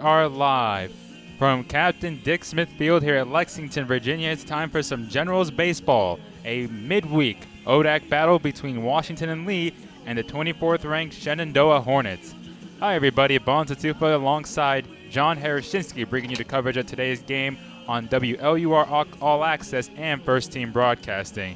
are live from Captain Dick Smith Field here at Lexington, Virginia. It's time for some Generals baseball, a midweek ODAC battle between Washington and Lee and the 24th ranked Shenandoah Hornets. Hi everybody, Bonds Atufa alongside John Harashinsky bringing you the coverage of today's game on WLUR All Access and First Team Broadcasting.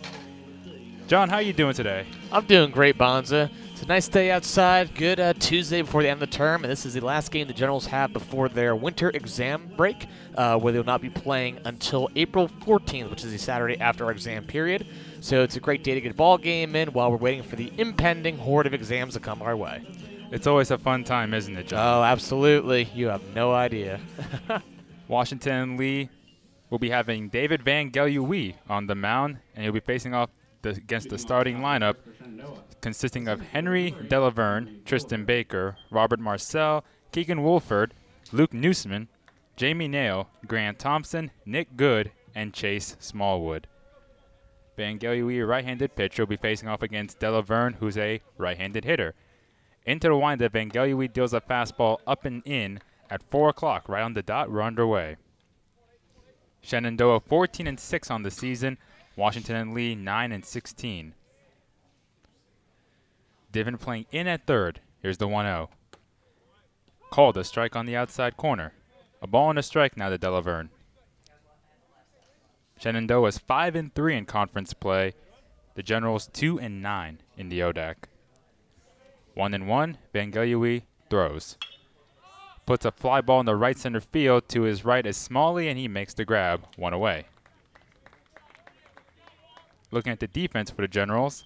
John, how are you doing today? I'm doing great, Bonza. It's a nice day outside. Good Tuesday before the end of the term, and this is the last game the Generals have before their winter exam break, where they'll not be playing until April 14th, which is the Saturday after our exam period. So it's a great day to get a ball game in while we're waiting for the impending horde of exams to come our way. It's always a fun time, isn't it, John? Oh, absolutely. You have no idea. Washington and Lee will be having David Vangelui on the mound, and he'll be facing off against the starting lineup consisting of Henry Della, Tristan Baker, Robert Marcel, Keegan Woolford, Luke Newsmen, Jamie Nail, Grant Thompson, Nick Good, and Chase Smallwood. Vangelui, a right-handed pitcher, will be facing off against Della, who's a right-handed hitter. Into the windup, Vangelui deals a fastball up and in at 4 o'clock. Right on the dot, we're underway. Shenandoah 14-6 on the season. Washington and Lee 9-16. Divin playing in at third. Here's the 1-0. Called a strike on the outside corner. A ball and a strike now to Della. Shenandoah is 5-3 in conference play. The Generals 2-9 in the ODAC. 1-1. Vangelui throws. Puts a fly ball in the right center field. To his right is Smalley, and he makes the grab. One away. Looking at the defense for the Generals,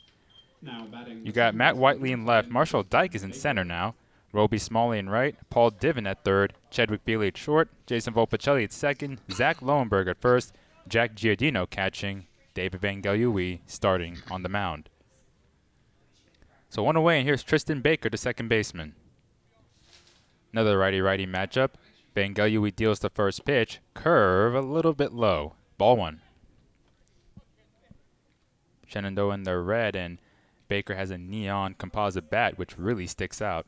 you got Matt Whiteley in left. Marshall Dyke is in center now. Roby Smalley in right. Paul Divin at third. Chadwick Fili at short. Jason Volpicelli at second. Zach Lowenberg at first. Jack Giardino catching. David Vangelui starting on the mound. So one away, and here's Tristan Baker, the second baseman. Another righty-righty matchup. Vangelui deals the first pitch. Curve a little bit low. Ball one. Shenandoah in their red, and Baker has a neon composite bat, which really sticks out.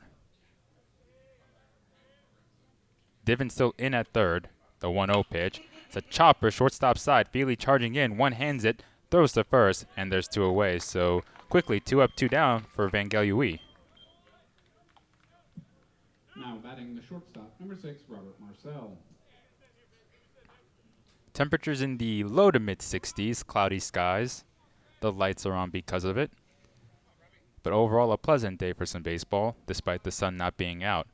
Divin still in at third. The 1-0 pitch. It's a chopper, shortstop side. Fili charging in, one-hands it, throws to first, and there's 2 away. So quickly, 2 up, 2 down for Vangelui. Now batting the shortstop, number 6, Robert Marcel. Temperatures in the low to mid-60s, cloudy skies. The lights are on because of it. But overall, a pleasant day for some baseball, despite the sun not being out.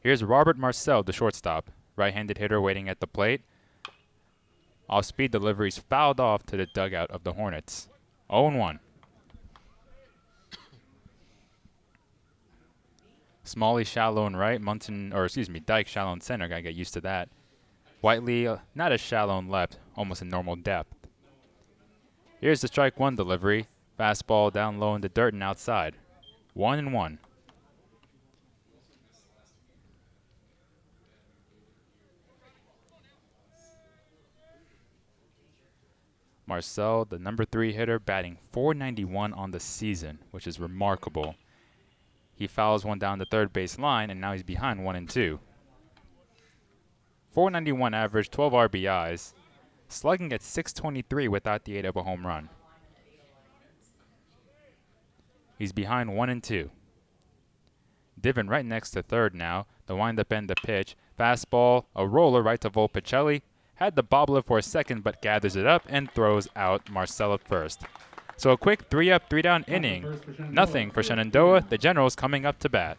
Here's Robert Marcel, the shortstop. Right-handed hitter waiting at the plate. Off-speed deliveries fouled off to the dugout of the Hornets. 0-1. Smalley shallow in right, Dyke shallow in center. Gotta get used to that. Whiteley not as shallow in left, almost in normal depth. Here's the strike one delivery. Fastball down low in the dirt and outside. 1-1. Marcel, the number 3 hitter, batting .491 on the season, which is remarkable. He fouls one down the third base line, and now he's behind 1-2. .491 average, 12 RBIs. Slugging at .623 without the aid of a home run. He's behind 1-2. Divin right next to third now. The windup and the pitch. Fastball, a roller right to Volpicelli. Had the bobbler for a second, but gathers it up and throws out Marcel at first. So a quick 3 up, 3 down inning. Nothing for Shenandoah. The Generals coming up to bat.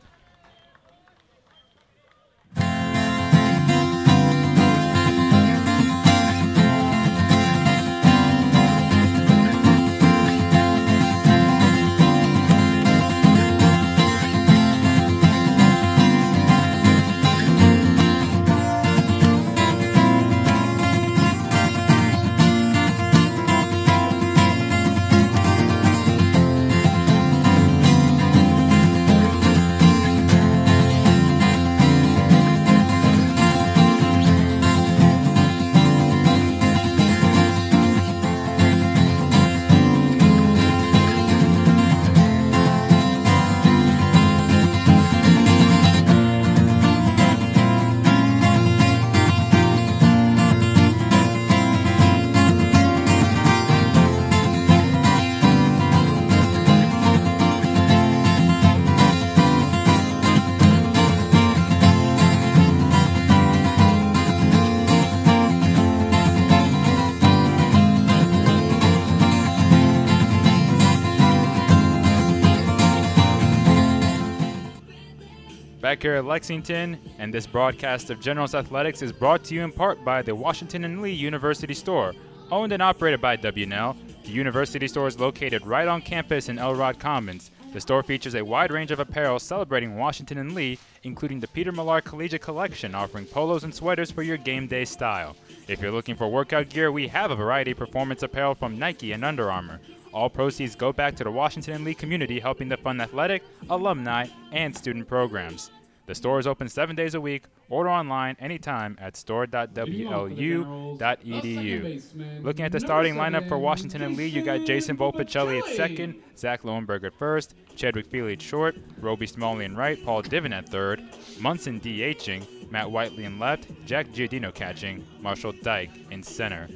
Back here at Lexington, and this broadcast of Generals Athletics is brought to you in part by the Washington and Lee University Store. Owned and operated by W&L, the University Store is located right on campus in Elrod Commons. The store features a wide range of apparel celebrating Washington and Lee, including the Peter Millar Collegiate Collection, offering polos and sweaters for your game day style. If you're looking for workout gear, we have a variety of performance apparel from Nike and Under Armour. All proceeds go back to the Washington and Lee community, helping to fund athletic, alumni, and student programs. The store is open 7 days a week. Order online anytime at store.wlu.edu. Looking at the starting lineup for Washington and Lee, you got Jason Volpicelli at second, Zach Lowenberg at first, Chadwick Fili at short, Roby Smalley in right, Paul Diven at third, Munson DHing, Matt Whiteley in left, Jack Giardino catching, Marshall Dyke in center.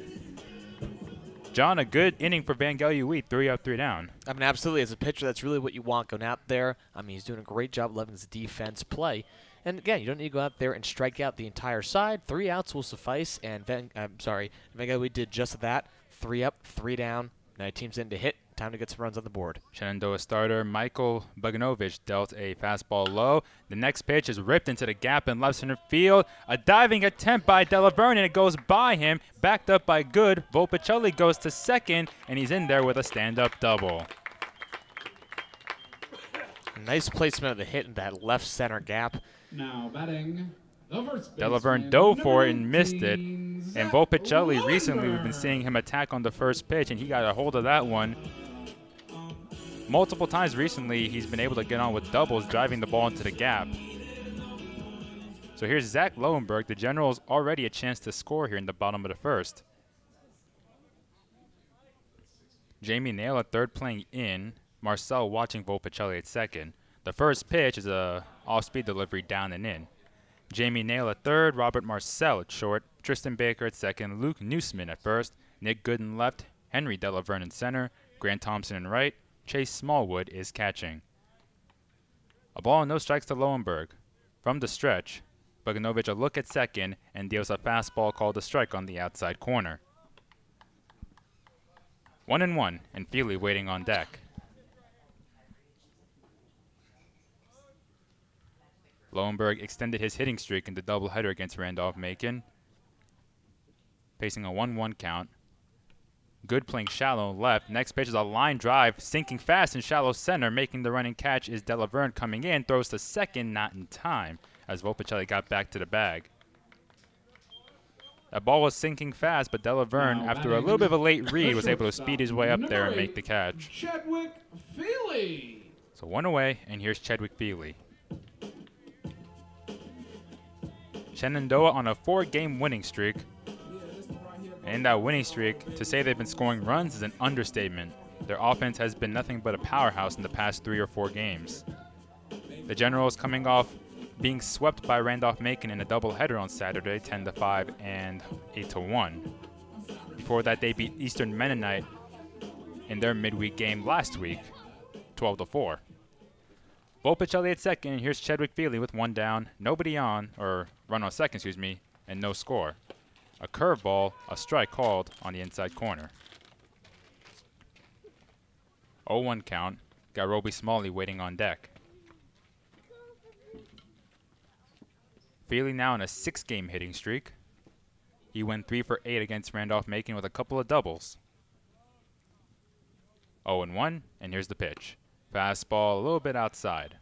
John, a good inning for Vangelui, 3 up, 3 down. I mean, absolutely. As a pitcher, that's really what you want going out there. I mean, he's doing a great job letting his defense play. And again, you don't need to go out there and strike out the entire side. 3 outs will suffice. And Vangelui did just that. 3 up, 3 down. Now your team's in to hit. Time to get some runs on the board. Shenandoah starter Michael Buggin dealt a fastball low. The next pitch is ripped into the gap in left center field. A diving attempt by Della, and it goes by him. Backed up by Good. Volpicelli goes to second, and he's in there with a stand-up double. Nice placement of the hit in that left center gap. Now batting, the first Della baseman, dove for it and 19, missed it. And Volpicelli, recently we've been seeing him attack on the first pitch, and he got a hold of that one. Multiple times recently, he's been able to get on with doubles, driving the ball into the gap. So here's Zach Lowenberg. The Generals already a chance to score here in the bottom of the first. Jamie Nail at third playing in. Marcel watching Volpicelli at second. The first pitch is a off-speed delivery down and in. Jamie Nail at third, Robert Marcel at short, Tristan Baker at second, Luke Newsmen at first, Nick Gooden left, Henry Della in center, Grant Thompson in right, Chase Smallwood is catching. A ball and no strikes to Lowenberg. From the stretch, Bogdanovich a look at second and deals a fastball called a strike on the outside corner. 1-1, and Fili waiting on deck. Lowenberg extended his hitting streak in the doubleheader against Randolph-Macon, facing a 1-1 count. Good playing shallow left. Next pitch is a line drive, sinking fast in shallow center. Making the running catch is Della coming in, throws to second, not in time, as Volpicelli got back to the bag. That ball was sinking fast, but Della after a little bit of a late read, was able to speed his way up there and make the catch. Chadwick Fili. So 1 away, and here's Chadwick Fili. Shenandoah on a 4-game winning streak. And that winning streak, to say they've been scoring runs is an understatement. Their offense has been nothing but a powerhouse in the past 3 or 4 games. The Generals coming off being swept by Randolph-Macon in a doubleheader on Saturday, 10-5 and 8-1. Before that, they beat Eastern Mennonite in their midweek game last week, 12-4. Volpicelli at second, and here's Chadwick Fili with 1 down, nobody on, or run on second, excuse me, and no score. A curveball, a strike called on the inside corner. 0-1 count. Got Roby Smalley waiting on deck. Fili now on a 6-game hitting streak. He went 3 for 8 against Randolph-Macon with a couple of doubles. 0-1, and here's the pitch. Fastball a little bit outside.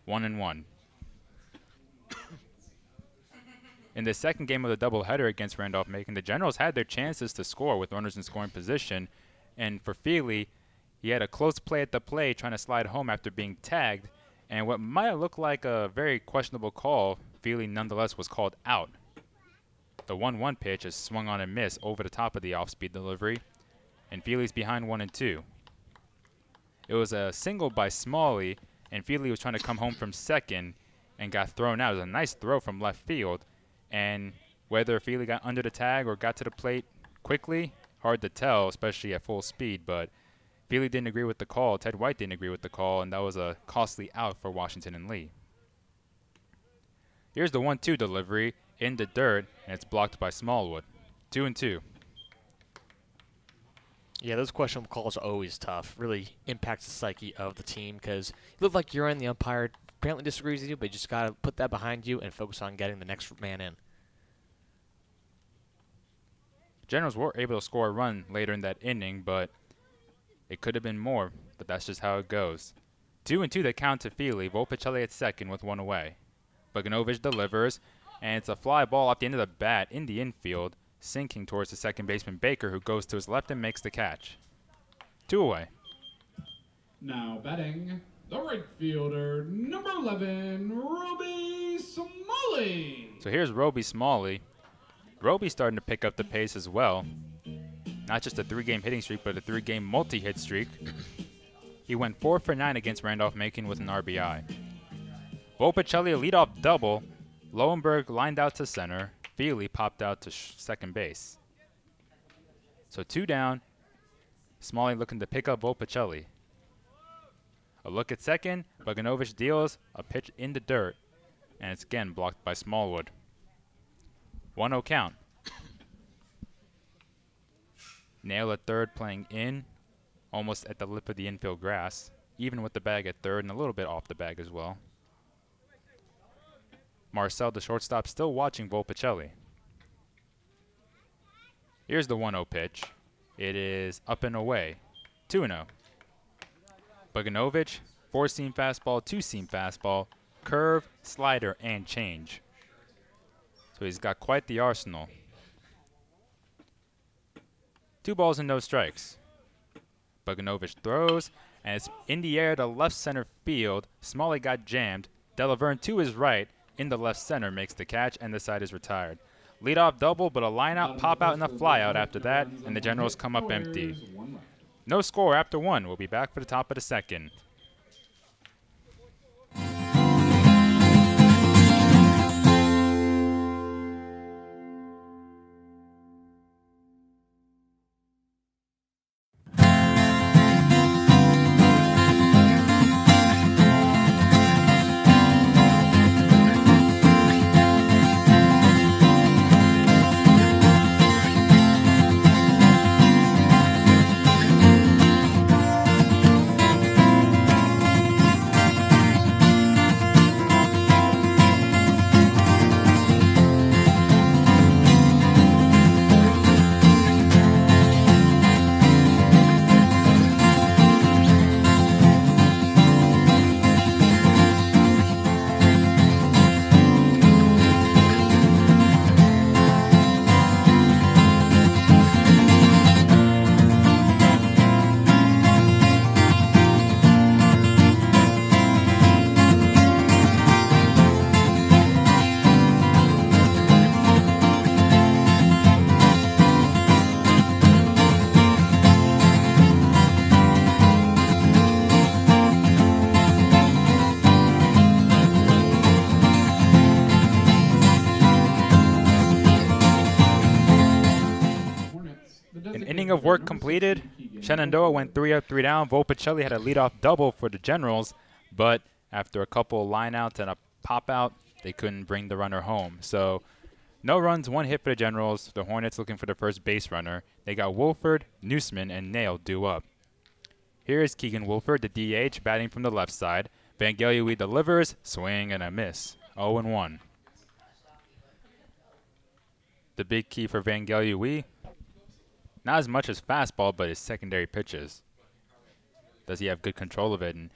1-1. In the second game of the doubleheader against Randolph-Macon, the Generals had their chances to score with runners in scoring position. And for Fili, he had a close play at the plate trying to slide home after being tagged. And what might have looked like a very questionable call, Fili nonetheless was called out. The 1-1 pitch is swung on and missed over the top of the off-speed delivery. And Fili's behind 1-2. It was a single by Smalley, and Fili was trying to come home from second and got thrown out. It was a nice throw from left field. And whether Fili got under the tag or got to the plate quickly, hard to tell, especially at full speed. But Fili didn't agree with the call. Ted White didn't agree with the call, and that was a costly out for Washington and Lee. Here's the 1-2 delivery in the dirt, and it's blocked by Smallwood. 2-2. Yeah, those questionable calls are always tough. Really impacts the psyche of the team because you look like you're in the umpire apparently disagrees with you, but you just got to put that behind you and focus on getting the next man in. Generals were able to score a run later in that inning, but it could have been more, but that's just how it goes. 2-2 the count to Fili. Volpicelli at second with one away. Buggin delivers, and it's a fly ball off the end of the bat in the infield, sinking towards the second baseman Baker, who goes to his left and makes the catch. 2 away. Now batting, the right fielder, number 11, Roby Smalley. So here's Roby Smalley. Roby's starting to pick up the pace as well. Not just a 3-game hitting streak, but a 3-game multi-hit streak. He went 4 for 9 against Randolph-Macon with an RBI. Volpicelli a leadoff double. Lowenberg lined out to center. Fili popped out to second base. So 2 down. Smalley looking to pick up Volpicelli. A look at second. Bogdanovich deals a pitch in the dirt. And it's again blocked by Smallwood. 1-0 count. Nail at third playing in. Almost at the lip of the infield grass. Even with the bag at third and a little bit off the bag as well. Marcel, the shortstop, still watching Volpicelli. Here's the 1-0 pitch. It is up and away. 2-0. Bogdanovich, 4-seam fastball, 2-seam fastball, curve, slider, and change. So he's got quite the arsenal. 2 balls and no strikes. Bogdanovich throws, and it's in the air to left center field. Smalley got jammed. Della Verne to his right, in the left center, makes the catch, and the side is retired. Leadoff double, but a line out, pop out, and a fly out after that, and the Generals come up empty. No score after 1. We'll be back for the top of the second. Of work completed. Shenandoah went 3 up, 3 down. Volpicelli had a leadoff double for the Generals, but after a couple lineouts and a pop out, they couldn't bring the runner home. So no runs, 1 hit for the Generals. The Hornets looking for the first base runner. They got Woolford, Newsmen, and Nail due up. Here is Keegan Woolford, the DH, batting from the left side. Vergne delivers, swing and a miss. 0-1. The big key for Vergne, not as much as fastball, but his secondary pitches. Does he have good control of it? And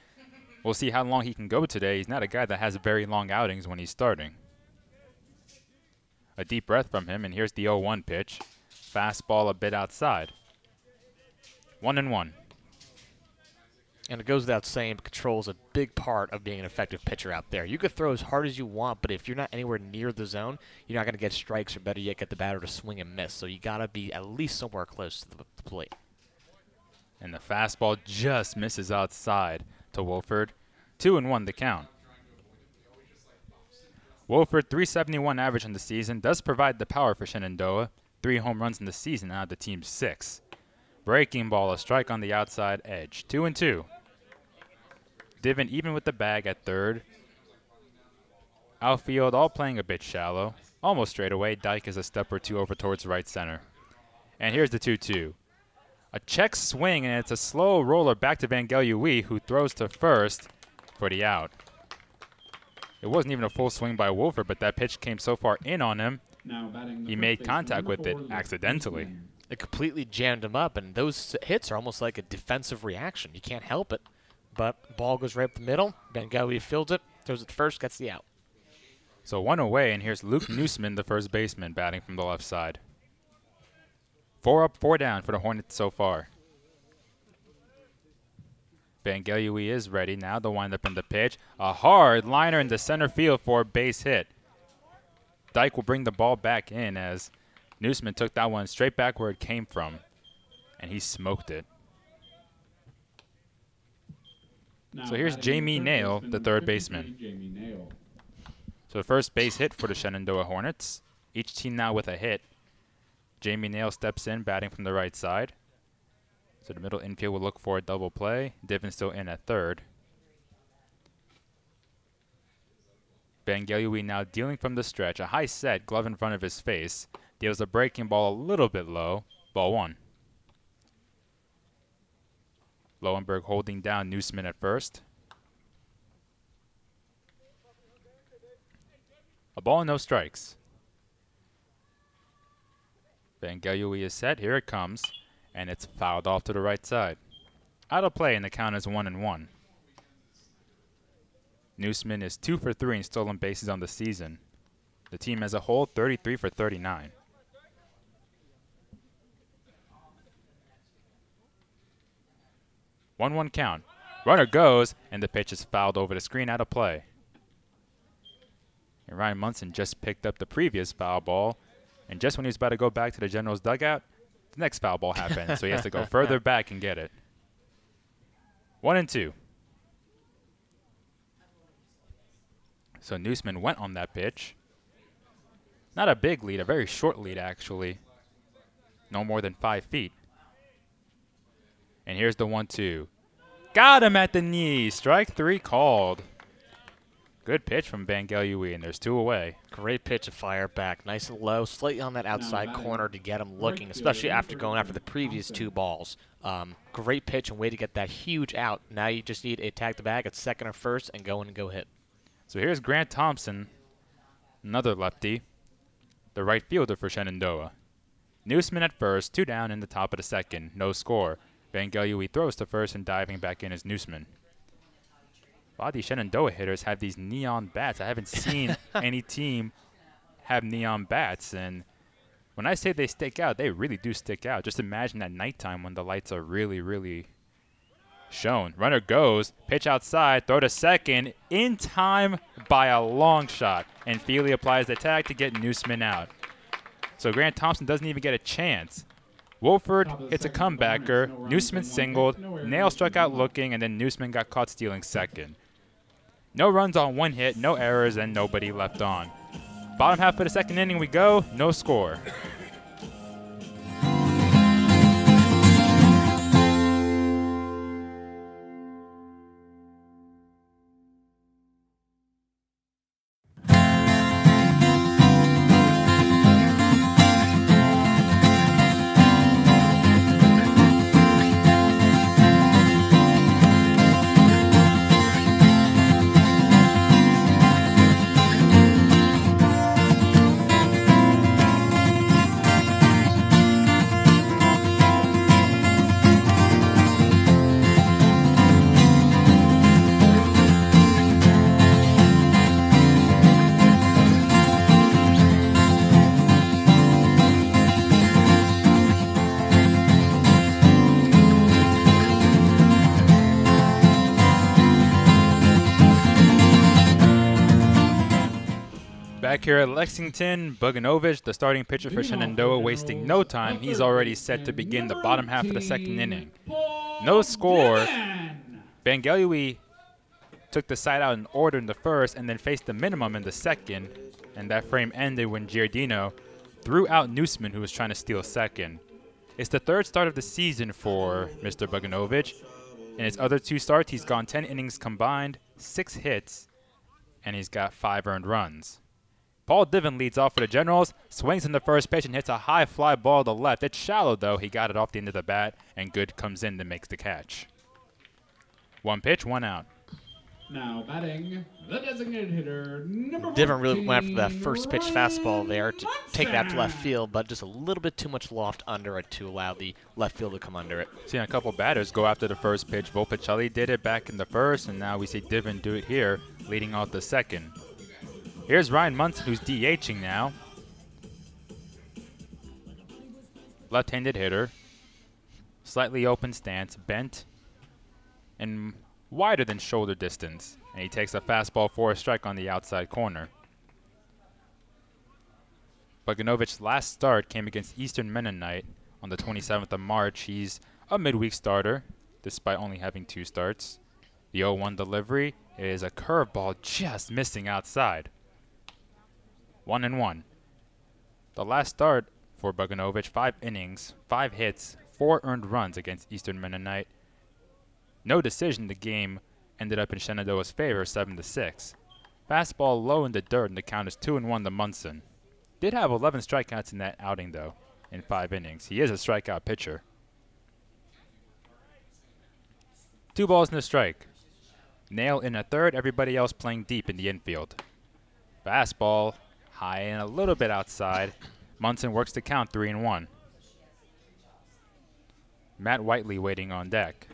we'll see how long he can go today. He's not a guy that has very long outings when he's starting. A deep breath from him, and here's the 0-1 pitch. Fastball a bit outside. 1-1. And it goes without saying, but control is a big part of being an effective pitcher out there. You could throw as hard as you want, but if you're not anywhere near the zone, you're not going to get strikes, or better yet, get the batter to swing and miss. So you got to be at least somewhere close to the plate. And the fastball just misses outside to Wolford. 2-1 the count. Wolford, 371 average in the season, does provide the power for Shenandoah. 3 home runs in the season out of the team's 6. Breaking ball, a strike on the outside edge. 2-2. Divin even with the bag at third. Outfield all playing a bit shallow. Almost straight away. Dyke is a step or 2 over towards right center. And here's the 2-2. A check swing, and it's a slow roller back to Vergne, who throws to first for the out. It wasn't even a full swing by Wolford, but that pitch came so far in on him, Now batting the he first made baseman, contact number with it 4, accidentally. Newsmen. It completely jammed him up, and those hits are almost like a defensive reaction. You can't help it. But ball goes right up the middle. Bengali fields it, throws it first, gets the out. So 1 away, and here's Luke Newsman, the first baseman, batting from the left side. 4 up, 4 down for the Hornets so far. Bangelui is ready. Now the windup in the pitch. A hard liner into center field for a base hit. Dyke will bring the ball back in as Newsman took that one straight back where it came from, and he smoked it. Now So here's batting Jamie third Nail, baseman, the number third 53, baseman. Jamie Nail. So the first base hit for the Shenandoah Hornets. Each team now with a hit. Jamie Nail steps in, batting from the right side. So the middle infield will look for a double play. Divin still in at third. Bangelui now dealing from the stretch. A high set, glove in front of his face. Deals a breaking ball a little bit low. Ball 1. Lowenberg holding down Newsman at first. A ball and no strikes. Bangelui is set. Here it comes. And it's fouled off to the right side. Out of play, and the count is 1-1. Newsman is 2 for 3 in stolen bases on the season. The team as a whole, 33 for 39. One count. Runner goes, and the pitch is fouled over the screen, out of play. And Ryan Munson just picked up the previous foul ball, and just when he was about to go back to the Generals' dugout, the next foul ball happened, so he has to go further back and get it. 1-2. So Newsman went on that pitch. Not a big lead, a very short lead, actually. No more than 5 feet. And here's the 1-2. Got him at the knee. Strike 3 called. Good pitch from Bangelui, and there's 2 away. Great pitch to fire back. Nice and low, slightly on that outside corner to get him looking, especially after going after the previous 2 balls. Great pitch and way to get that huge out. Now you just need to tag the bag at second or first and go in and go hit. So here's Grant Thompson, another lefty, the right fielder for Shenandoah. Newsman at first, 2 down in the top of the second, no score. Bangelui throws to first, and diving back in is Newsman. A lot of these Shenandoah hitters have these neon bats. I haven't seen any team have neon bats, and when I say they stick out, they really do stick out. Just imagine at nighttime when the lights are really, really shown. Runner goes, pitch outside, throw to second, in time by a long shot, and Fili applies the tag to get Newsman out. So Grant Thompson doesn't even get a chance. Wolford hits a comebacker, Newsman singled, Nail struck out looking, and then Newsman got caught stealing second. No runs on 1 hit, no errors, and nobody left on. Bottom half of the second inning we go, no score. Back here at Lexington, Buggin Ovitch, the starting pitcher for Shenandoah, wasting no time. He's already set to begin the bottom half of the second inning. No score. Bangelui took the side out in order in the first and then faced the minimum in the second. And that frame ended when Giardino threw out Newsman, who was trying to steal second. It's the 3rd start of the season for Mr. Buggin Ovitch. In his other 2 starts, he's gone 10 innings combined, 6 hits, and he's got 5 earned runs. Paul Divin leads off for the Generals, swings in the first pitch and hits a high fly ball to left. It's shallow, though. He got it off the end of the bat, and Good comes in and makes the catch. 1 pitch, 1 out. Now batting, the designated hitter, number 14. Divin really went after that first pitch fastball there to take it out to left field, but just a little bit too much loft under it to allow the left field to come under it. Seeing a couple batters go after the first pitch. Wolford did it back in the first, and now we see Divin do it here, leading off the second. Here's Ryan Munson, who's DHing now. Left-handed hitter. Slightly open stance, bent, and wider than shoulder distance. And he takes a fastball for a strike on the outside corner. Boganovich's last start came against Eastern Mennonite on the 27th of March. He's a midweek starter, despite only having 2 starts. The 0-1 delivery is a curveball just missing outside. 1-1. The last start for Boganovich, 5 innings, 5 hits, 4 earned runs against Eastern Mennonite. No decision. The game ended up in Shenandoah's favor, 7-6. Fastball low in the dirt, and the count is 2-1 to Munson. Did have 11 strikeouts in that outing, though, in 5 innings. He is a strikeout pitcher. 2 balls and a strike. Nail in a third, everybody else playing deep in the infield. Fastball, high and a little bit outside. Munson works the count, 3-1. Matt Whiteley waiting on deck.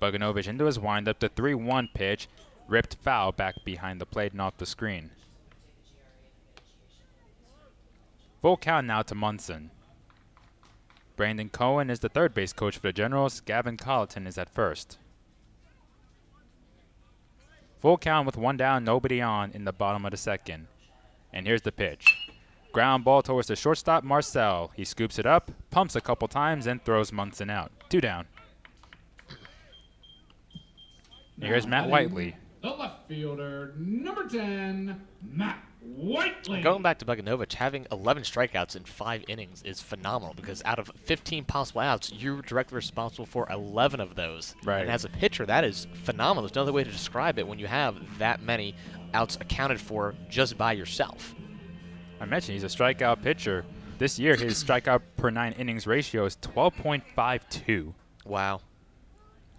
Boganovich into his windup, the 3-1 pitch, ripped foul back behind the plate and off the screen. Full count now to Munson. Brandon Cohen is the third base coach for the Generals. Gavin Colleton is at first. Full count with 1 down, nobody on in the bottom of the second. And here's the pitch. Ground ball towards the shortstop, Marcel. He scoops it up, pumps a couple times, and throws Munson out. 2 down. Here's Matt Whiteley. The left fielder, number 10, Matt Whiteley. Going back to Boganovich, having 11 strikeouts in 5 innings is phenomenal because out of 15 possible outs, you're directly responsible for 11 of those. Right. And as a pitcher, that is phenomenal. There's no other way to describe it when you have that many outs accounted for just by yourself. I mentioned he's a strikeout pitcher. This year, his strikeout per 9 innings ratio is 12.52. Wow.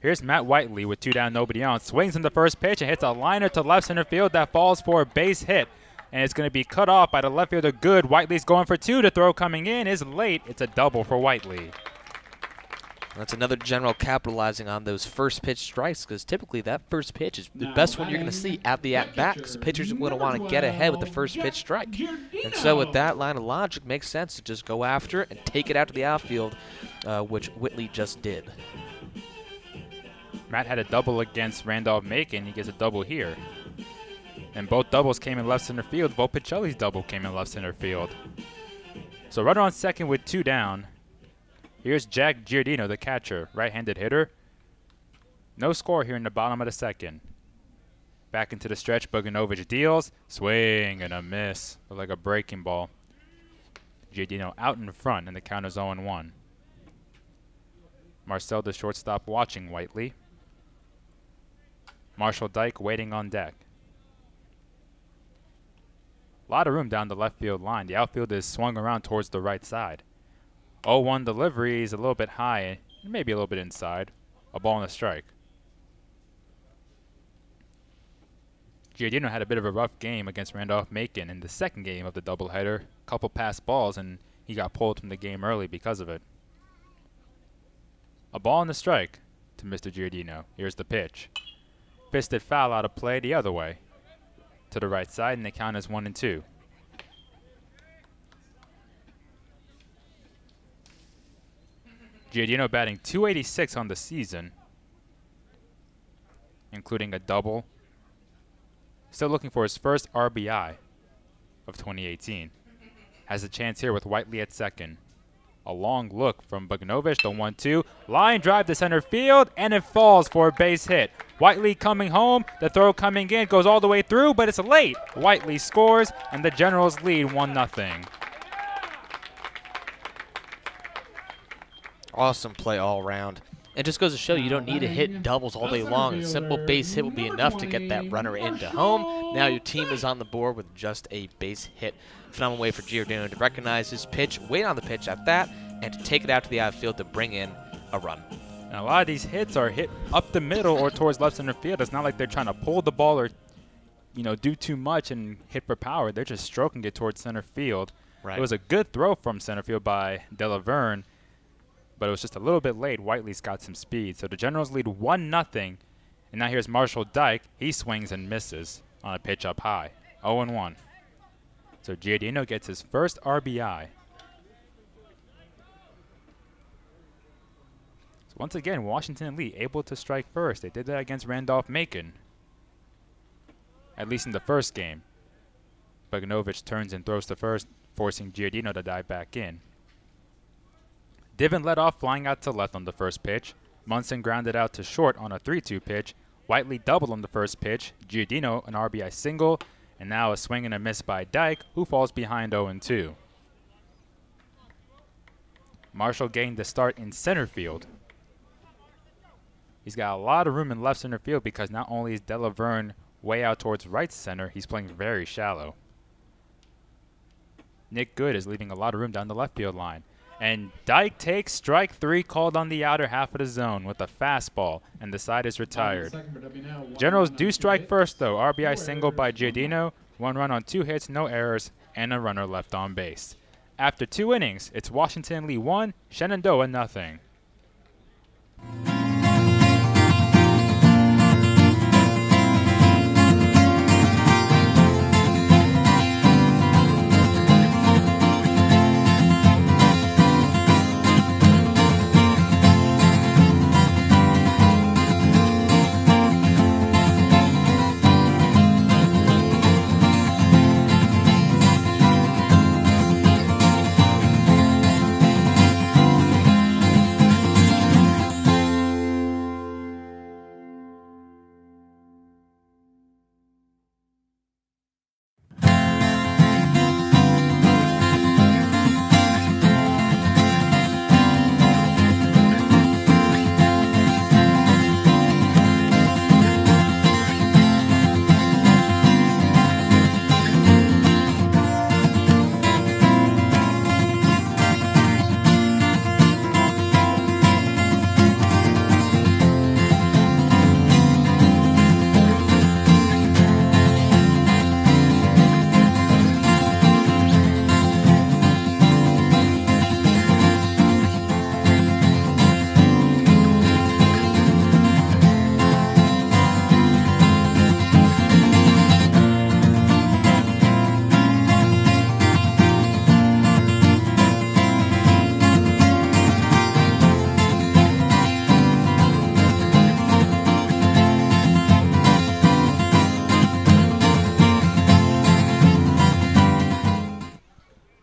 Here's Matt Whiteley with 2 down, nobody on. Swings in the first pitch and hits a liner to left center field that falls for a base hit. And it's going to be cut off by the left fielder, Good. Whiteley's going for 2. The throw coming in is late. It's a double for Whiteley. That's another General capitalizing on those first pitch strikes because typically that first pitch is the best one you're going to see at the at-bat because the pitchers are going to want to get ahead with the first pitch strike. And so with that line of logic, it makes sense to just go after it and take it out to the outfield, which Whitley just did. Matt had a double against Randolph-Macon. He gets a double here. And both doubles came in left center field. Wolford's double came in left center field. So runner on second with 2 down. Here's Jack Giardino, the catcher, right-handed hitter. No score here in the bottom of the second. Back into the stretch, Boganovich deals. Swing and a miss. Looked like a breaking ball. Giardino out in front, and the count is 0-1. Marcel, the shortstop, watching Whiteley. Marshall Dyke waiting on deck. A lot of room down the left field line. The outfield is swung around towards the right side. 0-1 delivery is a little bit high, maybe a little bit inside. A ball and a strike. Giardino had a bit of a rough game against Randolph-Macon in the second game of the doubleheader. Couple passed balls, and he got pulled from the game early because of it. A ball and a strike to Mr. Giardino. Here's the pitch. Fisted foul out of play the other way to the right side, and the count is 1-2. Giardino batting .286 on the season, including a double. Still looking for his first RBI of 2018. Has a chance here with Whiteley at second. A long look from Boganovich, the 1-2. Line drive to center field, and it falls for a base hit. Whiteley coming home, the throw coming in, goes all the way through, but it's late. Whiteley scores, and the Generals lead 1-0. Awesome play all around. It just goes to show you don't need to hit doubles all day long. A simple base hit will be enough to get that runner into home. Now your team is on the board with just a base hit. Phenomenal way for Giordano to recognize his pitch, wait on the pitch at that, and to take it out to the outfield to bring in a run. And a lot of these hits are hit up the middle or towards left center field. It's not like they're trying to pull the ball or, do too much and hit for power. They're just stroking it towards center field. Right. It was a good throw from center field by Della Verne, but it was just a little bit late. Whiteley's got some speed. So the Generals lead 1-0. And now here's Marshall Dyke. He swings and misses on a pitch up high. 0-1. So Giardino gets his first RBI. So once again, Washington and Lee able to strike first. They did that against Randolph-Macon, at least in the first game. Bogdanovich turns and throws to first, forcing Giardino to dive back in. Divin led off, flying out to left on the first pitch. Munson grounded out to short on a 3-2 pitch. Whiteley doubled on the first pitch. Giardino an RBI single. And now a swing and a miss by Dyke, who falls behind 0-2. Marshall gained the start in center field. He's got a lot of room in left center field because not only is Della Verne way out towards right center, he's playing very shallow. Nick Good is leaving a lot of room down the left field line. And Dyke takes strike 3, called on the outer half of the zone with a fastball, and the side is retired. Generals do strike first, though. RBI single by Giardino, 1 run on 2 hits, no errors, and a runner left on base. After 2 innings, it's Washington Lee 1, Shenandoah nothing.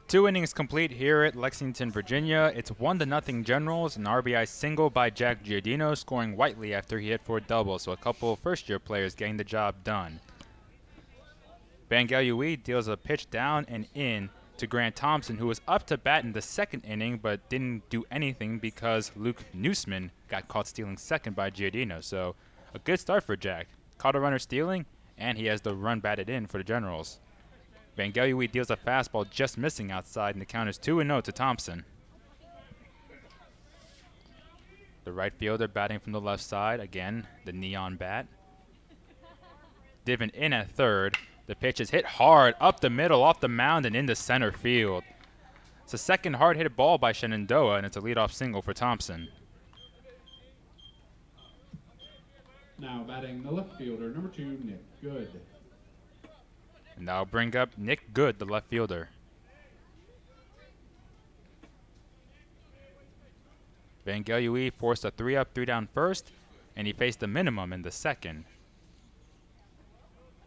Two innings complete here at Lexington, Virginia. It's 1-0 Generals, an RBI single by Jack Giardino, scoring Whiteley after he hit for a double, so a couple first-year players getting the job done. Vangelui deals a pitch down and in to Grant Thompson, who was up to bat in the second inning but didn't do anything because Luke Newsmen got caught stealing second by Giardino. So a good start for Jack. Caught a runner stealing, and he has the run batted in for the Generals. Vangelui deals a fastball just missing outside, and the count is 2-0 to Thompson. The right fielder batting from the left side. Again, the neon bat. Divin in at third. The pitch is hit hard up the middle, off the mound, and into center field. It's a second hard-hit ball by Shenandoah, and it's a leadoff single for Thompson. Now batting the left fielder, number 2, Nick Good. And that'll bring up Nick Good, the left fielder. Vangelui forced a 3-up, 3-down first, and he faced the minimum in the second.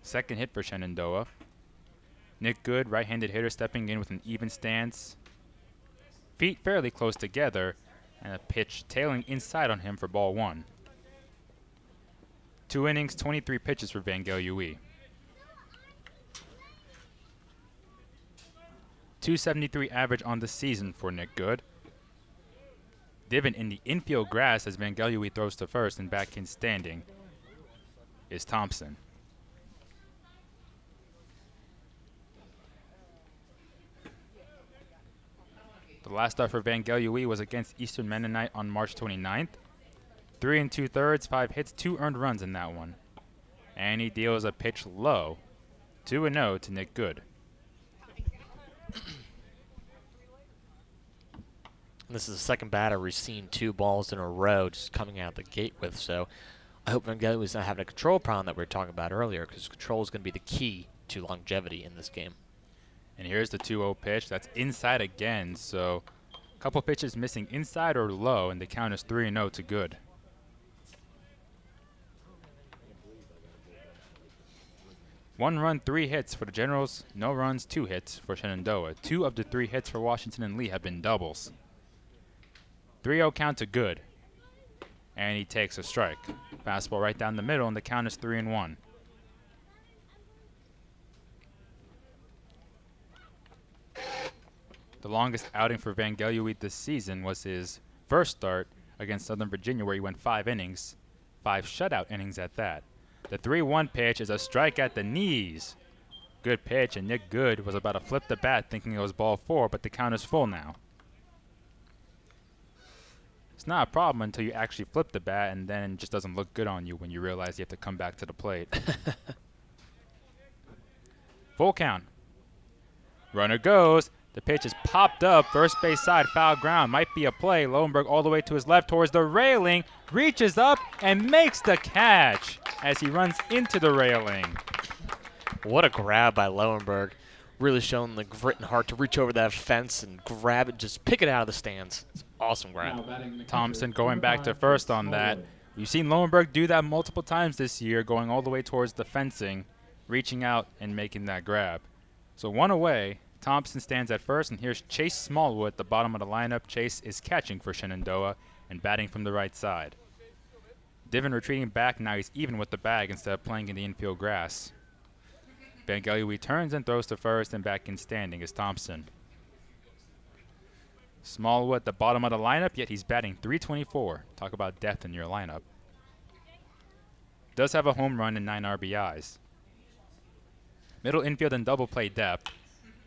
Second hit for Shenandoah. Nick Good, right-handed hitter, stepping in with an even stance. Feet fairly close together, and a pitch tailing inside on him for ball 1. 2 innings, 23 pitches for Vangelui. .273 average on the season for Nick Good. Divin in the infield grass as Vangelui throws to first, and back in standing is Thompson. The last start for Van Gelui was against Eastern Mennonite on March 29th. 3 2/3, 5 hits, 2 earned runs in that one. And he deals a pitch low. 2-0 to Nick Good. This is the second batter we've seen 2 balls in a row just coming out the gate with, so I hope Van Gelui not having a control problem that we were talking about earlier, because control is going to be the key to longevity in this game. And here's the 2-0 pitch. That's inside again, so a couple pitches missing inside or low, and the count is 3-0 to Good. One run, 3 hits for the Generals. No runs, 2 hits for Shenandoah. 2 of the 3 hits for Washington and Lee have been doubles. 3-0 count to Good. And he takes a strike. Fastball right down the middle, and the count is 3-1. The longest outing for Van Gelui this season was his first start against Southern Virginia, where he went 5 innings, 5 shutout innings at that. The 3-1 pitch is a strike at the knees. Good pitch, and Nick Good was about to flip the bat thinking it was ball 4, but the count is full now. It's not a problem until you actually flip the bat, and then it just doesn't look good on you when you realize you have to come back to the plate. Full count. Runner goes. The pitch is popped up. First base side, foul ground. Might be a play. Lowenberg all the way to his left towards the railing. Reaches up and makes the catch as he runs into the railing. What a grab by Lowenberg. Really showing the grit and heart to reach over that fence and grab it, just pick it out of the stands. It's an awesome grab. Thompson going back to first on that. You've seen Lowenberg do that multiple times this year, going all the way towards the fencing, reaching out and making that grab. So 1 away. Thompson stands at first, and here's Chase Smallwood at the bottom of the lineup. Chase is catching for Shenandoah and batting from the right side. Divin retreating back. Now he's even with the bag instead of playing in the infield grass. Van Gelui turns and throws to first, and back in standing is Thompson. Smallwood at the bottom of the lineup, yet he's batting .324. Talk about depth in your lineup. Does have a home run and 9 RBIs. Middle infield and double play depth.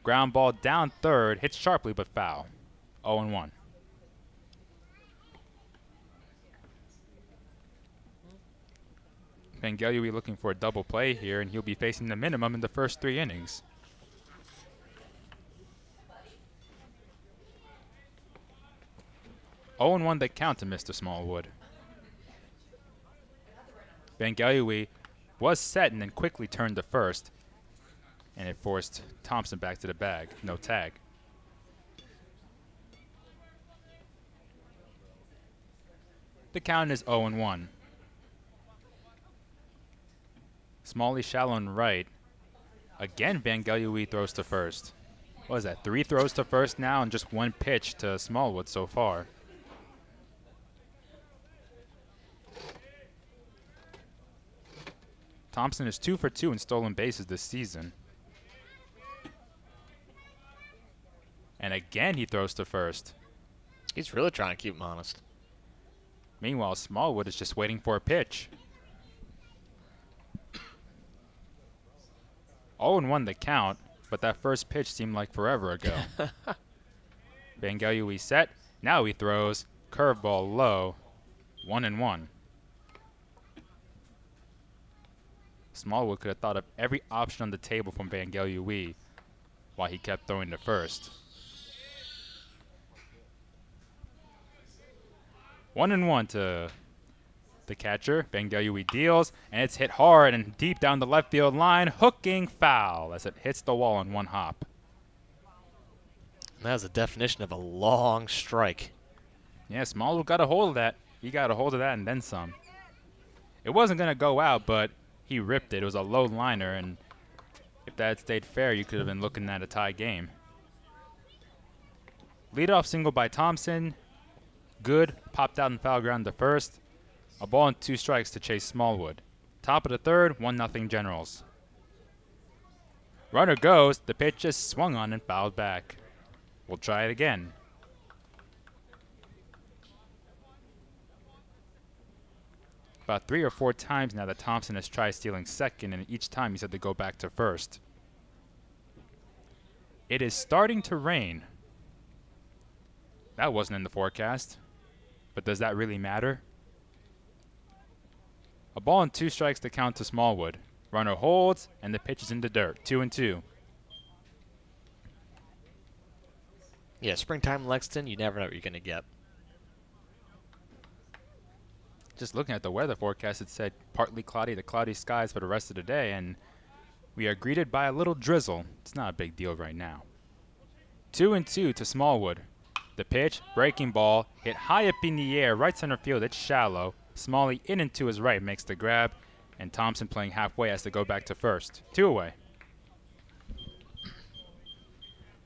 Ground ball down third, hits sharply but foul. 0-1. Van Gelui looking for a double play here, and he'll be facing the minimum in the first 3 innings. Oh, 0-1 the count to Mr. Smallwood. Van Gelui was set and then quickly turned to first, and it forced Thompson back to the bag. No tag. The count is 0-1. Smalley shallow and right. Again, Van Gelui throws to first. What is that, 3 throws to first now and just 1 pitch to Smallwood so far. Thompson is 2 for 2 in stolen bases this season. And again, he throws to first. He's really trying to keep him honest. Meanwhile, Smallwood is just waiting for a pitch. 0-1 the count, but that first pitch seemed like forever ago. Van Gelui set. Now he throws. Curveball low. 1-1. Smallwood could have thought of every option on the table from Van Gelui while he kept throwing to first. 1-1 to the catcher. Van Gelui deals, and it's hit hard and deep down the left field line. Hooking foul as it hits the wall in 1 hop. That was the definition of a long strike. Yeah, Smallwood got a hold of that. He got a hold of that and then some. It wasn't going to go out, but he ripped it. It was a low liner, and if that had stayed fair, you could have been looking at a tie game. Leadoff single by Thompson. Good. Popped out in foul ground to first. A ball and 2 strikes to Chase Smallwood. Top of the third, 1-0 Generals. Runner goes. The pitch just swung on and fouled back. We'll try it again. About 3 or 4 times now that Thompson has tried stealing second, and each time he's had to go back to first. It is starting to rain. That wasn't in the forecast. But does that really matter? A ball and 2 strikes to count to Smallwood. Runner holds, and the pitch is in the dirt. 2-2. Yeah, springtime Lexington, you never know what you're going to get. Just looking at the weather forecast, it said partly cloudy to cloudy skies for the rest of the day, and we are greeted by a little drizzle. It's not a big deal right now. 2-2 to Smallwood. The pitch, breaking ball, hit high up in the air, right center field. It's shallow. Smalley in and to his right makes the grab, and Thompson playing halfway has to go back to first. 2 away.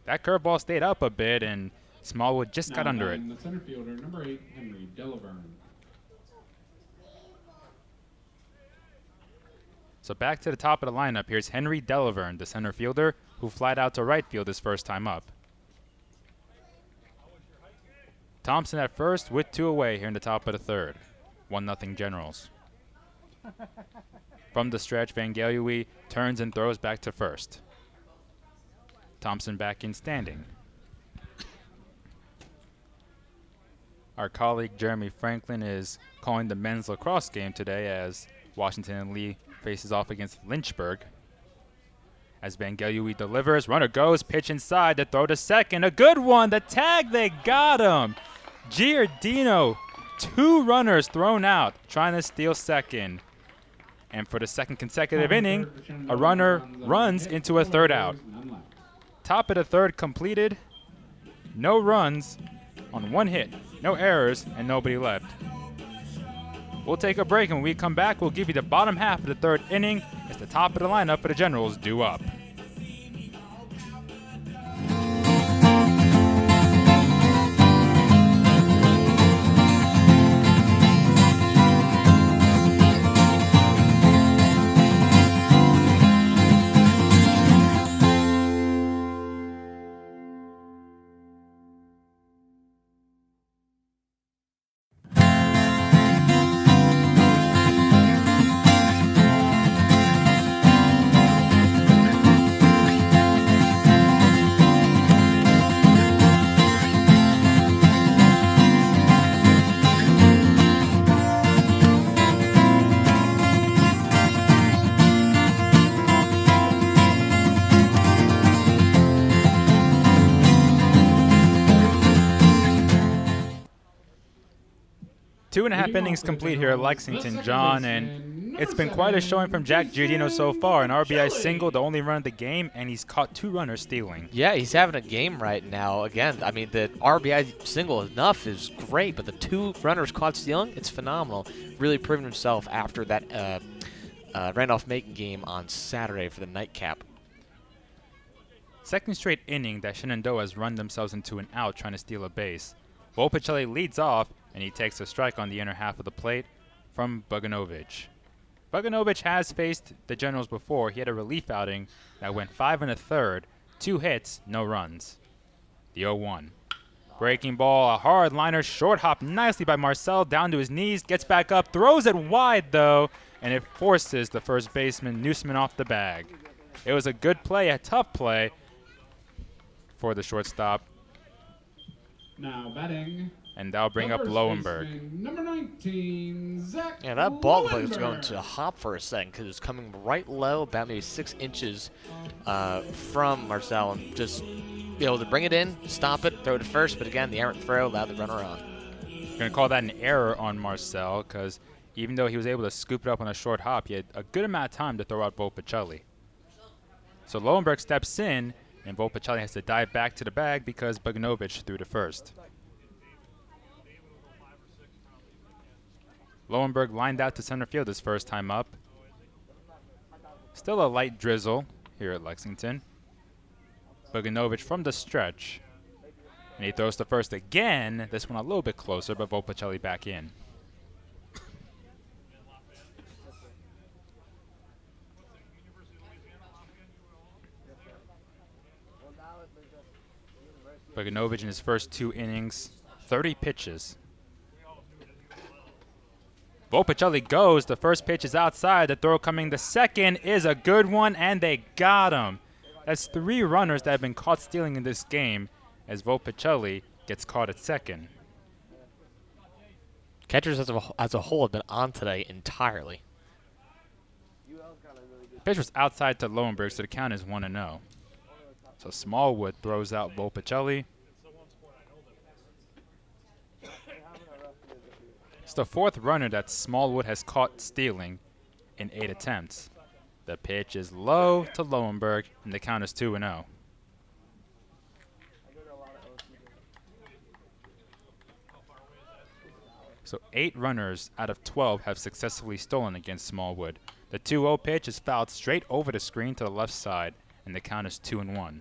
That curveball stayed up a bit, and Smallwood just got under it. The center fielder, number 8, Henry Della. So back to the top of the lineup. Here's Henry Delaverne, the center fielder, who flied out to right field his first time up. Thompson at first with 2 away here in the top of the third. 1-0 Generals. From the stretch, Vangelui turns and throws back to first. Thompson back in standing. Our colleague Jeremy Franklin is calling the men's lacrosse game today as Washington and Lee faces off against Lynchburg. As Vangelui delivers, runner goes, pitch inside, the throw to second. A good one, the tag, they got him. Giardino, 2 runners thrown out, trying to steal second. And for the second consecutive inning, a runner runs into a third out. Top of the third completed, no runs on 1 hit, no errors, and nobody left. We'll take a break, and when we come back, we'll give you the bottom half of the third inning as the top of the lineup for the Generals due up. 2.5 innings complete here at Lexington, John, and it's been quite a showing from Jack Giardino so far. An RBI single, the only run of the game, and he's caught 2 runners stealing. Yeah, he's having a game right now. Again, I mean, the RBI single enough is great, but the 2 runners caught stealing, it's phenomenal. Really proving himself after that Randolph-Macon game on Saturday for the nightcap. Second straight inning that Shenandoah has run themselves into an out trying to steal a base. Wolford leads off, and he takes a strike on the inner half of the plate from Buggin. Buggin has faced the Generals before. He had a relief outing that went 5 1/3, 2 hits, no runs. The 0-1. Breaking ball, a hard liner, short hop nicely by Marcel, down to his knees, gets back up, throws it wide though, and it forces the first baseman Newsmen off the bag. It was a good play, a tough play for the shortstop. Now batting. And that'll bring up Lowenberg. Number 19, Zach. Yeah, that ball was going to hop for a second because it's coming right low, about maybe 6 inches from Marcel, and just be able to bring it in, stop it, throw it to first. But again, the errant throw allowed the runner on. Going to call that an error on Marcel because even though he was able to scoop it up on a short hop, he had a good amount of time to throw out Wolford. So Lowenberg steps in, and Wolford has to dive back to the bag because Buggin threw to first. Lowenberg lined out to center field his first time up. Still a light drizzle here at Lexington. Buggin from the stretch. And he throws to first again. This one a little bit closer, but Wolford back in. Buggin in his first 2 innings, 30 pitches. Wolford goes. The first pitch is outside. The throw coming the second is a good one, and they got him. That's 3 runners that have been caught stealing in this game as Wolford gets caught at second. Catchers as a whole have been on today entirely. Pitch was outside to Lowenberg, so the count is 1-0. So Smallwood throws out Volpicelli. It's the fourth runner that Smallwood has caught stealing in 8 attempts. The pitch is low to Lowenberg, and the count is 2-0. So 8 runners out of 12 have successfully stolen against Smallwood. The 2-0 pitch is fouled straight over the screen to the left side, and the count is 2-1.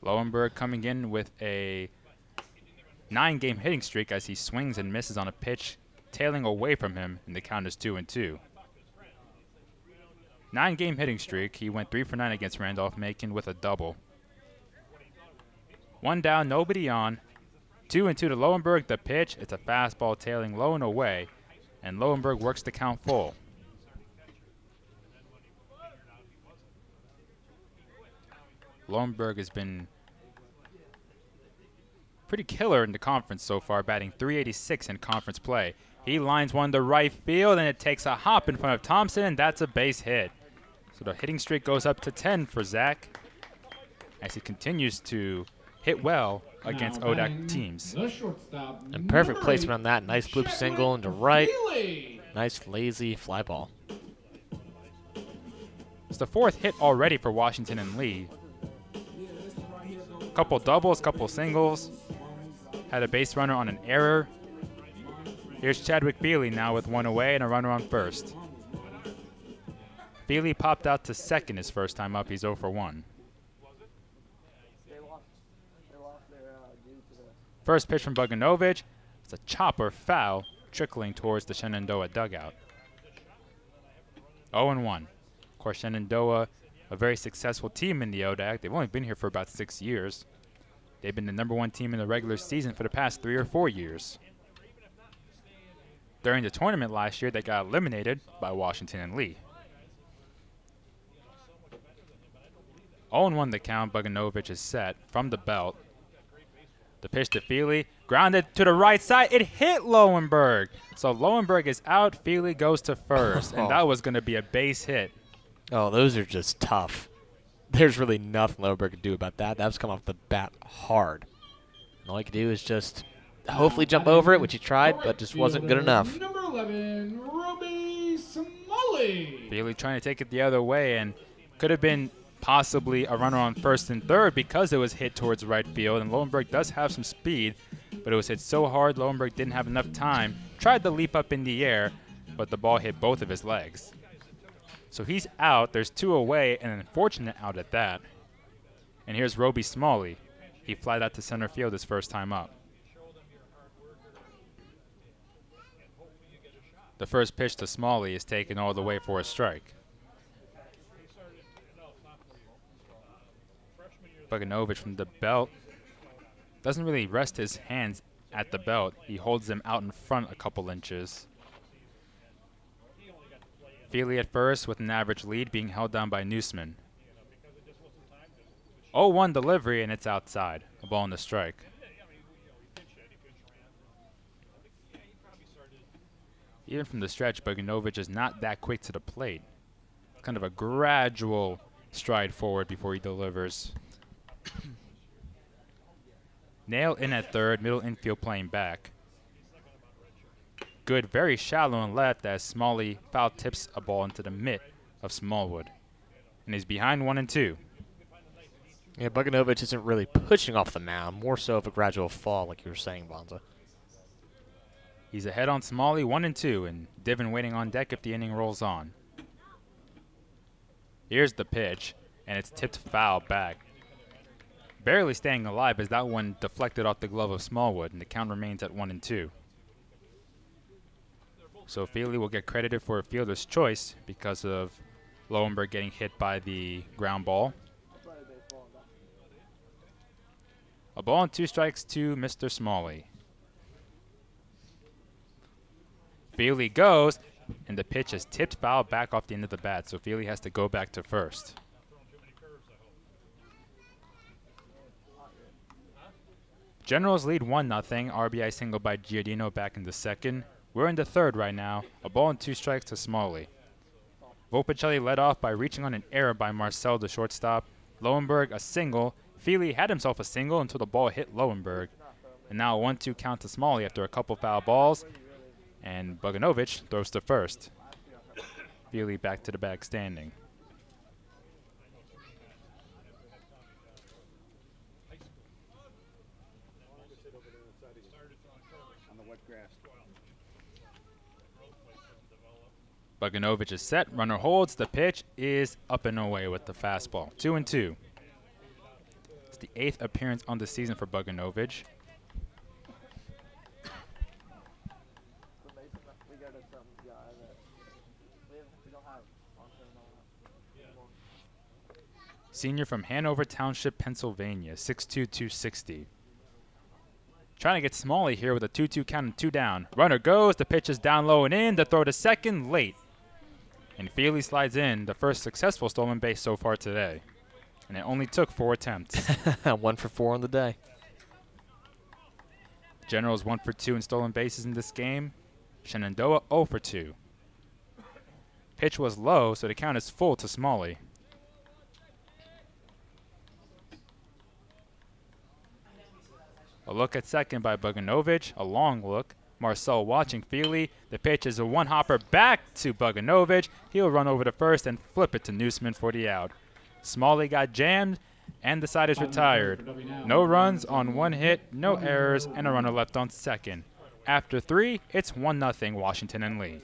Lowenberg coming in with a 9-game hitting streak as he swings and misses on a pitch tailing away from him, and the count is 2-2. 9-game hitting streak. He went 3 for 9 against Randolph-Macon with a double. 1 down, nobody on. 2-2 to Lowenberg. The pitch, it's a fastball tailing low and away, and Lowenberg works the count full. Lowenberg has been pretty killer in the conference so far, batting .386 in conference play. He lines one to right field, and it takes a hop in front of Thompson, and that's a base hit. So the hitting streak goes up to 10 for Zach as he continues to hit well against ODAC teams. And perfect placement on that. Nice bloop single into right. Nice lazy fly ball. It's the 4th hit already for Washington and Lee. Couple doubles, couple singles. Had a base runner on an error. Here's Chadwick Fili now with 1 away and a runner on first. Fili popped out to second his first time up. He's 0 for 1. First pitch from Buggin. It's a chopper foul trickling towards the Shenandoah dugout. 0-1. Of course, Shenandoah, a very successful team in the ODAC. They've only been here for about 6 years. They've been the #1 team in the regular season for the past 3 or 4 years. During the tournament last year, they got eliminated by Washington and Lee. 0-1 the count. Buggin is set from the belt. The pitch to Fili, grounded to the right side. It hit Lowenberg. So Lowenberg is out. Fili goes to first, and that was going to be a base hit. Oh, those are just tough. There's really nothing Lowenberg could do about that. That was coming off the bat hard. And all he could do is just hopefully jump over it, which he tried, but just wasn't good enough. Number 11, Roby Smalley. Fili trying to take it the other way, and could have been possibly a runner on first and third because it was hit towards right field, and Lowenberg does have some speed, but it was hit so hard Lowenberg didn't have enough time. Tried to leap up in the air, but the ball hit both of his legs. So he's out. There's 2 away, and an unfortunate out at that. And here's Roby Smalley. He flied out to center field his first time up. The first pitch to Smalley is taken all the way for a strike. Buggin from the belt doesn't really rest his hands at the belt. He holds them out in front a couple inches. Fili at first with an average lead, being held down by Newsmen. 0-1 delivery, and it's outside. A ball and a strike. Even from the stretch, Buggin is not that quick to the plate. Kind of a gradual stride forward before he delivers. Nail in at third, middle infield playing back. Good, very shallow and left as Smalley foul tips a ball into the mitt of Smallwood. And he's behind 1-2. Yeah, Buggin isn't really pushing off the mound, more so of a gradual fall, like you were saying, Bonza. He's ahead on Smalley, 1-2, and Divin waiting on deck if the inning rolls on. Here's the pitch, and it's tipped foul back. Barely staying alive as that one deflected off the glove of Smallwood, and the count remains at 1-2. So Fili will get credited for a fielder's choice because of Lowenberg getting hit by the ground ball. A ball and 2 strikes to Mr. Smalley. Fili goes, And the pitch is tipped foul back off the end of the bat, so Fili has to go back to first. Generals lead 1-0. RBI single by Giardino back in the second. We're in the third right now. A ball and 2 strikes to Smalley. Volpicelli led off by reaching on an error by Marcel, the shortstop. Lowenberg a single. Fili had himself a single until the ball hit Lowenberg. And now a 1-2 count to Smalley after a couple foul balls. And Bogdanovich throws to first. Fili back to the bag standing. Bogdanovich is set. Runner holds. The pitch is up and away with the fastball. 2-2. It's the 8th appearance on the season for Bogdanovich. Senior from Hanover Township, Pennsylvania, 6'2", 260. Trying to get Smalley here with a 2-2 count and 2 down. Runner goes. The pitch is down low and in. The throw to second, late. And Fili slides in, the first successful stolen base so far today. And it only took 4 attempts. 1 for 4 on the day. Generals 1 for 2 in stolen bases in this game. Shenandoah 0 for 2. Pitch was low, so the count is full to Smalley. A look at second by Bogdanovich, a long look. Marcel watching Fili. The pitch is a one-hopper back to Bogdanovich. He'll run over to first and flip it to Newsmen for the out. Smalley got jammed, and the side is retired. No runs on 1 hit, no errors, and a runner left on second. After 3, it's 1-0 Washington and Lee.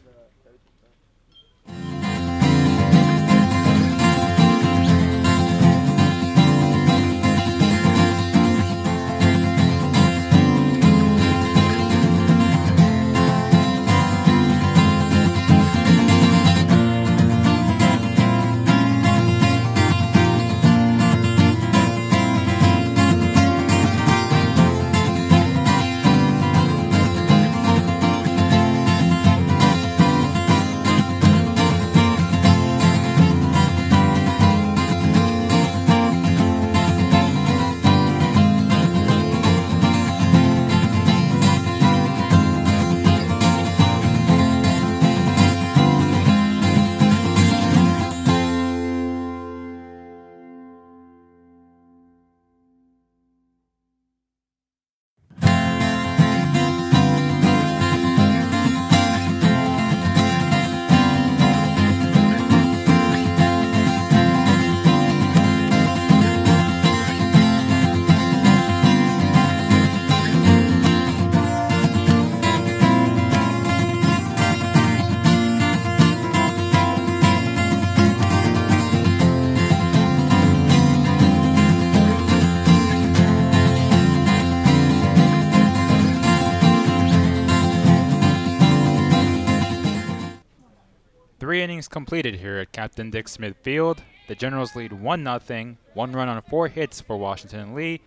Innings completed here at Captain Dick Smith Field. The Generals lead 1-0, 1 run on 4 hits for Washington and Lee.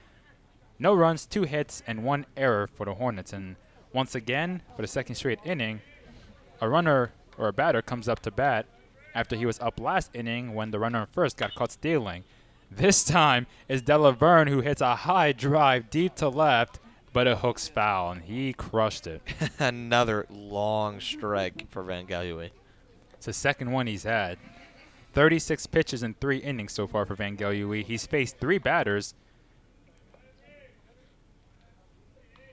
No runs, 2 hits, and 1 error for the Hornets. And once again, for the second straight inning, a runner or a batter comes up to bat after he was up last inning when the runner on first got caught stealing. This time is Della Verne, who hits a high drive deep to left, but it hooks foul, and he crushed it. Another long strike for Vergne. It's the second one he's had. 36 pitches in 3 innings so far for Vergne. He's faced 3 batters.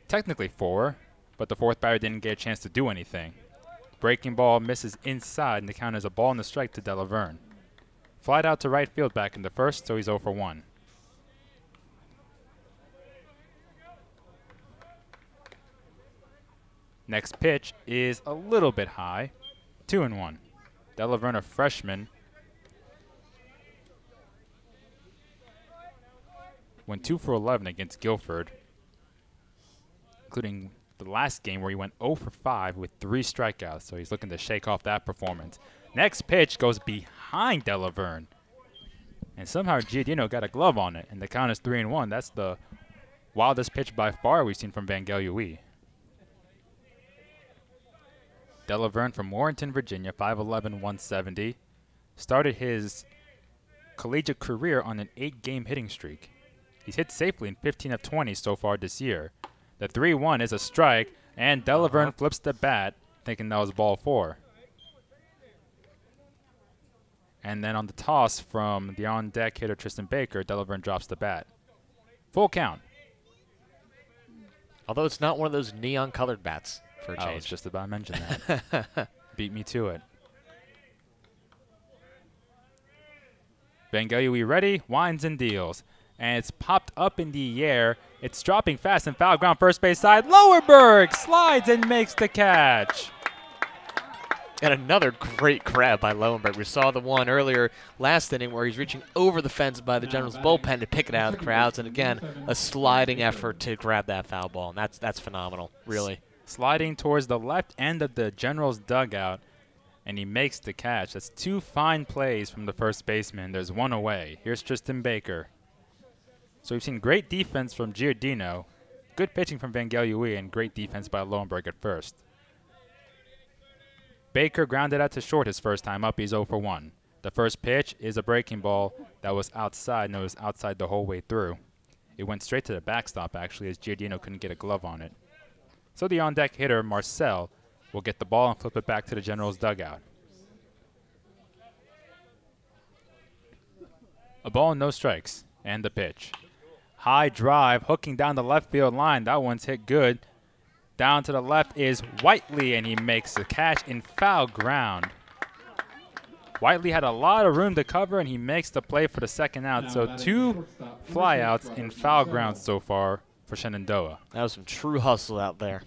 Technically 4, but the 4th batter didn't get a chance to do anything. Breaking ball misses inside, and the count is a ball and a strike to Della Verne. Flied out to right field back in the first, so he's 0 for 1. Next pitch is a little bit high. 2-1. Della Verne, a freshman, went 2 for 11 against Guilford, including the last game where he went 0 for 5 with 3 strikeouts, so he's looking to shake off that performance. Next pitch goes behind Della Verne, and somehow Giardino got a glove on it, and the count is 3-1. That's the wildest pitch by far we've seen from Vergne. Della Verne from Warrenton, Virginia, 5'11", 170. Started his collegiate career on an 8-game hitting streak. He's hit safely in 15 of 20 so far this year. The 3-1 is a strike, and Della Verne flips the bat, thinking that was ball 4. And then on the toss from the on-deck hitter Tristan Baker, Della Verne drops the bat. Full count. Although it's not one of those neon-colored bats for a change. I was just about to mention that. Beat me to it. Vergne ready, winds and deals. And it's popped up in the air. It's dropping fast and foul ground first base side. Lowerberg slides and makes the catch. And another great grab by Lowenberg. We saw the one earlier last inning where he's reaching over the fence by the Generals bullpen to pick it out of the crowds. And again, a sliding effort to grab that foul ball. And that's phenomenal, really. Sliding towards the left end of the Generals dugout, and he makes the catch. That's 2 fine plays from the first baseman. There's 1 away. Here's Tristan Baker. So we've seen great defense from Giardino, good pitching from Vergne, and great defense by Lowenberg at first. Baker grounded out to short his first time up. He's 0 for 1. The first pitch is a breaking ball that was outside, and it was outside the whole way through. It went straight to the backstop, actually, as Giardino couldn't get a glove on it. So the on-deck hitter, Marcel, will get the ball and flip it back to the Generals' dugout. A ball and no strikes, and the pitch. High drive, hooking down the left field line. That one's hit good. Down to the left is Whiteley, and he makes the catch in foul ground. Whiteley had a lot of room to cover, and he makes the play for the second out. So 2 flyouts in foul ground so far for Shenandoah. That was some true hustle out there.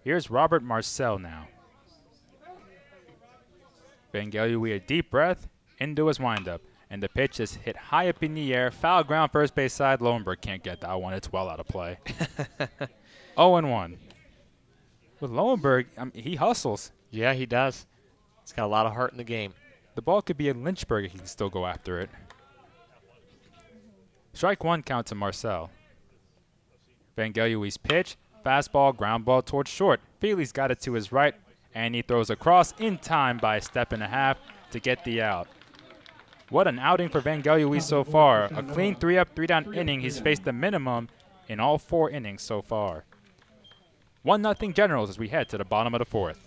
Here's Robert Marcel now. Vergne, a deep breath into his windup. And the pitch is hit high up in the air. Foul ground first base side. Lowenberg can't get that one. It's well out of play. 0-1. With Lowenberg, he hustles. Yeah, he does. He's got a lot of heart in the game. The ball could be in Lynchburg. He can still go after it. Strike 1 count to Marcel. Vergne's pitch. Fastball, ground ball towards short. Fili's got it to his right, and he throws across in time by a step and a half to get the out. What an outing for Vergne so far. A clean 3-up, 3-down inning. He's faced the minimum in all 4 innings so far. 1-0 Generals as we head to the bottom of the 4th.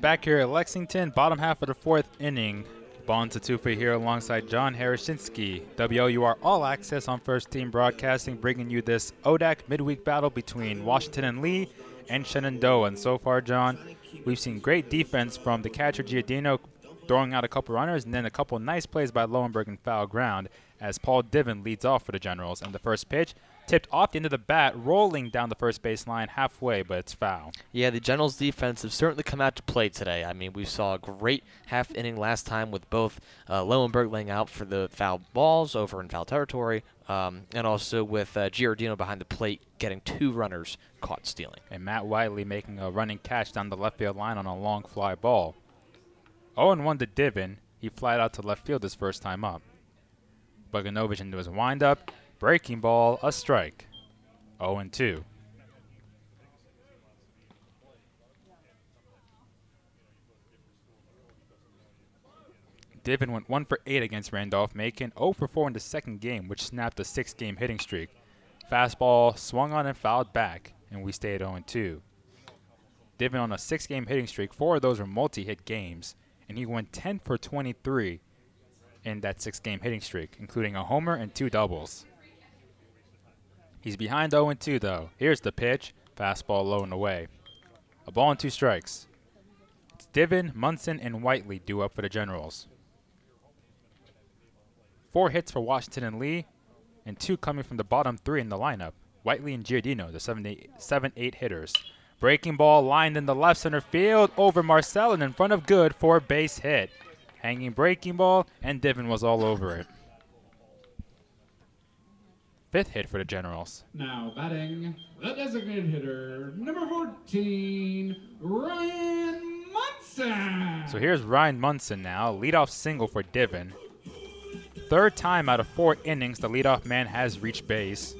Back here at Lexington, bottom half of the 4th inning. Bond Tatufa here alongside John Harashinsky. WLUR All Access on First Team Broadcasting, bringing you this ODAC midweek battle between Washington and Lee and Shenandoah. And so far, John, we've seen great defense from the catcher Giardino, throwing out a couple runners, and then a couple nice plays by Lowenberg in foul ground as Paul Diven leads off for the Generals. And the first pitch tipped off the end of the bat, rolling down the first base line halfway, but it's foul. Yeah, the Generals' defense have certainly come out to play today. I mean, we saw a great half inning last time with both Lowenberg laying out for the foul balls over in foul territory, and also with Giardino behind the plate getting 2 runners caught stealing. And Matt Whiteley making a running catch down the left field line on a long fly ball. 0-1 to Diven. He flied out to left field his first time up. Buggin into his windup. Breaking ball, a strike. 0-2. Divin went 1 for 8 against Randolph-Macon, 0 for 4 in the second game, which snapped a 6-game hitting streak. Fastball swung on and fouled back, and we stayed 0-2. Divin on a 6-game hitting streak, 4 of those were multi-hit games, and he went 10 for 23 in that 6-game hitting streak, including a homer and 2 doubles. He's behind 0-2 though. Here's the pitch, fastball low and away. A ball and 2 strikes. It's Divin, Munson, and Whiteley due up for the Generals. 4 hits for Washington and Lee, and 2 coming from the bottom 3 in the lineup. Whiteley and Giardino, the 7-8 hitters. Breaking ball lined in the left center field over Marcel and in front of Good for a base hit. Hanging breaking ball, and Divin was all over it. 5th hit for the Generals. Now batting, the designated hitter, number 14, Ryan Munson. So here's Ryan Munson now, leadoff single for Divin. 3rd time out of 4 innings the leadoff man has reached base.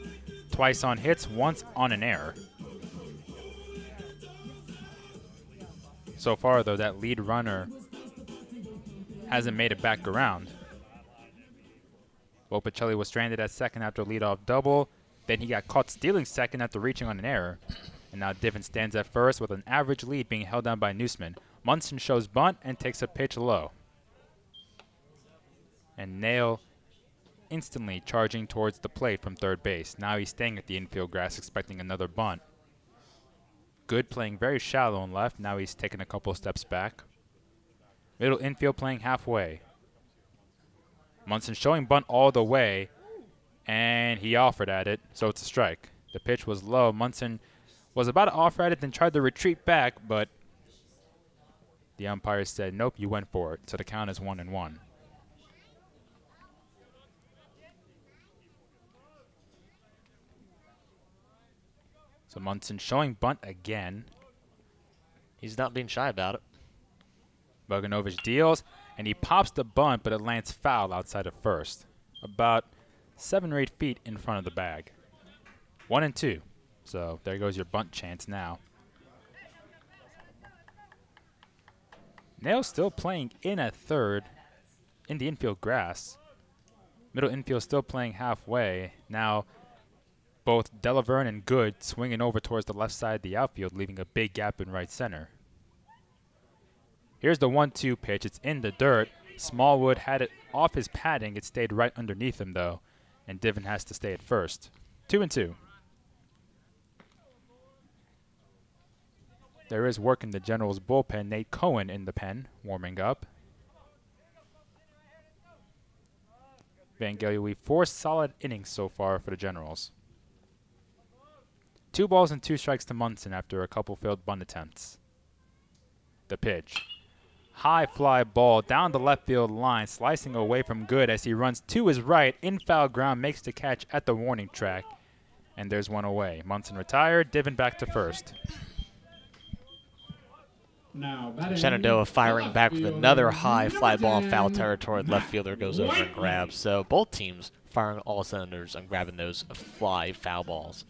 Twice on hits, once on an error. So far though, that lead runner hasn't made it back around. Bopicelli was stranded at second after a leadoff double. Then he got caught stealing second after reaching on an error. And now Divin stands at first with an average lead being held down by Newsmen. Munson shows bunt and takes a pitch low. And Nail instantly charging towards the plate from third base. Now he's staying at the infield grass expecting another bunt. Good playing very shallow in left. Now he's taking a couple steps back. Middle infield playing halfway. Munson showing bunt all the way, and he offered at it, so it's a strike. The pitch was low. Munson was about to offer at it, then tried to retreat back, but the umpire said, nope, you went for it. So the count is 1-1. So Munson showing bunt again. He's not being shy about it. Bogdanovich deals, and he pops the bunt, but it lands foul outside of first, about 7 or 8 feet in front of the bag. 1-2. So there goes your bunt chance now. Nail's still playing in at third in the infield grass. Middle infield still playing halfway. Now both Della, Verne, and Good swinging over towards the left side of the outfield, leaving a big gap in right center. Here's the 1-2 pitch. It's in the dirt. Smallwood had it off his padding. It stayed right underneath him, though, and Divin has to stay at first. 2-2. There is work in the Generals' bullpen. Nate Cohen in the pen, warming up. Vangelui, 4 solid innings so far for the Generals. 2 balls and 2 strikes to Munson after a couple failed bunt attempts. The pitch. High fly ball down the left field line, slicing away from Good as he runs to his right, in foul ground, makes the catch at the warning track, and there's one away. Munson retired, Divin back to first. Now Shenandoah firing back with another high fly ball in foul territory. Left fielder goes over and grabs. So both teams firing all cylinders and grabbing those fly foul balls.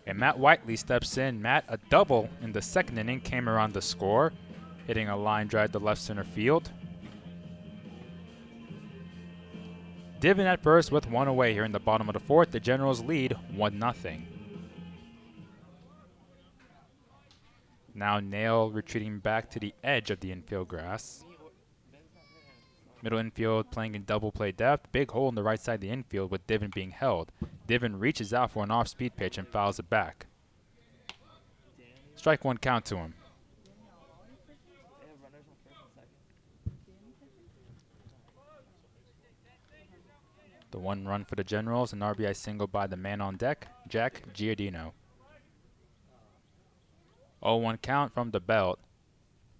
And Matt Whiteley steps in. Matt, a double in the second inning, came around the score, hitting a line drive to left center field. Divin at first with 1 away here in the bottom of the 4th. The Generals lead 1-0. Now Nail retreating back to the edge of the infield grass. Middle infield playing in double play depth. Big hole in the right side of the infield with Divin being held. Divin reaches out for an off-speed pitch and fouls it back. Strike 1 count to him. The 1 run for the Generals, an RBI single by the man on deck, Jack Giardino. 0-1 count from the belt.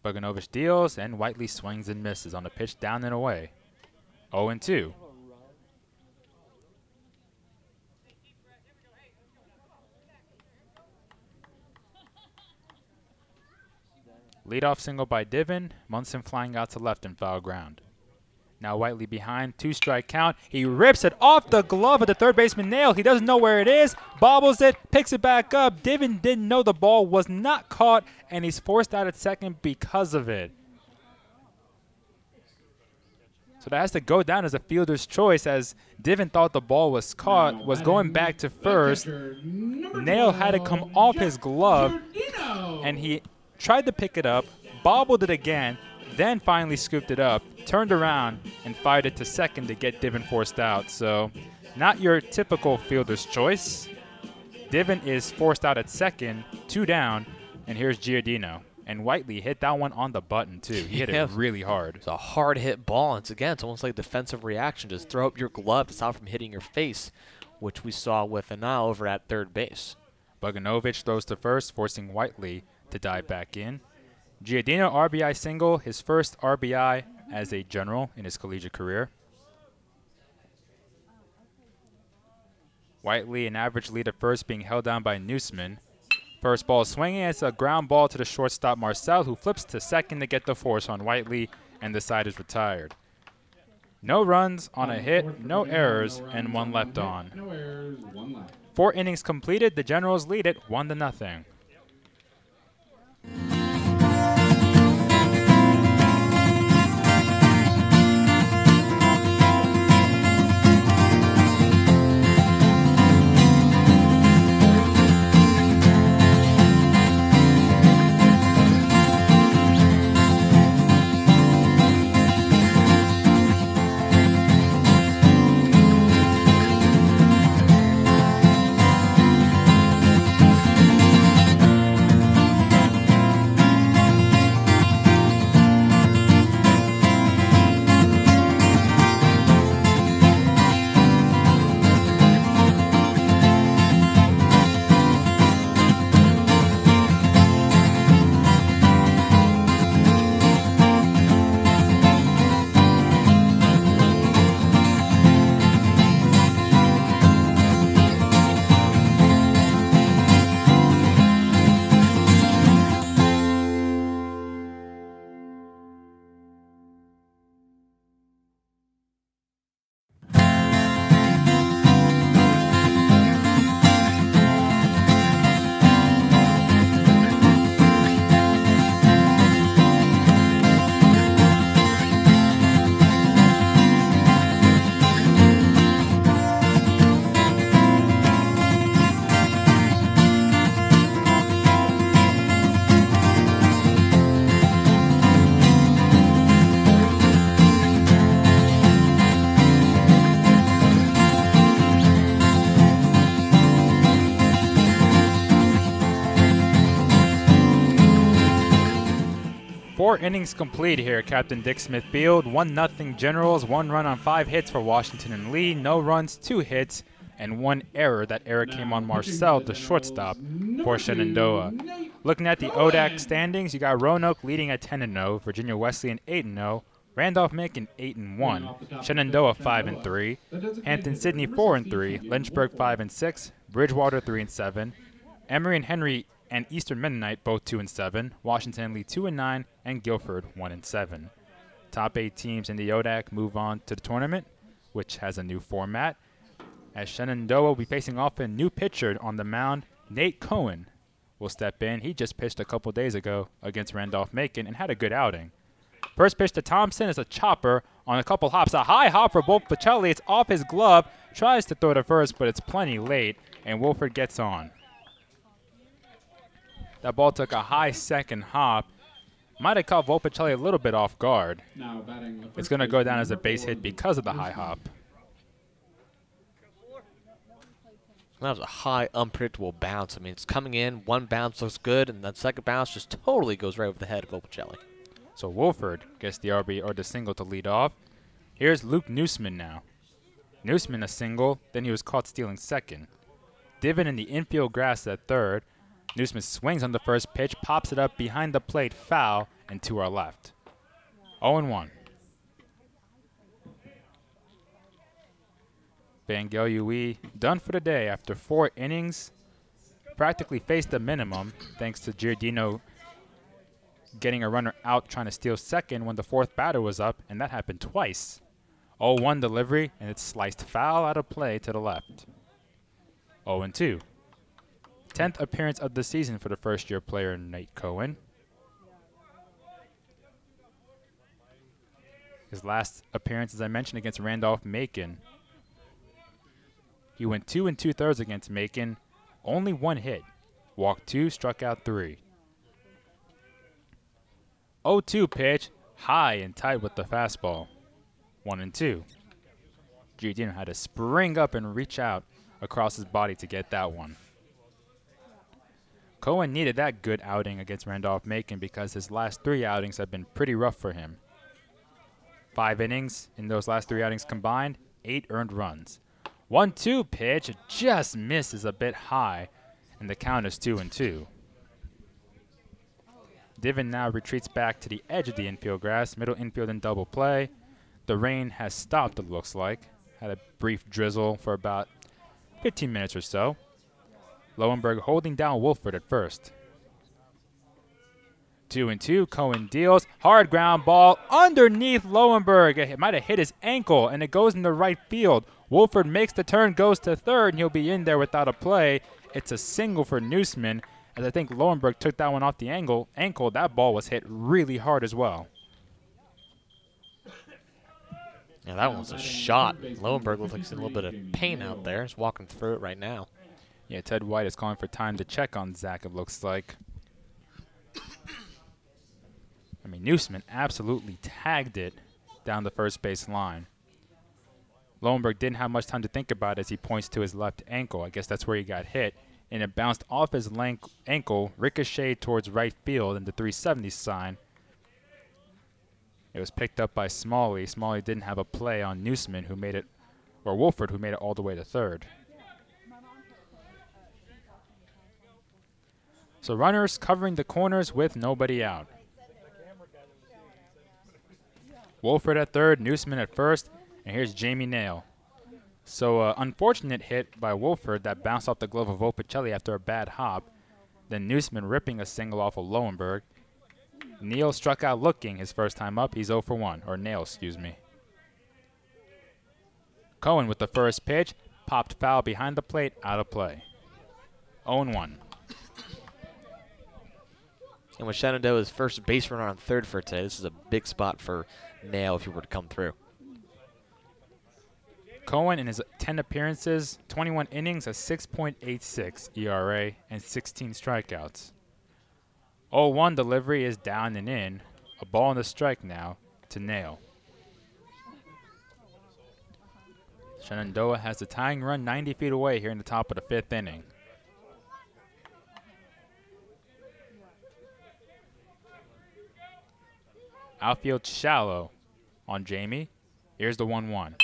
Bogdanovich deals, and Whiteley swings and misses on the pitch down and away. 0-2. Leadoff single by Divin. Munson flying out to left in foul ground. Now Whiteley behind, 2-strike count. He rips it off the glove of the third baseman Nail. He doesn't know where it is, bobbles it, picks it back up. Divin didn't know the ball was not caught, and he's forced out at second because of it. So that has to go down as a fielder's choice as Divin thought the ball was caught, was going back to first. Nail had to come off his glove, and he tried to pick it up, bobbled it again, then finally scooped it up, turned around, and fired it to second to get Divin forced out. So not your typical fielder's choice. Divin is forced out at second, 2 down, and here's Giardino. And Whiteley hit that one on the button, too. He hit it really hard. It's a hard-hit ball. It's almost like a defensive reaction. Just throw up your glove to stop from hitting your face, which we saw with Anil over at third base. Buggin throws to first, forcing Whiteley to dive back in. Giardino RBI single, his first RBI as a general in his collegiate career. Whiteley, an average lead at first, being held down by Newsmen. First ball swinging, it's a ground ball to the shortstop Marcel, who flips to second to get the force on Whiteley, and the side is retired. No runs on a hit, no errors, and 1 left on. 4 innings completed, the Generals lead it 1-0. 4 innings complete here at Captain Dick Smith Field. 1-0 Generals, 1 run on 5 hits for Washington and Lee. No runs, 2 hits, and 1 error. That error came on Marcel, the shortstop for Shenandoah. Looking at the ODAC standings, you got Roanoke leading at 10-0, Virginia Wesleyan 8-0, Randolph-Macon 8-1, Shenandoah 5-3, Hampton-Sydney 4-3, Lynchburg 5-6, Bridgewater 3-7, Emory and Henry and Eastern Mennonite both 2-7, Washington and Lee 2-9, and Guilford 1-7. Top 8 teams in the ODAC move on to the tournament, which has a new format. As Shenandoah will be facing off a new pitcher on the mound, Nate Cohen will step in. He just pitched a couple days ago against Randolph-Macon and had a good outing. First pitch to Thompson is a chopper on a couple hops. A high hop for Bogan. It's off his glove. Tries to throw to first, but it's plenty late, and Wolford gets on. That ball took a high second hop. Might have caught Volpicelli a little bit off guard. It's going to go down as a base hit because of the high hop. That was a high, unpredictable bounce. I mean, it's coming in, one bounce looks good, and that second bounce just totally goes right over the head of Volpicelli. So Wolford gets the RB or the single to lead off. Here's Luke Newsman now. Newsman a single, then he was caught stealing second. Divin in the infield grass at third. Newsman swings on the first pitch, pops it up behind the plate, foul, and to our left. 0-1. Vangelui done for the day after 4 innings. Practically faced the minimum thanks to Giardino getting a runner out trying to steal second when the 4th batter was up, and that happened twice. 0-1 delivery, and it's sliced foul out of play to the left. 0-2. 10th appearance of the season for the first-year player, Nate Cohen. His last appearance, as I mentioned, against Randolph-Macon. He went 2 2/3 against Macon. Only 1 hit. Walked 2, struck out 3. 0-2 pitch. High and tight with the fastball. 1-2. Giardino had to spring up and reach out across his body to get that one. Cohen needed that good outing against Randolph-Macon because his last 3 outings have been pretty rough for him. 5 innings in those last 3 outings combined, 8 earned runs. 1-2 pitch, just misses a bit high, and the count is 2-2. Divin now retreats back to the edge of the infield grass, middle infield in double play. The rain has stopped, it looks like. Had a brief drizzle for about 15 minutes or so. Lowenberg holding down Wolford at first. 2-2, Cohen deals. Hard ground ball underneath Lowenberg. It might have hit his ankle, and it goes into right field. Wolford makes the turn, goes to third, and he'll be in there without a play. It's a single for Newsmen, as I think Lowenberg took that one off the ankle. That ball was hit really hard as well. Yeah, that one was a shot. Lowenberg looks like he's in a little bit of pain out there. He's walking through it right now. Yeah, Ted White is calling for time to check on Zach, it looks like. I mean, Newsman absolutely tagged it down the first base line. Lowenberg didn't have much time to think about it as he points to his left ankle. I guess that's where he got hit. And it bounced off his ankle, ricocheted towards right field in the 370 sign. It was picked up by Smalley. Smalley didn't have a play on Newsman, who made it, or Wolford, who made it all the way to third. So runners covering the corners with nobody out. Wolford at third, Newsman at first, and here's Jamie Nail. So unfortunate hit by Wolford that bounced off the glove of Ovitch after a bad hop. Then Newsman ripping a single off of Lowenberg. Neal struck out looking his first time up. He's 0 for 1, or Nail, excuse me. Cohen with the first pitch, popped foul behind the plate, out of play. 0-1. And with Shenandoah's first base runner on third for today, this is a big spot for Nail if he were to come through. Cohen in his 10 appearances, 21 innings, a 6.86 ERA, and 16 strikeouts. 0-1 delivery is down and in. A ball and a strike now to Nail. Shenandoah has the tying run 90 feet away here in the top of the 5th inning. Outfield shallow on Jamie. Here's the 1-1.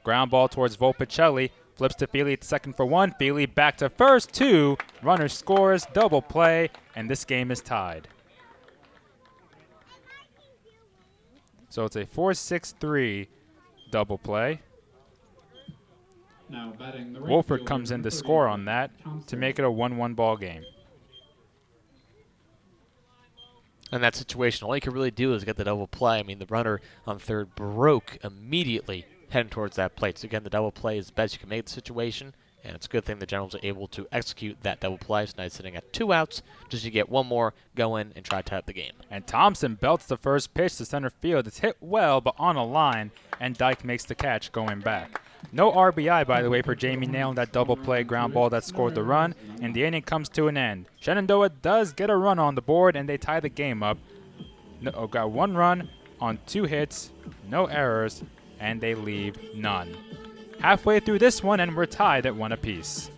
Ground ball towards Volpicelli. Flips to Fili at second for 1. Fili back to first, 2. Runner scores, double play, and this game is tied. So it's a 4-6-3 double play. Now batting the right Wolford fielder, comes in to number score 30, on that to Thompson. make it a 1-1 ball game. In that situation, all you can really do is get the double play. I mean, the runner on third broke immediately heading towards that plate. So again, the double play is the best you can make the situation, and it's a good thing the Generals are able to execute that double play. So now he's sitting at 2 outs, just to get one more, go in and try to tie up the game. And Thompson belts the first pitch to center field. It's hit well, but on a line, and Dyke makes the catch going back. No RBI, by the way, for Jamie Nail in that double play ground ball that scored the run, and the inning comes to an end. Shenandoah does get a run on the board, and they tie the game up. Got 1 run on 2 hits, no errors, and they leave none. Halfway through this one, and we're tied at 1 apiece.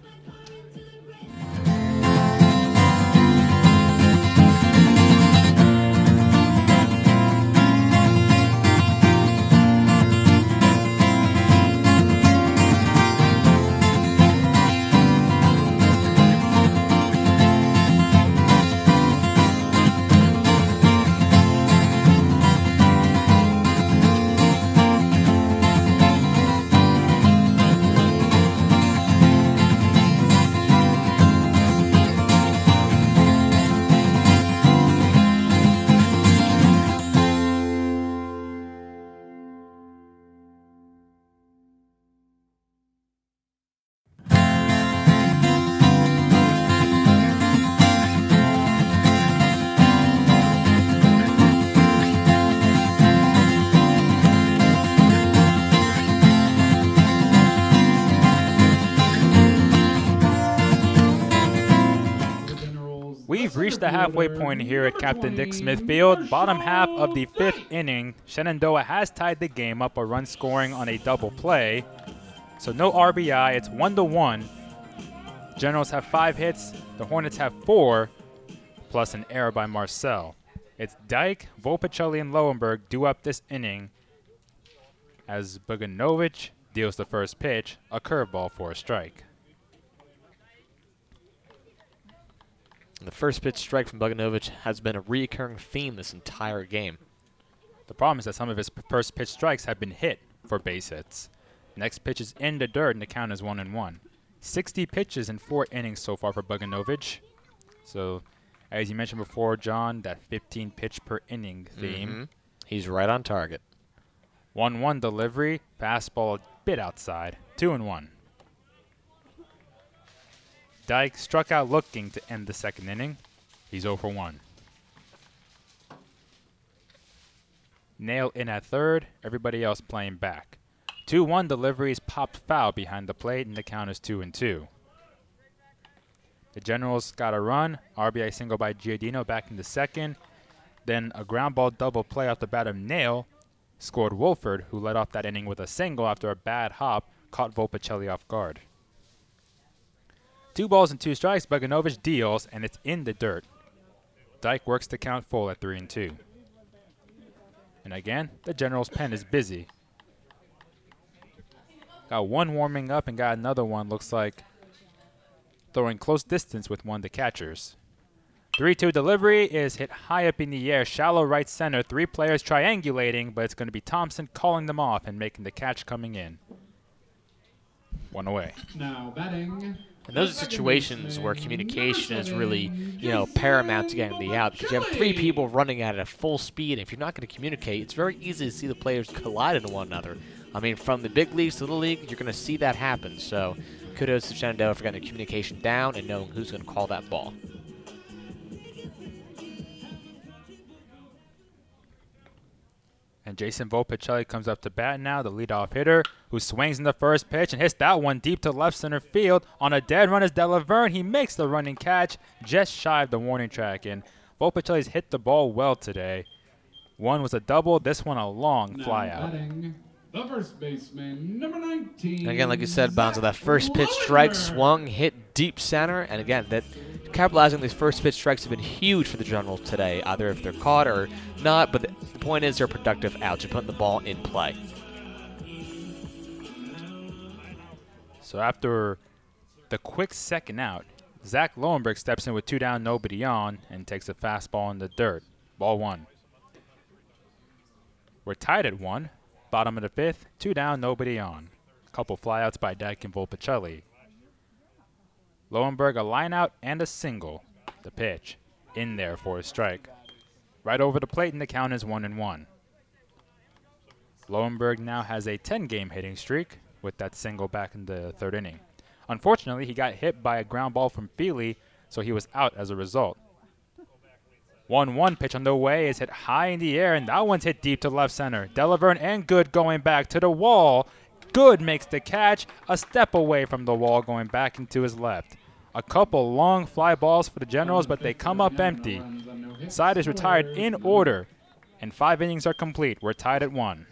We've reached the halfway point here at Captain Dick Smith Field. Bottom half of the 5th inning. Shenandoah has tied the game up a run scoring on a double play. So no RBI. It's 1-1. Generals have 5 hits. The Hornets have 4, plus an error by Marcel. It's Dyke, Volpicelli, and Lowenberg due up this inning as Bogan deals the first pitch, a curveball for a strike. And the first pitch strike from Bogan has been a recurring theme this entire game. The problem is that some of his first pitch strikes have been hit for base hits. Next pitch is in the dirt, and the count is 1-1. 60 pitches in 4 innings so far for Bogan. So, as you mentioned before, John, that 15 pitch per inning theme. He's right on target. 1-1 delivery, fastball a bit outside, 2-1. Dyke struck out looking to end the 2nd inning. He's 0 for 1. Nail in at 3rd, everybody else playing back. 2-1 deliveries popped foul behind the plate, and the count is 2-2. The Generals got a run, RBI single by Giardino back in the 2nd. Then a ground ball double play off the bat of Nail scored Wolford, who led off that inning with a single after a bad hop caught Volpicelli off guard. 2 balls and 2 strikes, Bogan deals, and it's in the dirt. Dyke works the count full at 3-2. And again, the Generals' pen is busy. Got one warming up and got another one, looks like throwing close distance with one of the catchers. 3-2 delivery is hit high up in the air, shallow right center. 3 players triangulating, but it's going to be Thompson calling them off and making the catch coming in. 1 away. Now batting. And those are situations where communication is really, paramount to getting the out, because you have 3 people running at it at full speed. And if you're not going to communicate, it's very easy to see the players collide into one another. I mean, from the big leagues to the league, you're going to see that happen. So kudos to Shenandoah for getting the communication down and knowing who's going to call that ball. And Jason Volpicelli comes up to bat now, the leadoff hitter, who swings in the first pitch and hits that one deep to left center field. On a dead run is Della. He makes the running catch just shy of the warning track. And Volpicelli's hit the ball well today. One was a double, this one a long fly out. The first baseman, number 19. And again, like you said, Bonzo, that first pitch strike swung, hit deep center. And again, that capitalizing these first pitch strikes have been huge for the Generals today, either if they're caught or not. But the point is they're productive outs. You're putting the ball in play. So after the quick second out, Zach Lowenberg steps in with 2 down, nobody on, and takes a fastball in the dirt. Ball 1. We're tied at 1. Bottom of the 5th, 2 down, nobody on. Couple flyouts by Dyke and Volpicelli. Lowenberg a line out and a single. The pitch in there for a strike. Right over the plate, and the count is 1-1. Lowenberg now has a 10-game hitting streak with that single back in the 3rd inning. Unfortunately, he got hit by a ground ball from Fili, so he was out as a result. 1-1 pitch on the way is hit high in the air, and that one's hit deep to left center. Della and Good going back to the wall. Good makes the catch, a step away from the wall, going back into his left. A couple long fly balls for the Generals, but they come up empty. Side is retired in order, and 5 innings are complete. We're tied at 1.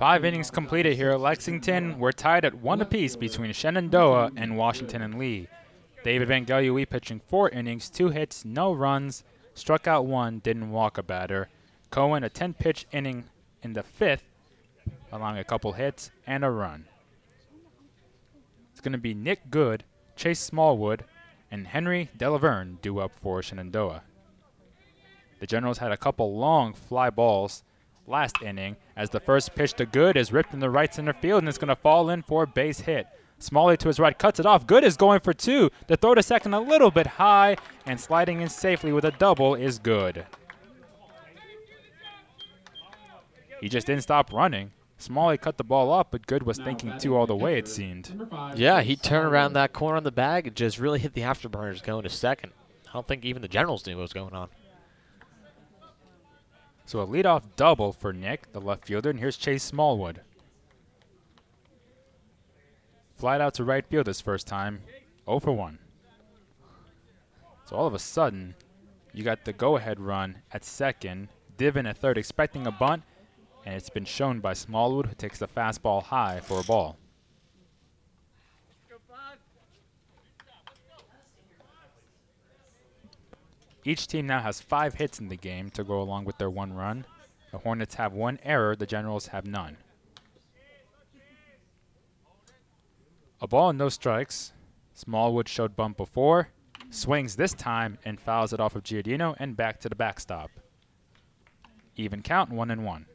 5 innings completed here at Lexington. We're tied at 1 apiece between Shenandoah and Washington and Lee. David Van pitching 4 innings, 2 hits, no runs, struck out 1, didn't walk a batter. Cohen, a 10-pitch inning in the 5th, allowing a couple hits and a run. It's going to be Nick Good, Chase Smallwood, and Henry Della due up for Shenandoah. The Generals had a couple long fly balls last inning as the first pitch to Good is ripped in the right center field and it's going to fall in for a base hit. Smalley to his right cuts it off. Good is going for 2. The throw to second a little bit high and sliding in safely with a double is Good. He just didn't stop running. Smalley cut the ball off, but Good was thinking 2 all the way, it seemed. Yeah, he turned around that corner on the bag and just really hit the afterburners going to second. I don't think even the Generals knew what was going on. So a leadoff double for Nick, the left fielder, and here's Chase Smallwood. Flied out to right field this first time, 0 for 1. So all of a sudden, you got the go-ahead run at second, Divin at third, expecting a bunt, and it's been shown by Smallwood, who takes the fastball high for a ball. Each team now has 5 hits in the game to go along with their 1 run. The Hornets have 1 error, the Generals have none. A ball and no strikes. Smallwood showed bunt before, swings this time and fouls it off of Giardino and back to the backstop. Even count, 1-1.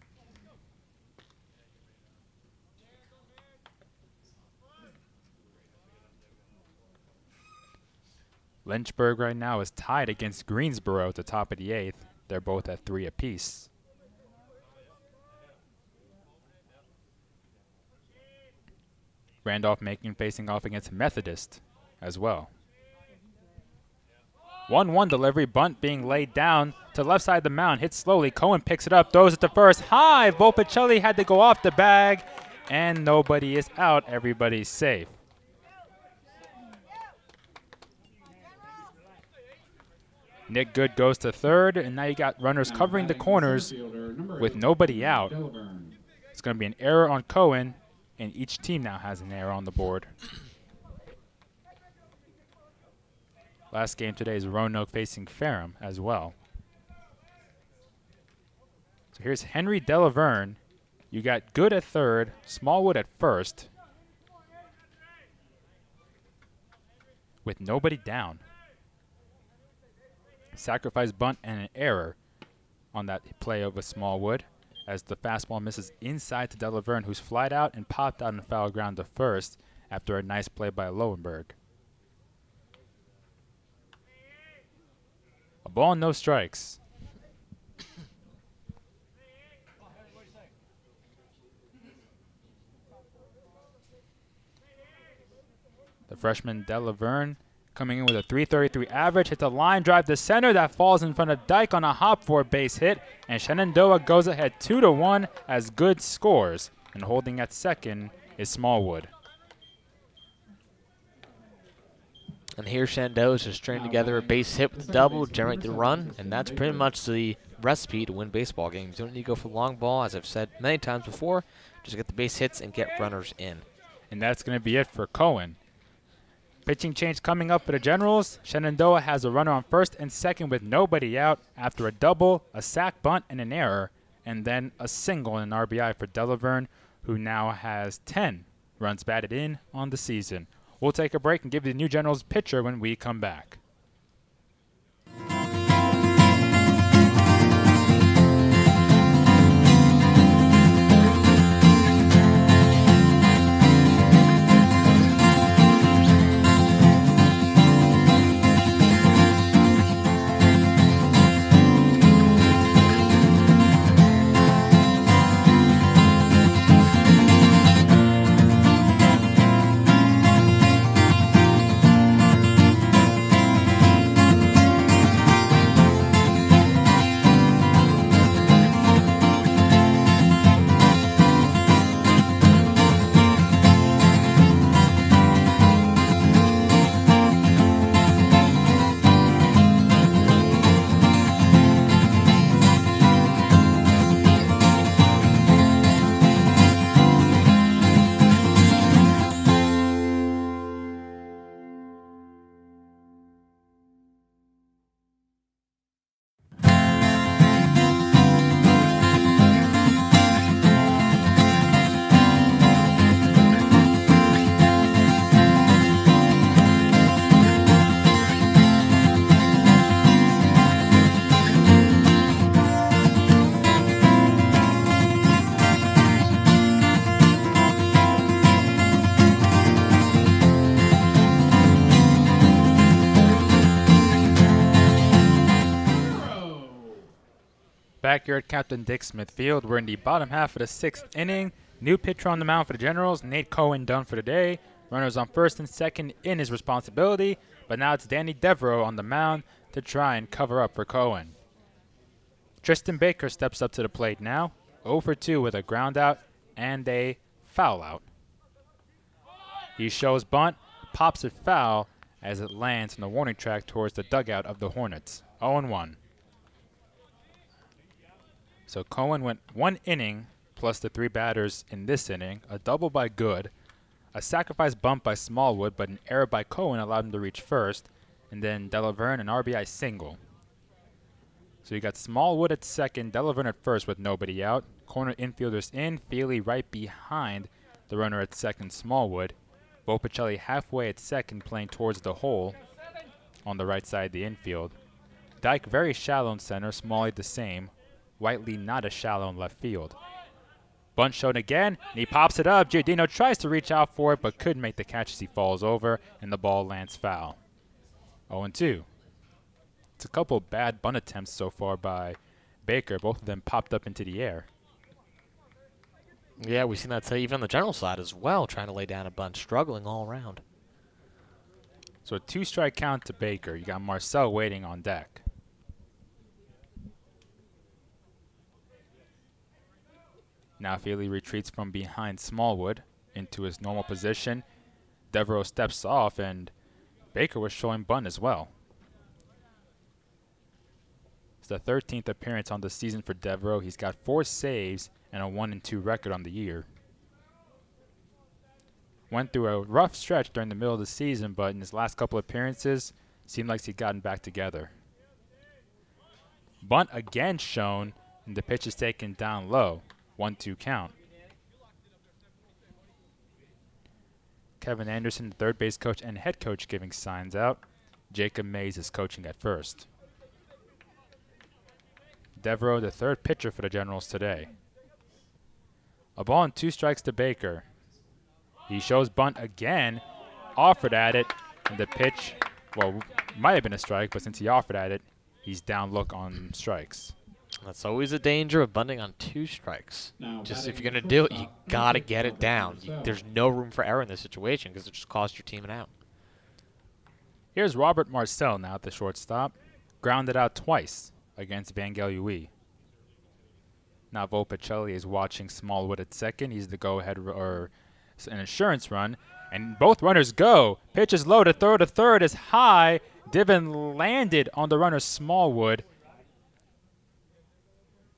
Lynchburg right now is tied against Greensboro at the top of the 8th. They're both at 3 apiece. Randolph-Macon facing off against Methodist as well. 1-1 delivery, bunt being laid down to left side of the mound. Hits slowly. Cohen picks it up, throws it to first. High. Volpicelli had to go off the bag, and nobody is out. Everybody's safe. Nick Good goes to third, and now you got runners covering the corners with nobody out. It's going to be an error on Cohen, and each team now has an error on the board. Last game today is Roanoke facing Ferrum as well. So here's Henry Della. You got Good at third, Smallwood at first, with nobody down. Sacrifice bunt and an error on that play over Smallwood as the fastball misses inside to Della, who's flied out and popped out on foul ground to first after a nice play by Lowenberg. A ball and no strikes. The freshman Della coming in with a .333 average, hits a line drive to center that falls in front of Dyke on a hop for a base hit, and Shenandoah goes ahead 2-1 as Good scores, and holding at second is Smallwood. And here Shenandoah is just stringing together a base hit with a double, generate the run, and that's pretty much the recipe to win baseball games. You don't need to go for the long ball, as I've said many times before. Just get the base hits and get runners in. And that's going to be it for Cohen. Pitching change coming up for the Generals. Shenandoah has a runner on first and second with nobody out after a double, a sac bunt, and an error, and then a single and an RBI for Della, who now has 10 runs batted in on the season. We'll take a break and give you the new Generals pitcher when we come back. Backyard Captain Dick Smithfield. We're in the bottom half of the 6th inning. New pitcher on the mound for the Generals, Nate Cohen, done for the day. Runners on first and second in his responsibility, but now it's Danny Devereaux on the mound to try and cover up for Cohen. Tristan Baker steps up to the plate now, 0 for 2 with a ground out and a foul out. He shows bunt, pops it foul as it lands on the warning track towards the dugout of the Hornets. 0-1. So Cohen went 1 inning plus the 3 batters in this inning, a double by Good, a sacrifice bunt by Smallwood, but an error by Cohen allowed him to reach first, and then Della Verne an RBI single. So you got Smallwood at second, Della Verne at first with nobody out. Corner infielders in, Fili right behind the runner at second, Smallwood. Vopicelli halfway at second, playing towards the hole on the right side of the infield. Dyke very shallow in center, Smalley the same. Whiteley not as shallow in left field. Bunt shown again, and he pops it up. Giardino tries to reach out for it, but couldn't make the catch as he falls over, and the ball lands foul. 0-2. It's a couple bad bunt attempts so far by Baker. Both of them popped up into the air. Yeah, we've seen that even on the General side as well, trying to lay down a bunt, struggling all around. So a 2-strike count to Baker. You got Marcel waiting on deck. Now Fili retreats from behind Smallwood into his normal position. Devereaux steps off, and Baker was showing bunt as well. It's the 13th appearance on the season for Devereaux. He's got 4 saves and a 1-2 record on the year. Went through a rough stretch during the middle of the season, but in his last couple appearances, seemed like he'd gotten back together. Bunt again shown, and the pitch is taken down low. 1-2 count. Kevin Anderson, the third base coach and head coach, giving signs out. Jacob Mays is coaching at first. Devereaux, the third pitcher for the Generals today. A ball and 2 strikes to Baker. He shows bunt again, offered at it, and the pitch, well, might have been a strike, but since he offered at it, he's down look on strikes. That's always a danger of bunting on 2 strikes. Just if you're going to do it, you got to get it down. There's no room for error in this situation because it just costs your team an out. Here's Robert Marcel now at the shortstop. Grounded out twice against Vangelui. Now Vopicelli is watching Smallwood at second. He's the go-ahead or an insurance run. And both runners go. Pitch is low to third is high. Divin landed on the runner Smallwood.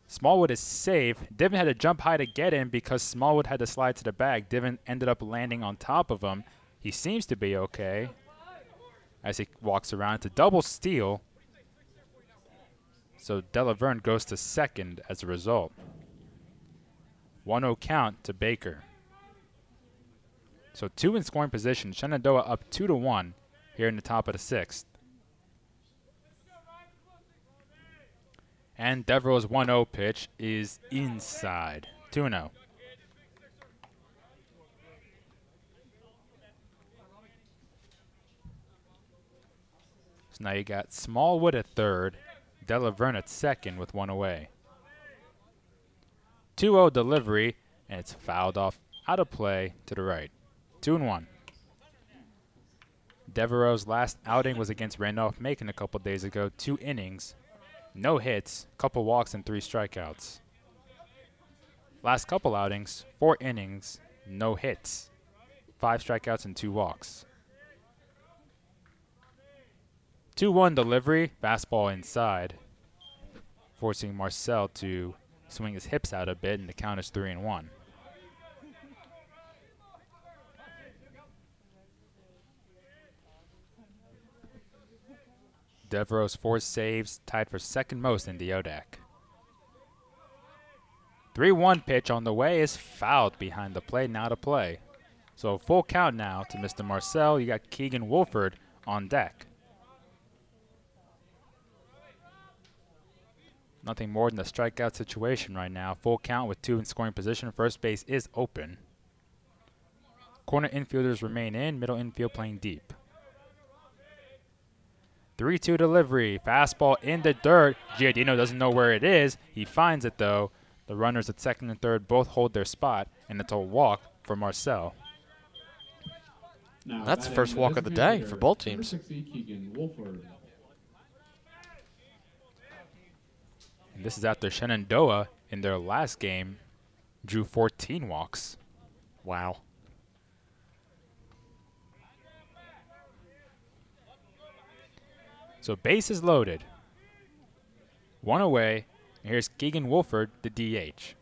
Smallwood is safe. Divin had to jump high to get in because Smallwood had to slide to the bag. Divin ended up landing on top of him. He seems to be okay as he walks around. It's a double steal. So Della Verne goes to second as a result. 1-0 count to Baker. So 2 in scoring position. Shenandoah up 2-1 here in the top of the 6th. And Devereaux's 1-0 pitch is inside. 2-0. So now you got Smallwood at third, Della Verne at second with 1 away. 2-0 delivery, and it's fouled off out of play to the right. 2-1. Devereaux's last outing was against Randolph-Macon a couple days ago. 2 innings. No hits, couple walks, and 3 strikeouts. Last couple outings, 4 innings, no hits, 5 strikeouts, and 2 walks. 2-1 delivery, fastball inside, forcing Marcel to swing his hips out a bit, and the count is 3-1. Devereaux's 4 saves, tied for second most in the ODAC. 3-1 pitch on the way is fouled behind the plate, now to play. So full count now to Mr. Marcel. You got Keegan Woolford on deck. Nothing more than a strikeout situation right now. Full count with 2 in scoring position. First base is open. Corner infielders remain in, middle infield playing deep. 3-2 delivery. Fastball in the dirt. Giardino doesn't know where it is. He finds it, though. The runners at second and third both hold their spot, and it's a walk for Marcel. That's the first walk of the day for both teams. Keegan, Wolford. And this is after Shenandoah, in their last game, drew 14 walks. Wow. So base is loaded. One away. And here's Keegan Wolford, the DH.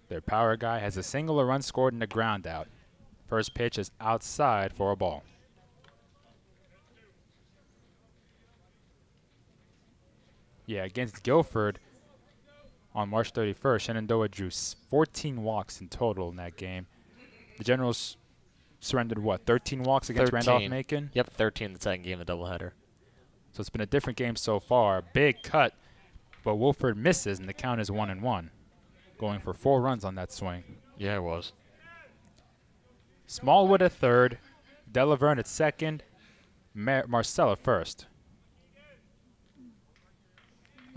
Their power guy has a single, a run scored, and a ground out. First pitch is outside for a ball. Yeah, against Guilford on March 31st, Shenandoah drew 14 walks in total in that game. The Generals surrendered, what, 13 walks against 13. Randolph-Macon? Yep, 13 in the second game of the doubleheader. So it's been a different game so far. Big cut, but Wolford misses, and the count is 1-1. Going for 4 runs on that swing. Yeah, it was. Smallwood at third, Della Verne at second, Marcel at first.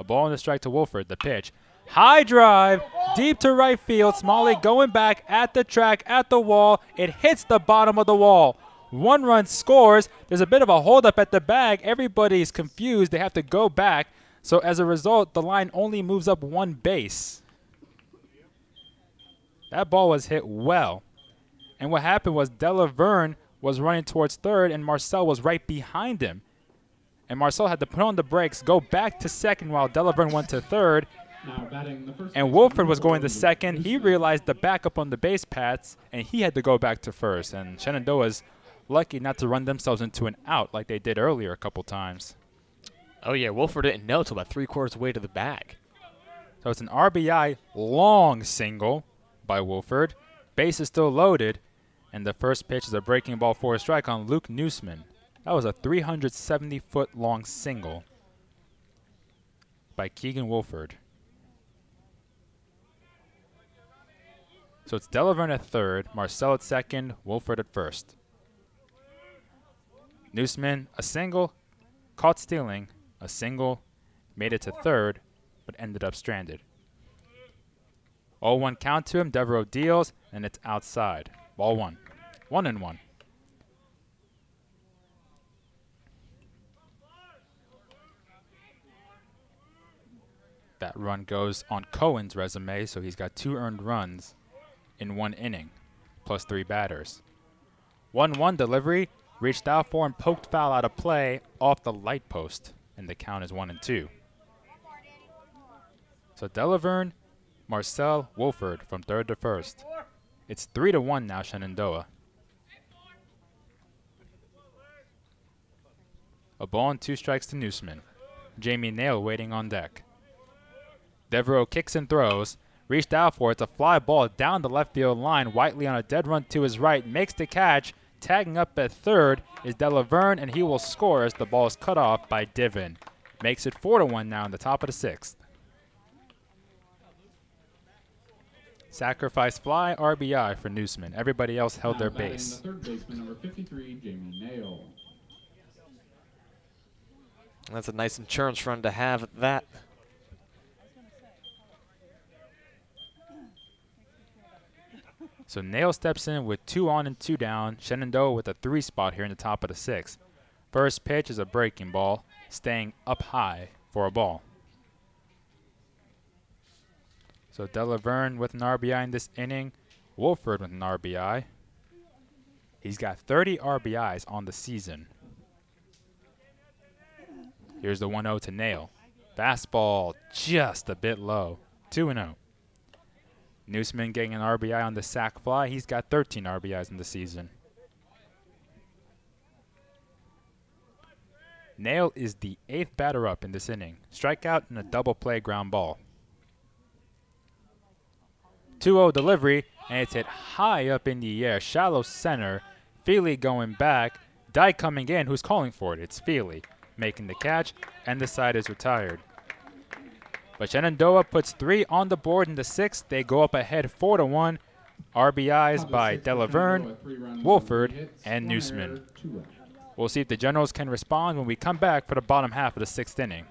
A ball and a strike to Wolford, the pitch. High drive, deep to right field. Smalley going back at the track, at the wall. It hits the bottom of the wall. 1 run scores. There's a bit of a holdup at the bag. Everybody's confused. They have to go back. So as a result, the line only moves up 1 base. That ball was hit well. And what happened was Della Verne was running towards third, and Marcel was right behind him. And Marcel had to put on the brakes, go back to second while Della Verne went to third. And Wolford was going to second. He realized the backup on the base paths, and he had to go back to first. And Shenandoah's lucky not to run themselves into an out like they did earlier a couple times. Oh, yeah, Wolford didn't know until about 3/4 way to the bag. So it's an RBI long single by Wolford. Base is still loaded, and the first pitch is a breaking ball for a strike on Luke Newsmen. That was a 370-foot long single by Keegan Wolford. So it's Della Verne at third, Marcel at second, Wolford at first. Newsmen, a single, caught stealing, a single, made it to third, but ended up stranded. 0-1 count to him, Devereaux deals, and it's outside. Ball 1. 1-1. That run goes on Cohen's resume, so he's got 2 earned runs in 1 inning, plus 3 batters. 1-1 delivery, reached out for and poked foul out of play off the light post, and the count is 1-2. So Della Verne, Marcel, Wolford from third to first. It's 3-1 now, Shenandoah. A ball and 2 strikes to Newsmen. Jamie Nail waiting on deck. Devereaux kicks and throws. Reached out for it. It's a fly ball down the left field line. Whiteley on a dead run to his right. Makes the catch. Tagging up at third is Della Verne, and he will score as the ball is cut off by Divin. Makes it 4-1 now in the top of the 6th. Sacrifice fly, RBI for Newsmen. Everybody else held their base. The third baseman, number 53, Jamie Nail. That's a nice insurance run to have at that. So Nail steps in with 2 on and 2 down. Shenandoah with a 3 spot here in the top of the 6th. First pitch is a breaking ball, staying up high for a ball. So Della Verne with an RBI in this inning. Wolford with an RBI. He's got 30 RBIs on the season. Here's the 1-0 to Nail. Fastball just a bit low. 2-0. Newsman getting an RBI on the sac fly. He's got 13 RBIs in the season. Nail is the 8th batter up in this inning. Strikeout and a double play ground ball. 2-0 delivery, and it's hit high up in the air. Shallow center. Fili going back. Dyke coming in. Who's calling for it? It's Fili making the catch, and the side is retired. But Shenandoah puts 3 on the board in the 6th. They go up ahead 4-1 RBIs by Della, Verne, Wolford, and Newsmen. We'll see if the Generals can respond when we come back for the bottom half of the 6th inning.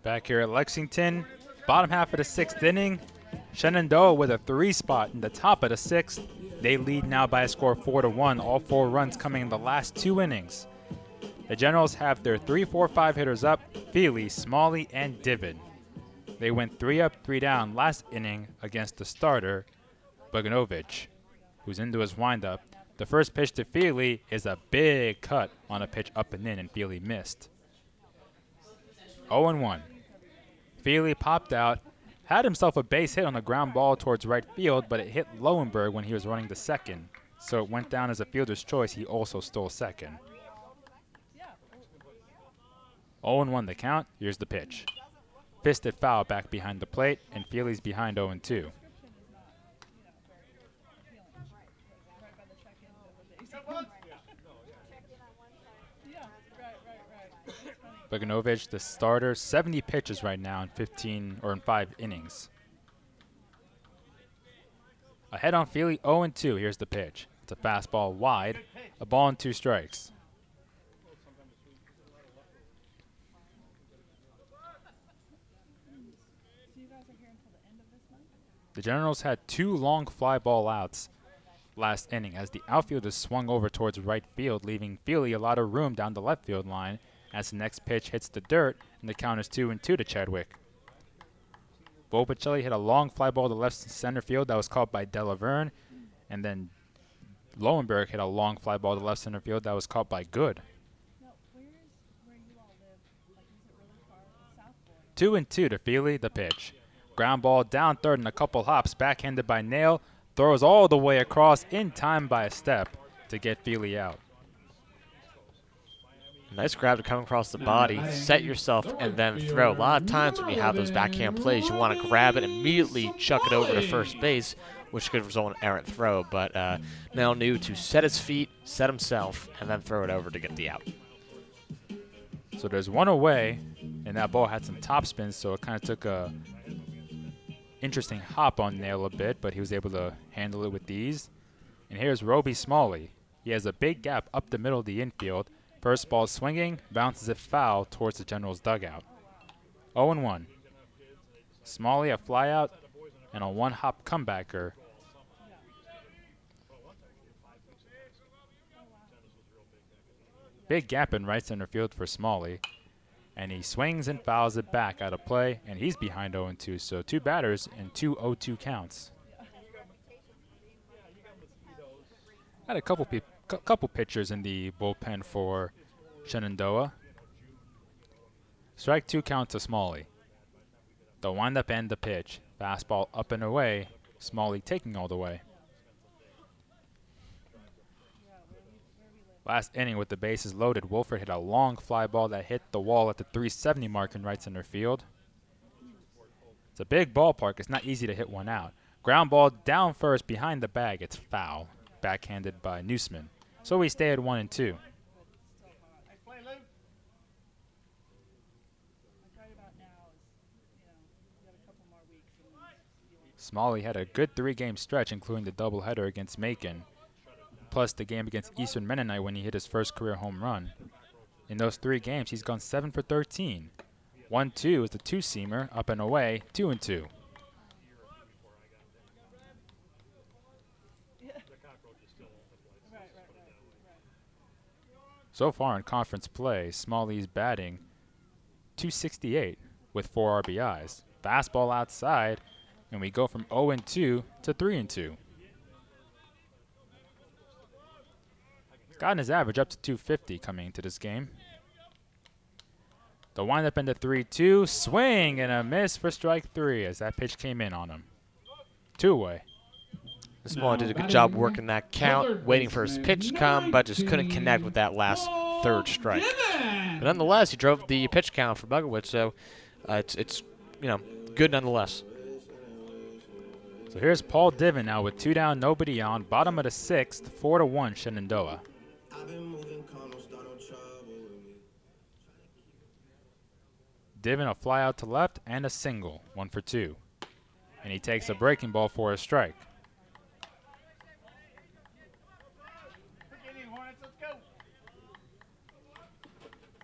Back here at Lexington, bottom half of the 6th inning, Shenandoah with a 3 spot in the top of the 6th. They lead now by a score of 4-1, all 4 runs coming in the last 2 innings. The Generals have their 3-4-5 hitters up, Fili, Smalley, and Divid. They went 3 up, 3 down last inning against the starter, Buggin, who's into his windup. The first pitch to Fili is a big cut on a pitch up and in, and Fili missed. 0-1. Fili popped out, had himself a base hit on a ground ball towards right field, but it hit Lowenberg when he was running to second. So it went down as a fielder's choice. He also stole second. 0-1 the count. Here's the pitch. Fisted foul back behind the plate, and Fili's behind 0-2. Ovitch, the starter, 70 pitches right now in 5 innings. Ahead on Fili, 0-2. Here's the pitch. It's a fastball wide, a ball and 2 strikes. The Generals had 2 long fly ball outs last inning as the outfielders swung over towards right field, leaving Fili a lot of room down the left field line as the next pitch hits the dirt, and the count is 2-2 to Chadwick. Volpicelli hit a long fly ball to left center field that was caught by Della, Verne, and then Lowenberg hit a long fly ball to left center field that was caught by Good. 2-2 to Fili, the pitch. Ground ball down third and a couple hops, backhanded by Nail, throws all the way across in time by a step to get Fili out. Nice grab to come across the body, set yourself, and then throw. A lot of times when you have those backhand plays, you want to grab it and immediately chuck it over to first base, which could result in an errant throw. But Nell knew to set his feet, set himself, and then throw it over to get the out. So there's one away, and that ball had some top spins, so it kind of took a interesting hop on Nail a bit, but he was able to handle it with ease. And here's Roby Smalley. He has a big gap up the middle of the infield. First ball swinging, bounces it foul towards the Generals' dugout. 0-1. Smalley a flyout and a 1-hop comebacker. Big gap in right center field for Smalley. And he swings and fouls it back out of play, and he's behind 0-2. So 2 batters and 2 0-2 counts. Had a couple pitchers in the bullpen for Shenandoah. Strike 2 count to Smalley. The windup and the pitch. Fastball up and away. Smalley taking all the way. Last inning with the bases loaded, Wolford hit a long fly ball that hit the wall at the 370 mark in right center field. It's a big ballpark. It's not easy to hit one out. Ground ball down first behind the bag. It's foul. Backhanded by Newsmen. So we stay at 1-2. Smalley had a good 3-game stretch, including the doubleheader against Macon, plus the game against Eastern Mennonite when he hit his first career home run. In those 3 games, he's gone 7 for 13. 1-2 is the 2-seamer, up and away, 2-2. So far in conference play, Smalley's batting .268 with 4 RBIs. Fastball outside, and we go from 0-2 to 3-2. Gotten his average up to 250 coming into this game. The windup into 3-2, swing and a miss for strike 3 as that pitch came in on him. 2-away. Smalley did a good job working that count, waiting for his pitch to come, but just couldn't connect with that last third strike. But nonetheless, he drove the pitch count for Buggin, so it's good nonetheless. So here's Paul Divin now with 2 down, nobody on. Bottom of the 6th, 4-1 Shenandoah. Divin a fly out to left and a single, 1 for 2. And he takes a breaking ball for a strike.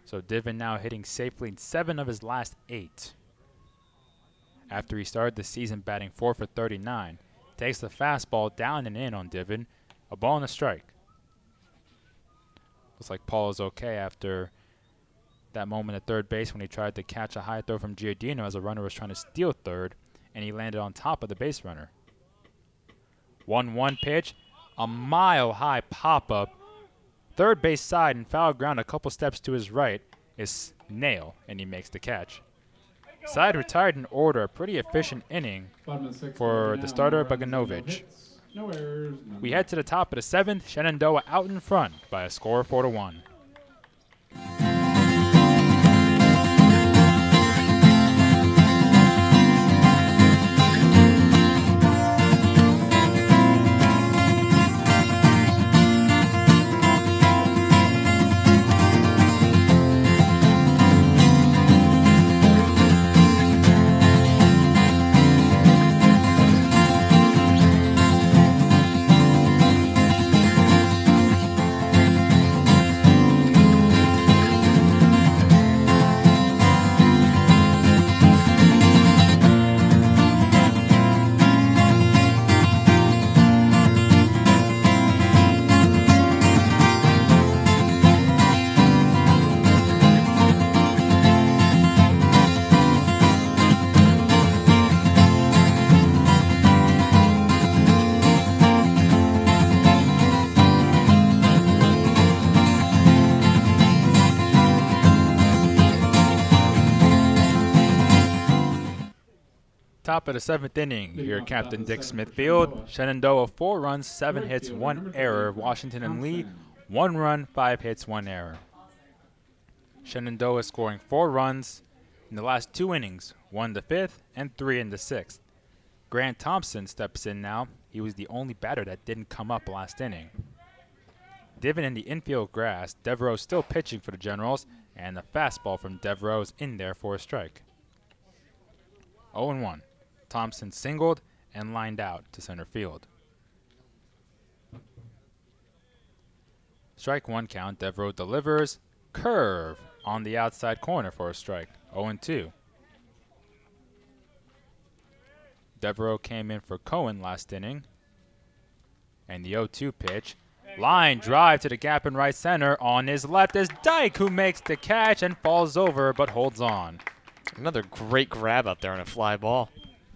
So Divin now hitting safely in 7 of his last 8. After he started the season batting 4 for 39, takes the fastball down and in on Divin, a ball and a strike. Looks like Paul is okay after that moment at third base when he tried to catch a high throw from Giardino as a runner was trying to steal third, and he landed on top of the base runner. 1-1 pitch, a mile-high pop-up. Third base side and foul ground a couple steps to his right is Nail, and he makes the catch. Side retired in order, a pretty efficient inning for the starter Boganovich. We head to the top of the 7th, Shenandoah out in front by a score of 4-1. Top of the 7th inning here at Captain Dick Smith Field. Shenandoah 4 runs, 7 hits, 1 error. Washington and Lee 1 run, 5 hits, 1 error. Shenandoah scoring 4 runs in the last 2 innings, 1 in the 5th and 3 in the 6th. Grant Thompson steps in now. He was the only batter that didn't come up last inning. Divin in the infield grass. Devereaux still pitching for the Generals, and the fastball from Devereaux is in there for a strike. 0-1. Thompson singled and lined out to center field. Strike 1 count. Devereaux delivers. Curve on the outside corner for a strike. 0-2. Devereaux came in for Cohen last inning. And the 0-2 pitch. Line drive to the gap in right center. On his left is Dyke, who makes the catch and falls over but holds on. Another great grab out there on a fly ball.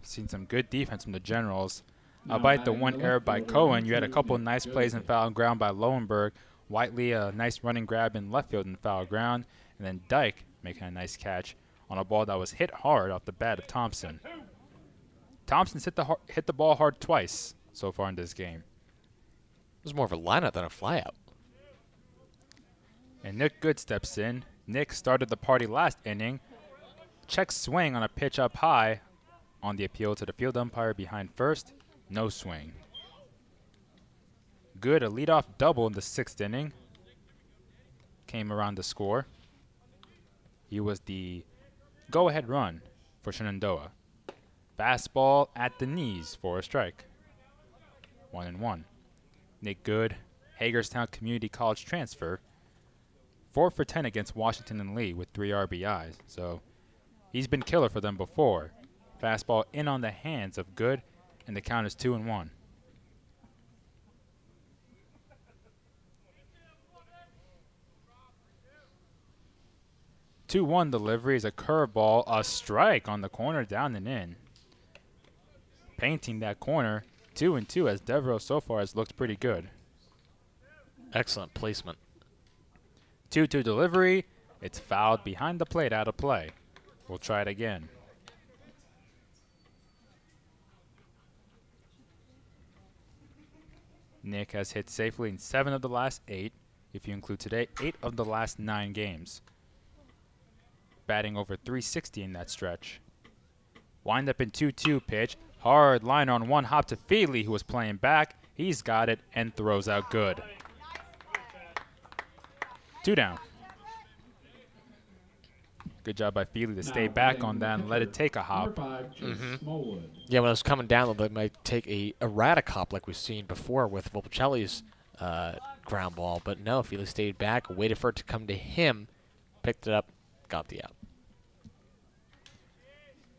Seen some good defense from the Generals. Albeit the 1 error by Cohen, you had a couple nice plays in foul ground by Lowenberg. Whiteley, a nice running grab in left field in foul ground. And then Dyke making a nice catch on a ball that was hit hard off the bat of Thompson. Thompson's hit the ball hard twice so far in this game. It was more of a lineup than a flyout. And Nick Good steps in. Nick started the party last inning. Check swing on a pitch up high on the appeal to the field umpire behind first. No swing. Good, a leadoff double in the 6th inning. Came around to score. He was the go-ahead run for Shenandoah. Fastball at the knees for a strike. 1-1. Nick Good, Hagerstown Community College transfer. 4 for 10 against Washington and Lee with 3 RBIs. So he's been killer for them before. Fastball in on the hands of Good, and the count is 2-1. 2-1 delivery is a curveball, a strike on the corner, down and in. Painting that corner, 2-2, as Devereaux so far has looked pretty good. Excellent placement. 2-2 delivery. It's fouled behind the plate, out of play. We'll try it again. Nick has hit safely in 7 of the last 8. If you include today, 8 of the last 9 games. Batting over 360 in that stretch. Wind up in 2-2 pitch. Hard line on one hop to Fili, who was playing back. He's got it and throws out good. 2 down. Good job by Fili to stay back on that and let it take a hop. Yeah, when it was coming down, they might take a erratic hop like we've seen before with Volpicelli's ground ball. But no, Fili stayed back, waited for it to come to him, picked it up, got the out.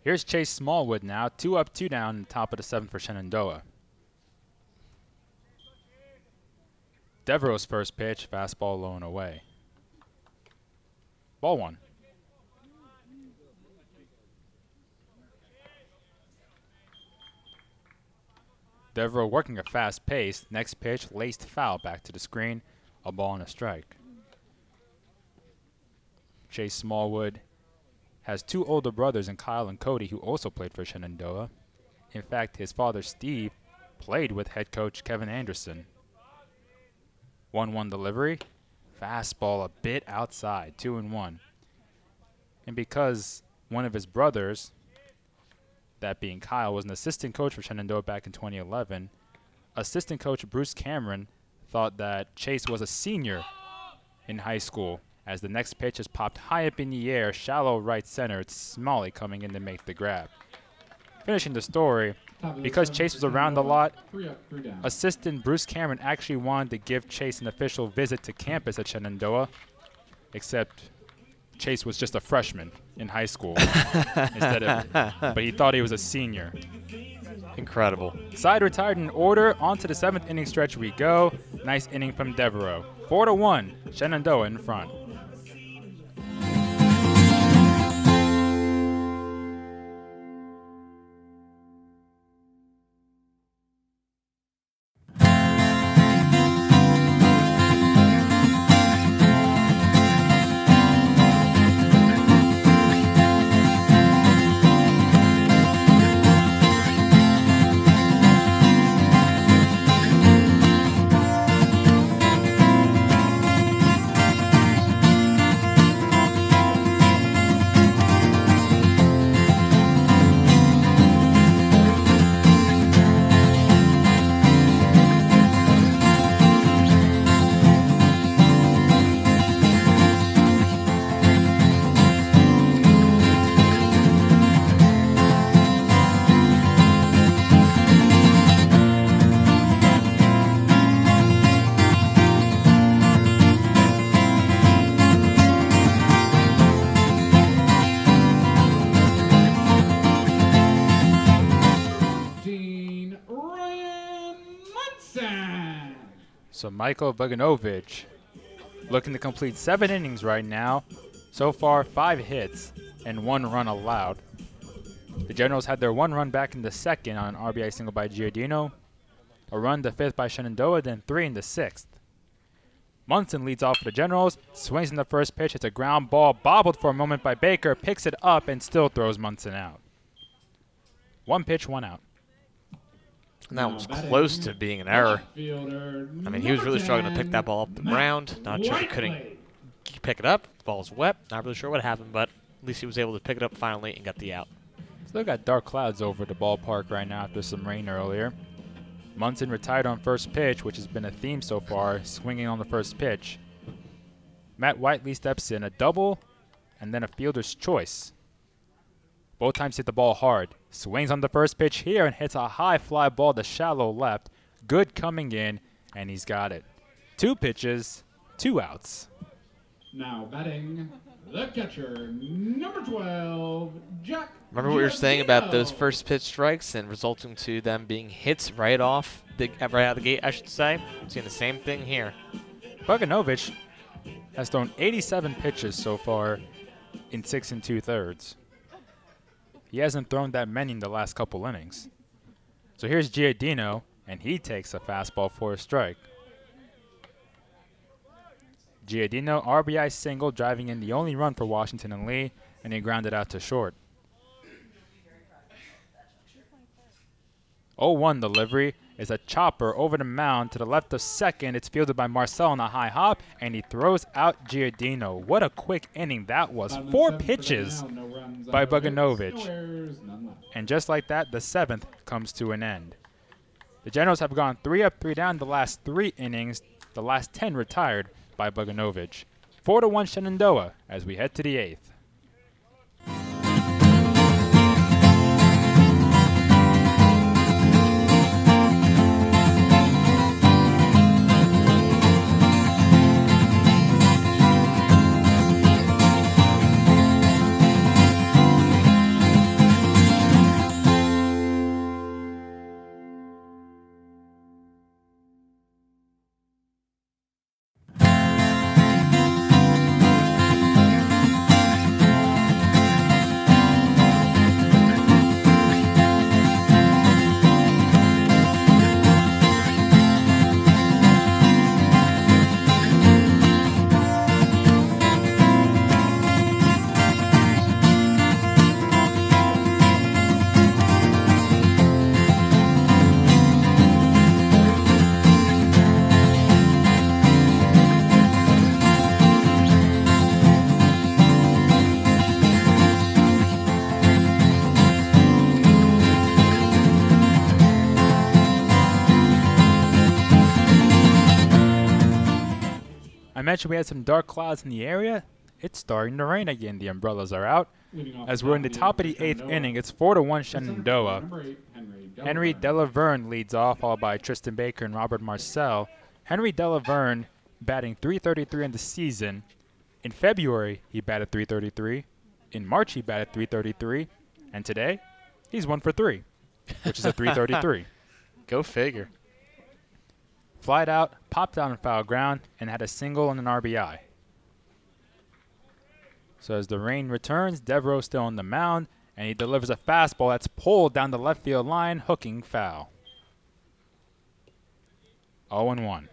Here's Chase Smallwood now, 2 up, 2 down in the top of the 7th for Shenandoah. Devereaux's first pitch, fastball low and away. Ball 1. Devereaux working a fast pace. Next pitch, laced foul back to the screen. A ball and a strike. Chase Smallwood has 2 older brothers in Kyle and Cody, who also played for Shenandoah. In fact, his father, Steve, played with head coach Kevin Anderson. 1-1 delivery. Fastball a bit outside, 2-1. And because one of his brothers, that being Kyle, was an assistant coach for Shenandoah back in 2011, assistant coach Bruce Cameron thought that Chase was a senior in high school, as the next pitch is popped high up in the air, shallow right center. It's Smalley coming in to make the grab. Finishing the story, because Chase was around a lot, assistant Bruce Cameron actually wanted to give Chase an official visit to campus at Shenandoah, except Chase was just a freshman in high school but he thought he was a senior. Incredible. Side retired in order. On to the 7th inning stretch we go. Nice inning from Devereaux. 4-1, Shenandoah in front. So Michael Buggin looking to complete 7 innings right now. So far, 5 hits and 1 run allowed. The Generals had their 1 run back in the 2nd on an RBI single by Giardino, a run to 5th by Shenandoah, then 3 in the 6th. Munson leads off for the Generals, swings in the first pitch. It's a ground ball, bobbled for a moment by Baker, picks it up and still throws Munson out. 1 pitch, 1 out. And that was close to being an error. I mean, he was really struggling to pick that ball up the ground. Not sure he couldn't pick it up. The ball's wet. Not really sure what happened, but at least he was able to pick it up finally and got the out. Still got dark clouds over the ballpark right now after some rain earlier. Munson retired on first pitch, which has been a theme so far, swinging on the first pitch. Matt Whiteley steps in, a double, and then a fielder's choice. Both times hit the ball hard. Swings on the first pitch here and hits a high fly ball to shallow left. Good coming in, and he's got it. 2 pitches, 2 outs. Now batting, the catcher, number 12, Jack. Remember what you were saying about those first pitch strikes and resulting to them being hits right out of the gate, I should say. I'm seeing the same thing here. Buggin has thrown 87 pitches so far in 6 2/3. He hasn't thrown that many in the last couple innings. So here's Giardino, and he takes a fastball for a strike. Giardino, RBI single, driving in the only run for Washington and Lee, and he grounded out to short. 0-1 delivery is a chopper over the mound to the left of second. It's fielded by Marcel on a high hop, and he throws out Giardino. What a quick inning that was. 4 pitches by Buggin. And just like that, the 7th comes to an end. The Generals have gone 3 up, 3 down the last 3 innings. The last 10 retired by Buggin. 4-1 Shenandoah as we head to the 8th. I mentioned we had some dark clouds in the area. It's starting to rain again. The umbrellas are out. As we're in the top of the 8th inning, it's 4-1 Shenandoah. Henry Della Verne leads off, followed by Tristan Baker and Robert Marcel. Henry Della Verne batting .333 in the season. In February, he batted .333. In March, he batted .333. And today, he's 1 for 3, which is a .333. Go figure. Flied out, popped out on foul ground, and had a single and an RBI. So as the rain returns, Devereaux's still on the mound, and he delivers a fastball that's pulled down the left field line, hooking foul. 0-1.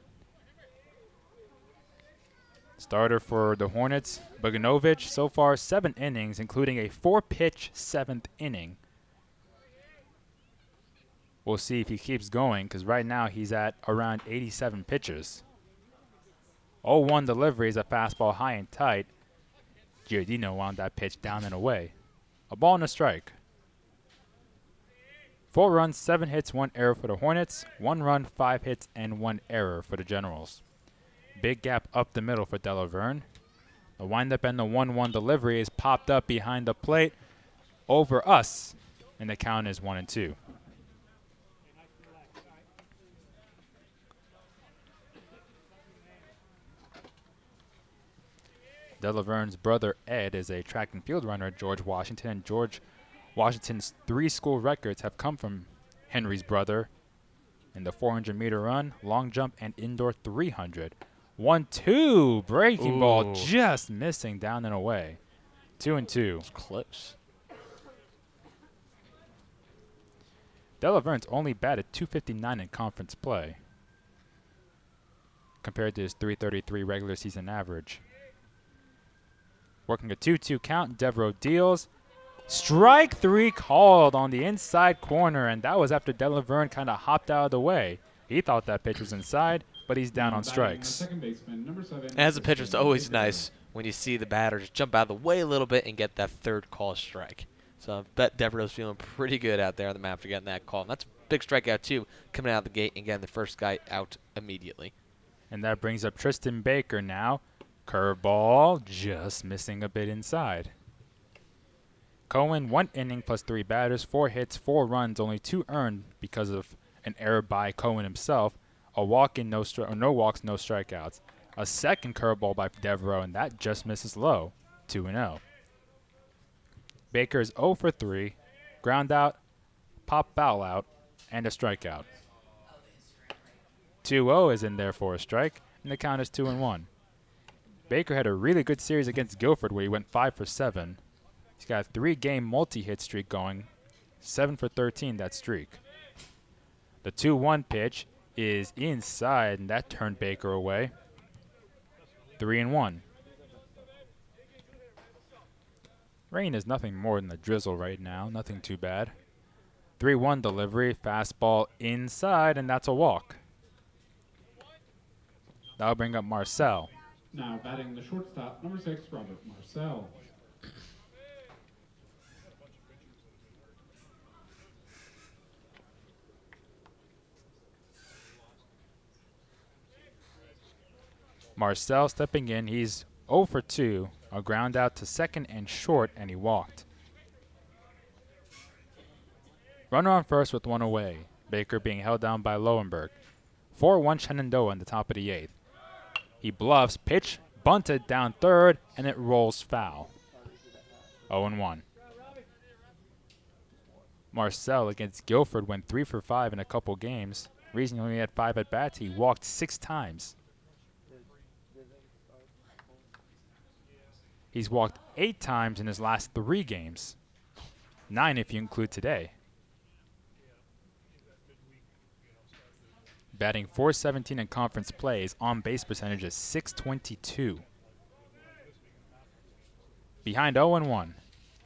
Starter for the Hornets, Bogan, so far 7 innings, including a 4-pitch 7th inning. We'll see if he keeps going, because right now he's at around 87 pitches. 0-1 delivery is a fastball high and tight. Giardino wound that pitch down and away. A ball and a strike. 4 runs, 7 hits, 1 error for the Hornets. 1 run, 5 hits, and 1 error for the Generals. Big gap up the middle for Della Verne. The windup and the 1-1 delivery is popped up behind the plate over us, and the count is 1-2. Della Verne's brother Ed is a track and field runner at George Washington, and George Washington's 3 school records have come from Henry's brother in the 400-meter run, long jump, and indoor 300. 1-2, breaking ball just missing down and away. 2-2. It's close. Della Verne's only batted .259 in conference play compared to his .333 regular season average. Working a 2-2 count, Devereaux deals. Strike 3 called on the inside corner, and that was after Della Verne kind of hopped out of the way. He thought that pitch was inside, but he's down on strikes. As a pitcher, it's always nice when you see the batter just jump out of the way a little bit and get that 3rd call strike. So I bet Devereaux's feeling pretty good out there on the mound for getting that call. And that's a big strikeout, too, coming out of the gate and getting the first guy out immediately. And that brings up Tristan Baker now. Curveball, just missing a bit inside. Cohen, 1 inning plus 3 batters, 4 hits, 4 runs, only 2 earned because of an error by Cohen himself. A walk in, no walks, no strikeouts. A second curveball by Devereaux, and that just misses low. 2-0. Baker is 0 for 3, ground out, pop foul out, and a strikeout. 2-0 is in there for a strike, and the count is 2-1. Baker had a really good series against Guilford where he went 5 for 7. He's got a 3-game multi-hit streak going. 7 for 13, that streak. The 2-1 pitch is inside, and that turned Baker away. 3-1. Rain is nothing more than a drizzle right now. Nothing too bad. 3-1 delivery. Fastball inside, and that's a walk. That'll bring up Marcel. Now batting the shortstop, number 6, Robert Marcel. Marcel stepping in. He's 0 for 2. A ground out to second and short, and he walked. Runner on first with 1 away. Baker being held down by Lowenberg. 4-1 Shenandoah in the top of the 8th. He bluffs, pitch, bunted down third, and it rolls foul. 0-1. Marcel against Guilford went 3 for 5 in a couple games. Reason he only had 5 at-bats, he walked 6 times. He's walked 8 times in his last 3 games. 9 if you include today. Batting .417 in conference play, his on-base percentage is .622. Behind 0-1.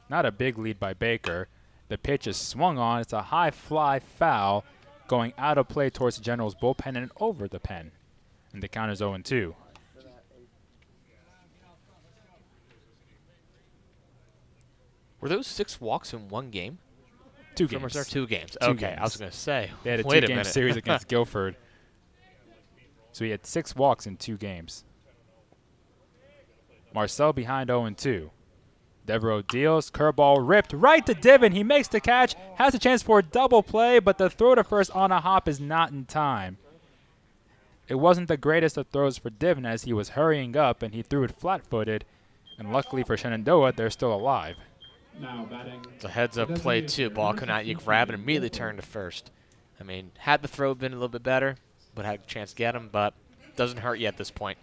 Not a big lead by Baker. The pitch is swung on. It's a high fly foul going out of play towards the Generals' bullpen and over the pen. And the count is 0-2. Were those 6 walks in 1 game? 2 games. Or 2 games. Two Okay, games. I was going to say. They had a wait 2-game series against Guilford. So he had 6 walks in 2 games. Marcel behind 0-2. Devereaux deals, curveball ripped right to Divin. He makes the catch, has a chance for a double play, but the throw to first on a hop is not in time. It wasn't the greatest of throws for Divin as he was hurrying up and he threw it flat-footed. And luckily for Shenandoah, they're still alive. Now batting. It's a heads-up play, too. Ball coming out, you grab and immediately turn to first. I mean, had the throw been a little bit better, would have had a chance to get him, but doesn't hurt you at this point.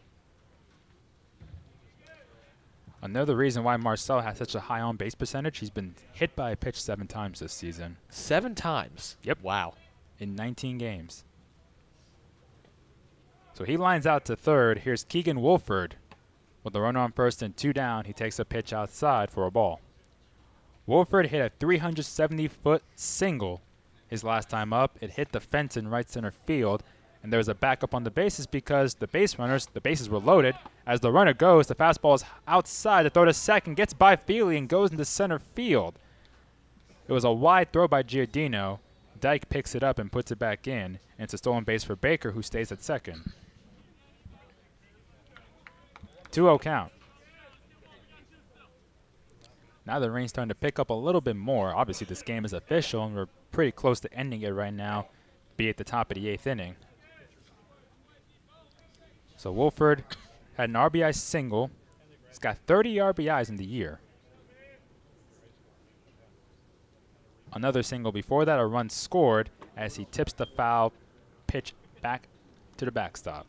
Another reason why Marcel has such a high on-base percentage, he's been hit by a pitch 7 times this season. 7 times? Yep. Wow. In 19 games. So he lines out to third. Here's Keegan Woolford. With a runner on first and 2 down, he takes a pitch outside for a ball. Wolford hit a 370-foot single his last time up. It hit the fence in right center field, and there was a backup on the bases because the bases were loaded. As the runner goes, the fastball is outside. The throw to second gets by Fili and goes into center field. It was a wide throw by Giardino. Dyke picks it up and puts it back in, and it's a stolen base for Baker, who stays at second. 2-0 count. Now the rain's starting to pick up a little bit more. Obviously, this game is official, and we're pretty close to ending it right now, be at the top of the 8th inning. So Wolford had an RBI single. He's got 30 RBIs in the year. Another single before that, a run scored as he tips the foul pitch back to the backstop.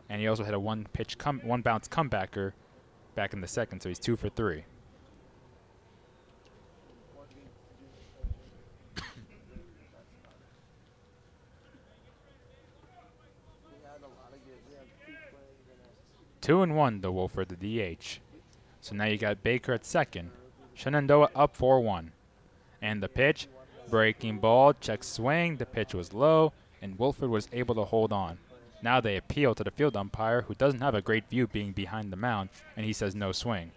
And he also had a one bounce comebacker back in the second, so he's 2 for 3. Two and 1 to Wolford, the DH. So now you got Baker at second. Shenandoah up 4-1. And the pitch, breaking ball, check swing. The pitch was low, and Wolford was able to hold on. Now they appeal to the field umpire, who doesn't have a great view being behind the mound, and he says no swing.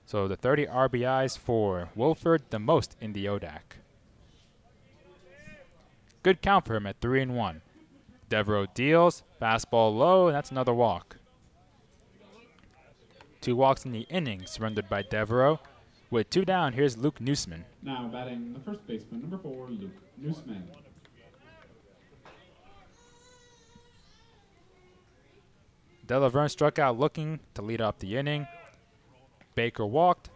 So the 30 RBIs for Wolford, the most in the ODAC. Good count for him at 3-1. Devereaux deals, fastball low, and that's another walk. 2 walks in the inning surrendered by Devereaux. With 2 down, here's Luke Newsmen. Now batting the first baseman, number 4, Luke Newsmen. Della Verne struck out looking to lead off the inning. Baker walked.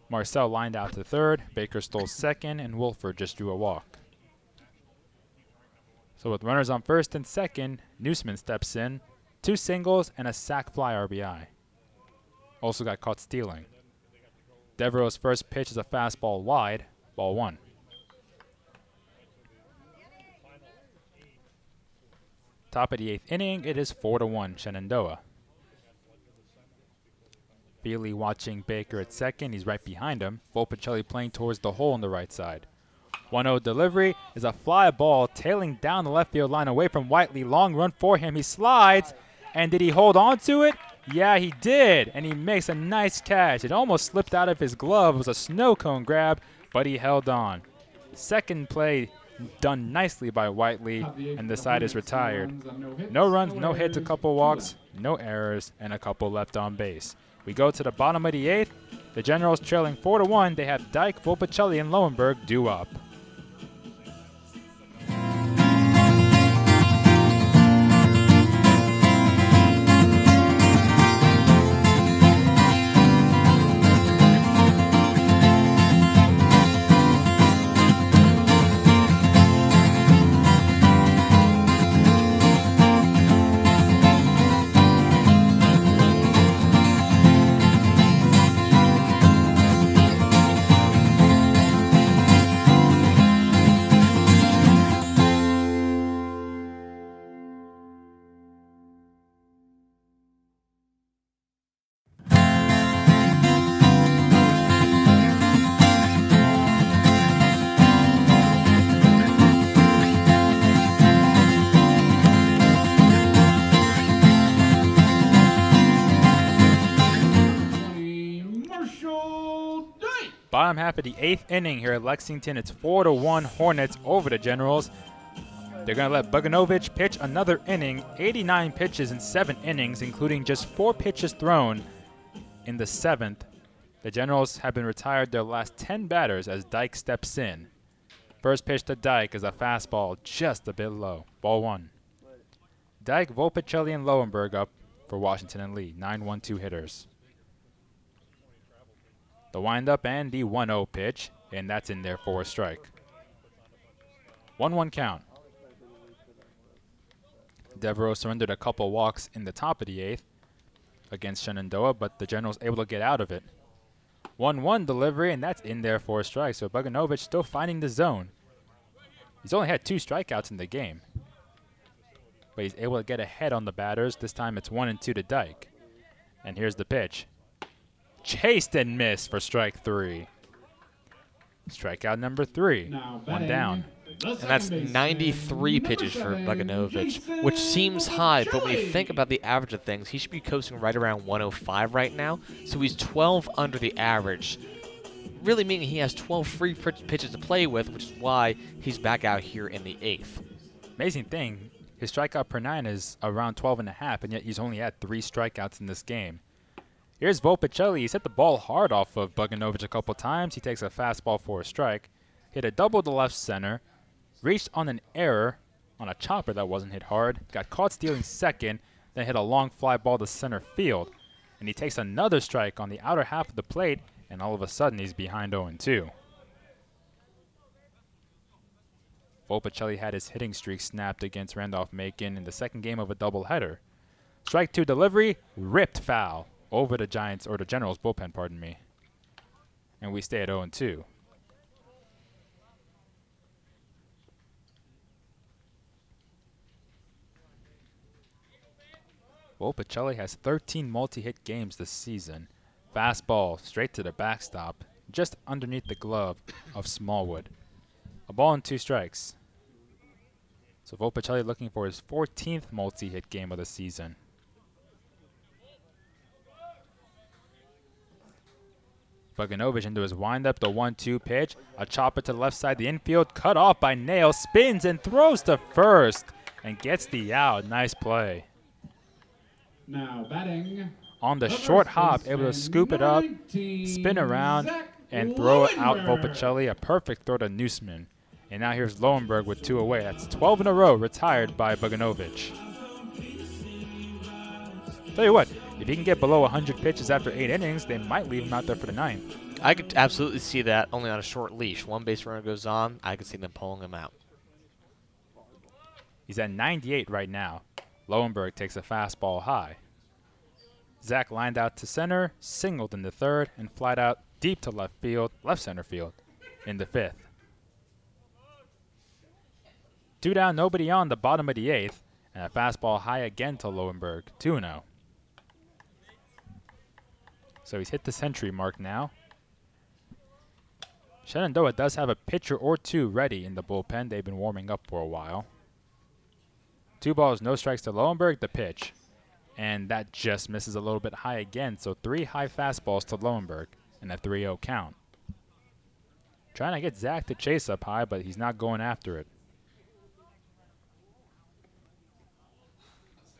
Marcel lined out to third. Baker stole second, and Wolford just drew a walk. So with runners on first and second, Newsmen steps in. 2 singles and a sac fly RBI. Also got caught stealing. Devereaux's first pitch is a fastball wide, ball 1. Top of the 8th inning, it is 4-1 Shenandoah. Fili watching Baker at second. He's right behind him. Volpicelli playing towards the hole on the right side. 1-0 delivery is a fly ball tailing down the left field line away from Whiteley. Long run for him. He slides. And did he hold on to it? Yeah, he did. And he makes a nice catch. It almost slipped out of his glove. It was a Snowcone grab, but he held on. Second play done nicely by Whiteley, and the side is retired. No runs, no hits, a couple walks, no errors, and a couple left on base. We go to the bottom of the 8th. The Generals trailing 4-1. They have Dyke, Volpicelli, and Lowenberg due up. Bottom half of the 8th inning here at Lexington. It's 4-1 Hornets over the Generals. They're going to let Bogdanovich pitch another inning. 89 pitches in 7 innings, including just 4 pitches thrown in the 7th. The Generals have been retired their last 10 batters as Dyke steps in. First pitch to Dyke is a fastball just a bit low. Ball 1. Dyke, Volpicelli, and Lowenberg up for Washington and Lee. 9-1-2 hitters. The windup and the 1-0 pitch, and that's in there for a strike. 1-1 count. Devereaux surrendered a couple walks in the top of the 8th against Shenandoah, but the Generals able to get out of it. 1-1 delivery, and that's in there for a strike. So Bogdanovich still finding the zone. He's only had 2 strikeouts in the game, but he's able to get ahead on the batters. This time it's 1-2 to Dyke. And here's the pitch. Chased and missed for strike 3. Strikeout number 3. 1 down. And that's 93 pitches for Bogdanovich, which seems high, but when you think about the average of things, he should be coasting right around 105 right now. So he's 12 under the average, really meaning he has 12 free pitches to play with, which is why he's back out here in the 8th. Amazing thing, his strikeout per 9 is around 12.5, and yet he's only had 3 strikeouts in this game. Here's Volpicelli. He's hit the ball hard off of Bogdanovich a couple times. He takes a fastball for a strike. Hit a double to left center. Reached on an error on a chopper that wasn't hit hard. Got caught stealing second. Then hit a long fly ball to center field. And he takes another strike on the outer half of the plate. And all of a sudden he's behind 0-2. Volpicelli had his hitting streak snapped against Randolph-Macon in the second game of a doubleheader. Strike 2 delivery. Ripped foul over the Giants, or the Generals bullpen, pardon me. And we stay at 0-2. Volpicelli has 13 multi-hit games this season. Fastball straight to the backstop, just underneath the glove of Smallwood. A ball and 2 strikes. So Volpicelli looking for his 14th multi-hit game of the season. Bogdanovich into his windup, the 1-2 pitch. A chopper to the left side, the infield, cut off by Nail, spins and throws to first and gets the out. Nice play. Now batting on the short hop, able to scoop it up, spin around, and throw it out Volpicelli. A perfect throw to Newsmen. And now here's Lowenberg with 2 away. That's 12 in a row retired by Bogdanovich. Tell you what, if he can get below 100 pitches after 8 innings, they might leave him out there for the 9th. I could absolutely see that, only on a short leash. 1 base runner goes on, I could see them pulling him out. He's at 98 right now. Lowenberg takes a fastball high. Zach lined out to center, singled in the third, and flied out deep to left center field in the fifth. 2 down, nobody on the bottom of the eighth, and a fastball high again to Lowenberg, 2-0. So he's hit the century mark now. Shenandoah does have a pitcher or two ready in the bullpen. They've been warming up for a while. 2 balls, no strikes to Lowenberg, the pitch. And that just misses a little bit high again, so 3 high fastballs to Lowenberg and a 3-0 count. Trying to get Zach to chase up high, but he's not going after it.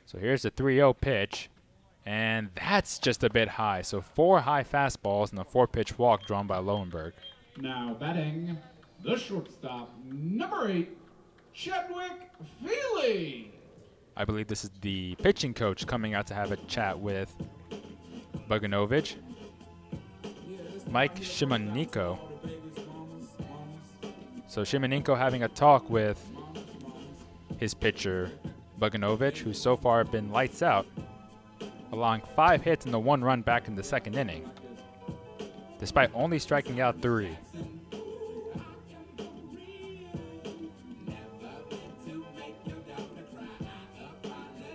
So here's the 3-0 pitch, and that's just a bit high. So 4 high fastballs and a 4-pitch walk drawn by Lowenberg. Now batting, the shortstop, number 8, Chadwick Fili. I believe this is the pitching coach coming out to have a chat with Buggin, Mike Shimoniko. So Shimoniko having a talk with his pitcher, Buggin, who's so far been lights out, allowing 5 hits and the 1 run back in the second inning, despite only striking out 3.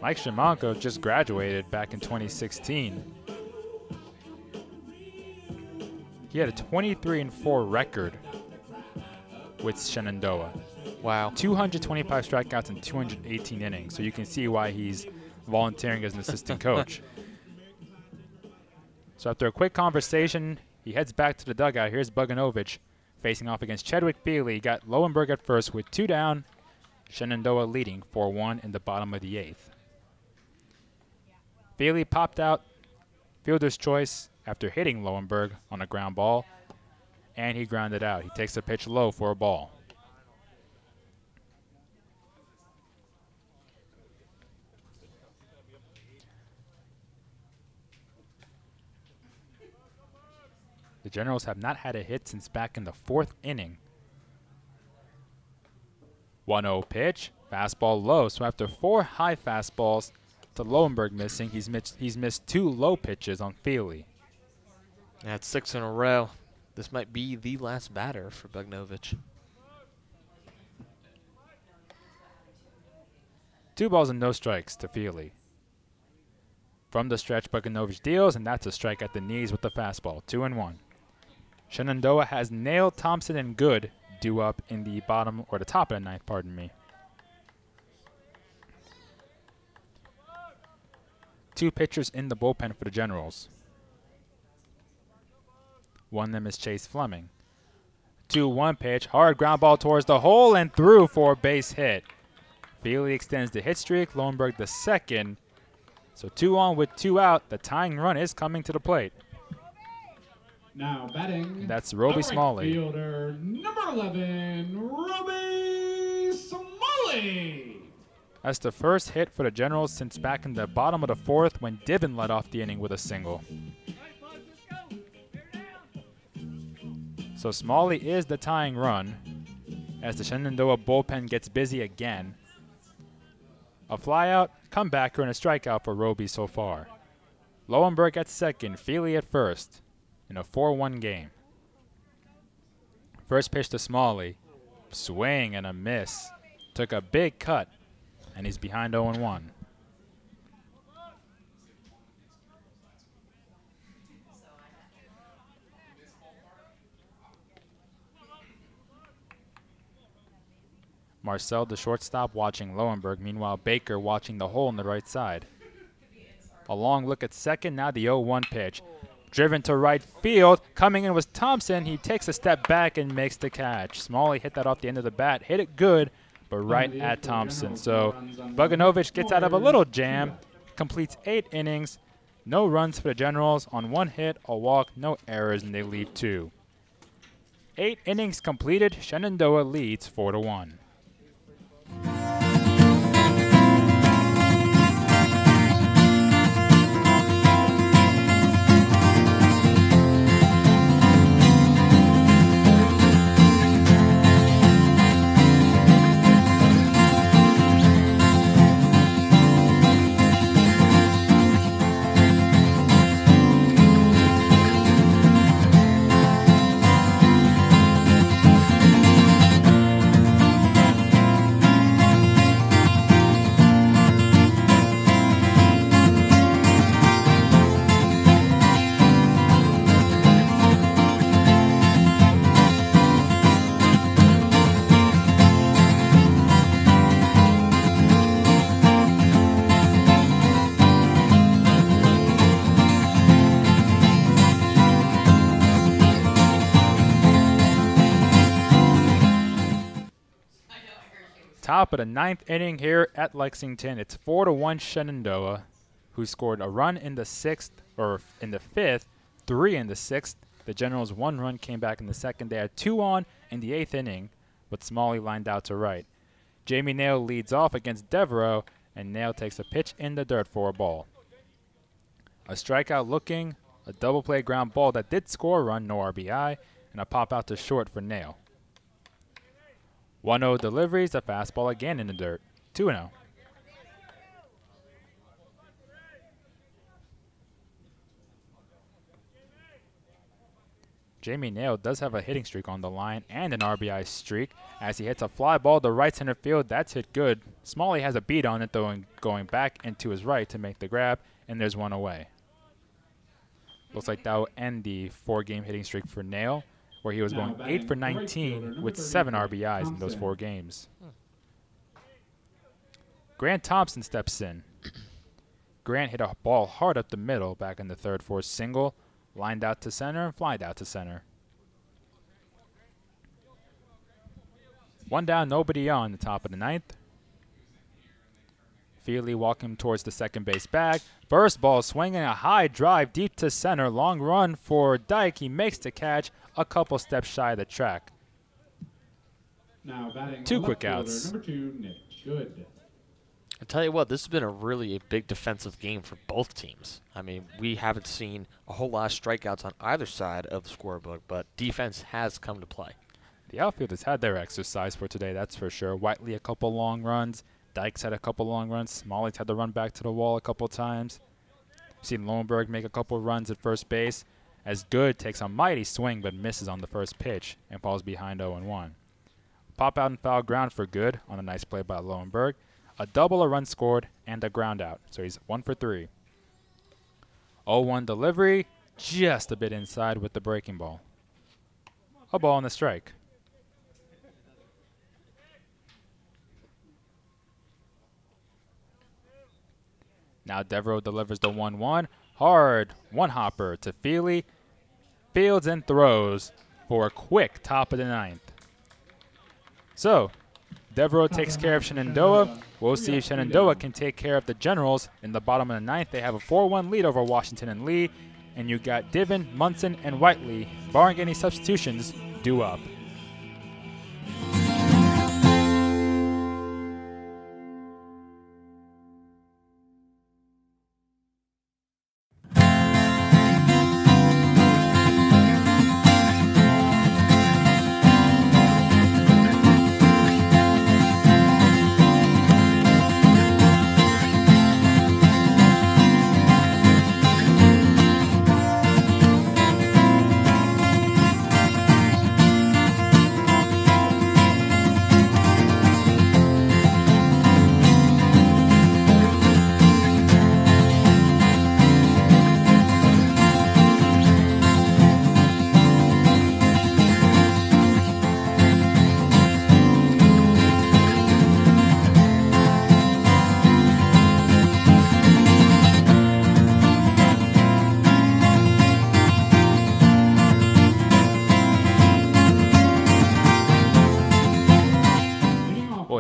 Mike Shimonko just graduated back in 2016. He had a 23-4 record with Shenandoah. Wow. 225 strikeouts in 218 innings. So you can see why he's volunteering as an assistant coach. So after a quick conversation, he heads back to the dugout. Here's Buggin facing off against Chadwick Fili. Got Lowenberg at first with 2 down. Shenandoah leading 4-1 in the bottom of the 8th. Fili popped out fielder's choice after hitting Lowenberg on a ground ball, and he grounded out. He takes the pitch low for a ball. The Generals have not had a hit since back in the 4th inning. 1-0 pitch, fastball low. So after 4 high fastballs to Lowenberg missing, he's missed 2 low pitches on Fili. That's 6 in a row. This might be the last batter for Bugnovich. 2 balls and no strikes to Fili. From the stretch, Bugnovich deals, and that's a strike at the knees with the fastball. 2-1. Shenandoah has nailed Thompson and Good due up in the bottom, or the top of the 9th, pardon me. 2 pitchers in the bullpen for the Generals. One of them is Chase Fleming. 2-1 pitch, hard ground ball towards the hole and through for a base hit. Fili extends the hit streak, Lowenberg the second. So 2 on with 2 out. The tying run is coming to the plate. Now batting, And that's Roby Smalley. fielder, number 11, Roby Smalley. That's the first hit for the Generals since back in the bottom of the 4th when Divin led off the inning with a single. So Smalley is the tying run as the Shenandoah bullpen gets busy again. A flyout, comebacker, and a strikeout for Roby so far. Lowenberg at second, Fili at first in a 4-1 game. First pitch to Smalley. Swing and a miss. Took a big cut, and he's behind 0-1. Marcel, the shortstop, watching Lowenberg. Meanwhile, Baker watching the hole on the right side. A long look at second. Now the 0-1 pitch. Driven to right field. Coming in was Thompson. He takes a step back and makes the catch. Smalley hit that off the end of the bat. Hit it good, but right at Thompson. So Buggin gets out of a little jam. Completes 8 innings. No runs for the Generals. On 1 hit, a walk, no errors, and they leave 2. 8 innings completed. Shenandoah leads 4-1. top of the 9th inning here at Lexington. It's 4-1 Shenandoah, who scored a run in the 6th, or in the 5th, 3 in the 6th. The Generals' 1 run came back in the 2nd. They had 2 on in the 8th inning, but Smalley lined out to right. Jamie Nail leads off against Devereaux, and Nail takes a pitch in the dirt for a ball. A strikeout looking, a double play ground ball that did score a run, no RBI, and a pop out to short for Nail. 1-0 deliveries, a fastball again in the dirt. 2-0. Jamie Nail does have a hitting streak on the line and an RBI streak as he hits a fly ball to right center field. That's hit good. Smalley has a beat on it, though, going back into his right to make the grab, and there's one away. Looks like that will end the 4-game hitting streak for Nail, where he was going 8 for 19 with 7 RBIs in those 4 games. Grant Thompson steps in. Grant hit a ball hard up the middle back in the 3rd for a single. Lined out to center and flied out to center. 1 down, nobody on the top of the 9th. Fili walking towards the second base bag. First ball swinging a high drive deep to center. Long run for Dyke. He makes the catch a couple steps shy of the track. Now batting 2 quick outs. Number 2, Nick. Good. I tell you what, this has been a big defensive game for both teams. I mean, we haven't seen a whole lot of strikeouts on either side of the scorebook, but defense has come to play. The outfielders had their exercise for today, that's for sure. Whiteley a couple long runs. Dykes had a couple long runs. Smalley's had to run back to the wall a couple times. We've seen Lowenberg make a couple runs at first base as Good takes a mighty swing but misses on the first pitch and falls behind 0-1. Pop out and foul ground for Good on a nice play by Lowenberg. A double, a run scored, and a ground out. So he's 1 for 3. 0-1 delivery, just a bit inside with the breaking ball. A ball and a strike. Now Devereaux delivers the 1-1. Hard one-hopper to Fili. Fields and throws for a quick top of the 9th. So, Devereaux takes care of Shenandoah. We'll see if Shenandoah can take care of the Generals. In the bottom of the 9th, they have a 4-1 lead over Washington and Lee. And you got Divin, Munson, and Whiteley, barring any substitutions, due up.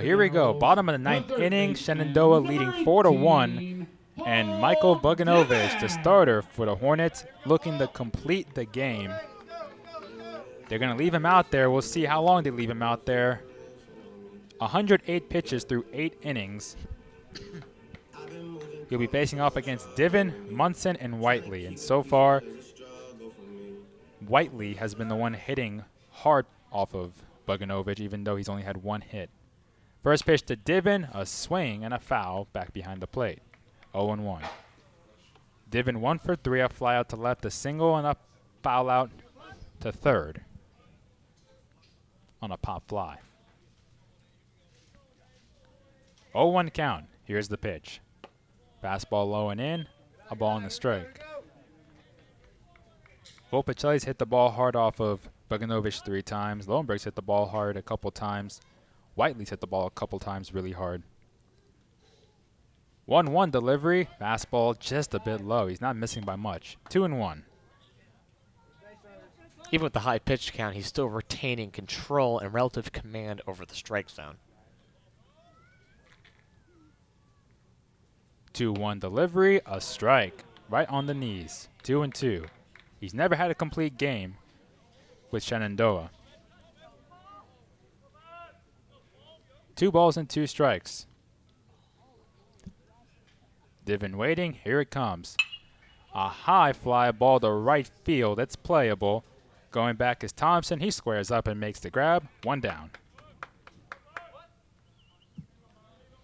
Here we go. Bottom of the 9th inning. Shenandoah leading 4-1. And Michael Buggin, the starter for the Hornets, looking to complete the game. They're going to leave him out there. We'll see how long they leave him out there. 108 pitches through 8 innings. He'll be facing off against Divin, Munson, and Whiteley. And so far, Whiteley has been the one hitting hard off of Buggin, even though he's only had 1 hit. First pitch to Divin, a swing and a foul back behind the plate. 0-1. Divin 1 for 3, a fly out to left, a single, and a foul out to third on a pop fly. 0-1 count. Here's the pitch. Fastball low and in, a ball in the strike. Volpicelli's hit the ball hard off of Buggin 3 times. Lowenberg's hit the ball hard a couple times. Whiteley's hit the ball a couple times really hard. 1-1 delivery. Fastball just a bit low. He's not missing by much. 2-1. Even with the high pitch count, he's still retaining control and relative command over the strike zone. 2-1 delivery, a strike. Right on the knees. 2-2. He's never had a complete game with Shenandoah. 2 balls and 2 strikes. Divin waiting. Here it comes. A high fly ball to right field. It's playable. Going back is Thompson. He squares up and makes the grab. 1 down.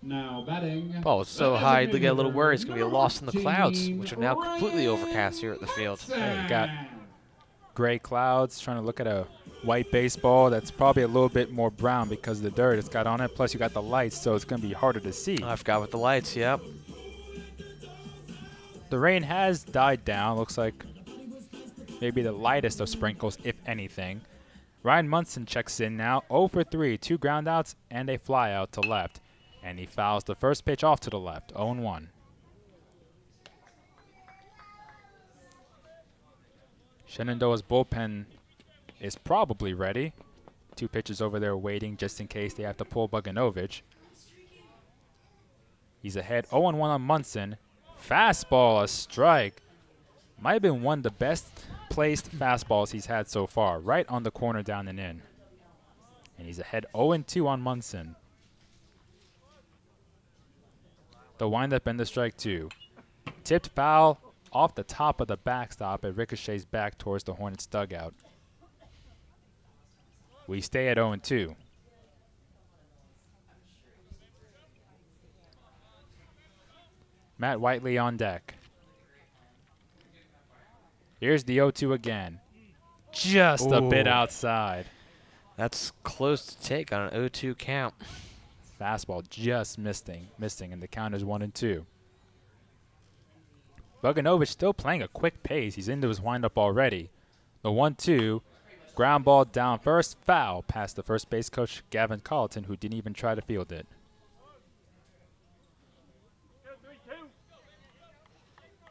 Now batting. Ball was so high to get a little worried. It's going to be a loss in the clouds, which are now completely overcast here at the field. Hey, you got gray clouds trying to look at a white baseball that's probably a little bit more brown because of the dirt it's got on it. Plus, you got the lights, so it's going to be harder to see. I forgot with the lights, yep. The rain has died down. Looks like maybe the lightest of sprinkles, if anything. Ryan Munson checks in now. 0 for 3, 2 groundouts and a fly out to left. And he fouls the first pitch off to the left. 0-1. Shenandoah's bullpen is probably ready. 2 pitchers over there waiting just in case they have to pull Buggin Ovitch. He's ahead 0-1 on Munson. Fastball, a strike. Might have been one of the best placed fastballs he's had so far. Right on the corner, down and in. And he's ahead 0-2 on Munson. The windup and the strike 2. Tipped foul off the top of the backstop. It ricochets back towards the Hornets dugout. We stay at 0-2. Matt Whiteley on deck. Here's the 0-2 again. Just a bit outside. That's close to take on an 0-2 count. Fastball just missing, and the count is 1-2. Boganovic still playing a quick pace. He's into his windup already. The 1-2, ground ball down first, foul past the first base coach, Gavin Colleton, who didn't even try to field it.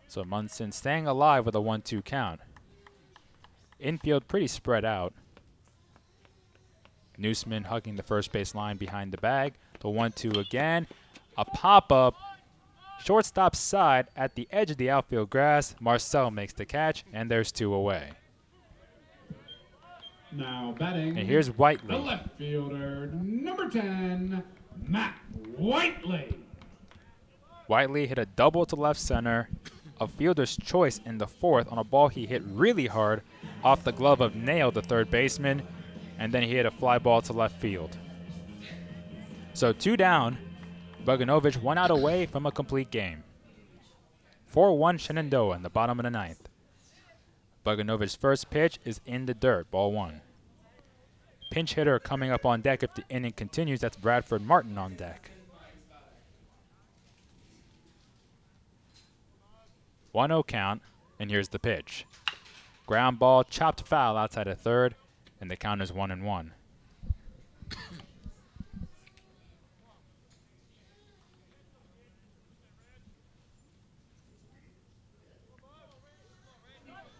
So Munson staying alive with a 1-2 count. Infield pretty spread out. Newsmen hugging the first base line behind the bag. The 1-2 again. A pop-up. Shortstop side at the edge of the outfield grass. Marcel makes the catch, and there's 2 away. Now batting. And here's Whiteley. The left fielder, number 10, Matt Whiteley. Whiteley hit a double to left center. A fielder's choice in the 4th on a ball he hit really hard off the glove of Nail, the third baseman. And then he hit a fly ball to left field. So 2 down. Boganovic 1 out away from a complete game. 4-1 Shenandoah in the bottom of the 9th. Boganovic's first pitch is in the dirt, ball 1. Pinch hitter coming up on deck if the inning continues. That's Bradford Martin on deck. 1-0 count, and here's the pitch. Ground ball, chopped foul outside of third, and the count is 1-1.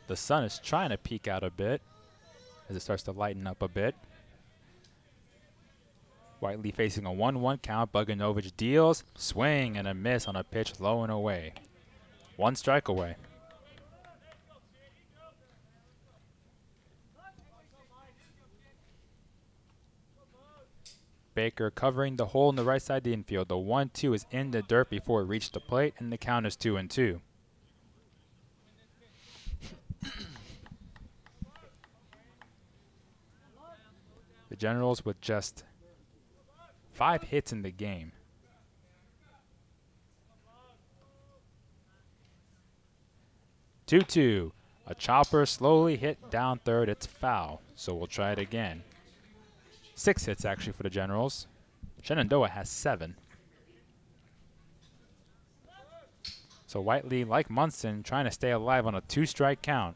The sun is trying to peek out a bit as it starts to lighten up a bit. Whiteley facing a 1-1 count. Boganovic deals, swing and a miss on a pitch low and away. 1 strike away. Baker covering the hole in the right side of the infield. The 1-2 is in the dirt before it reached the plate, and the count is 2-2. The Generals with just 5 hits in the game. Two-two. A chopper slowly hit down third. It's foul, so we'll try it again. 6 hits actually for the Generals. Shenandoah has 7. So Whiteley, like Munson, trying to stay alive on a 2-strike count.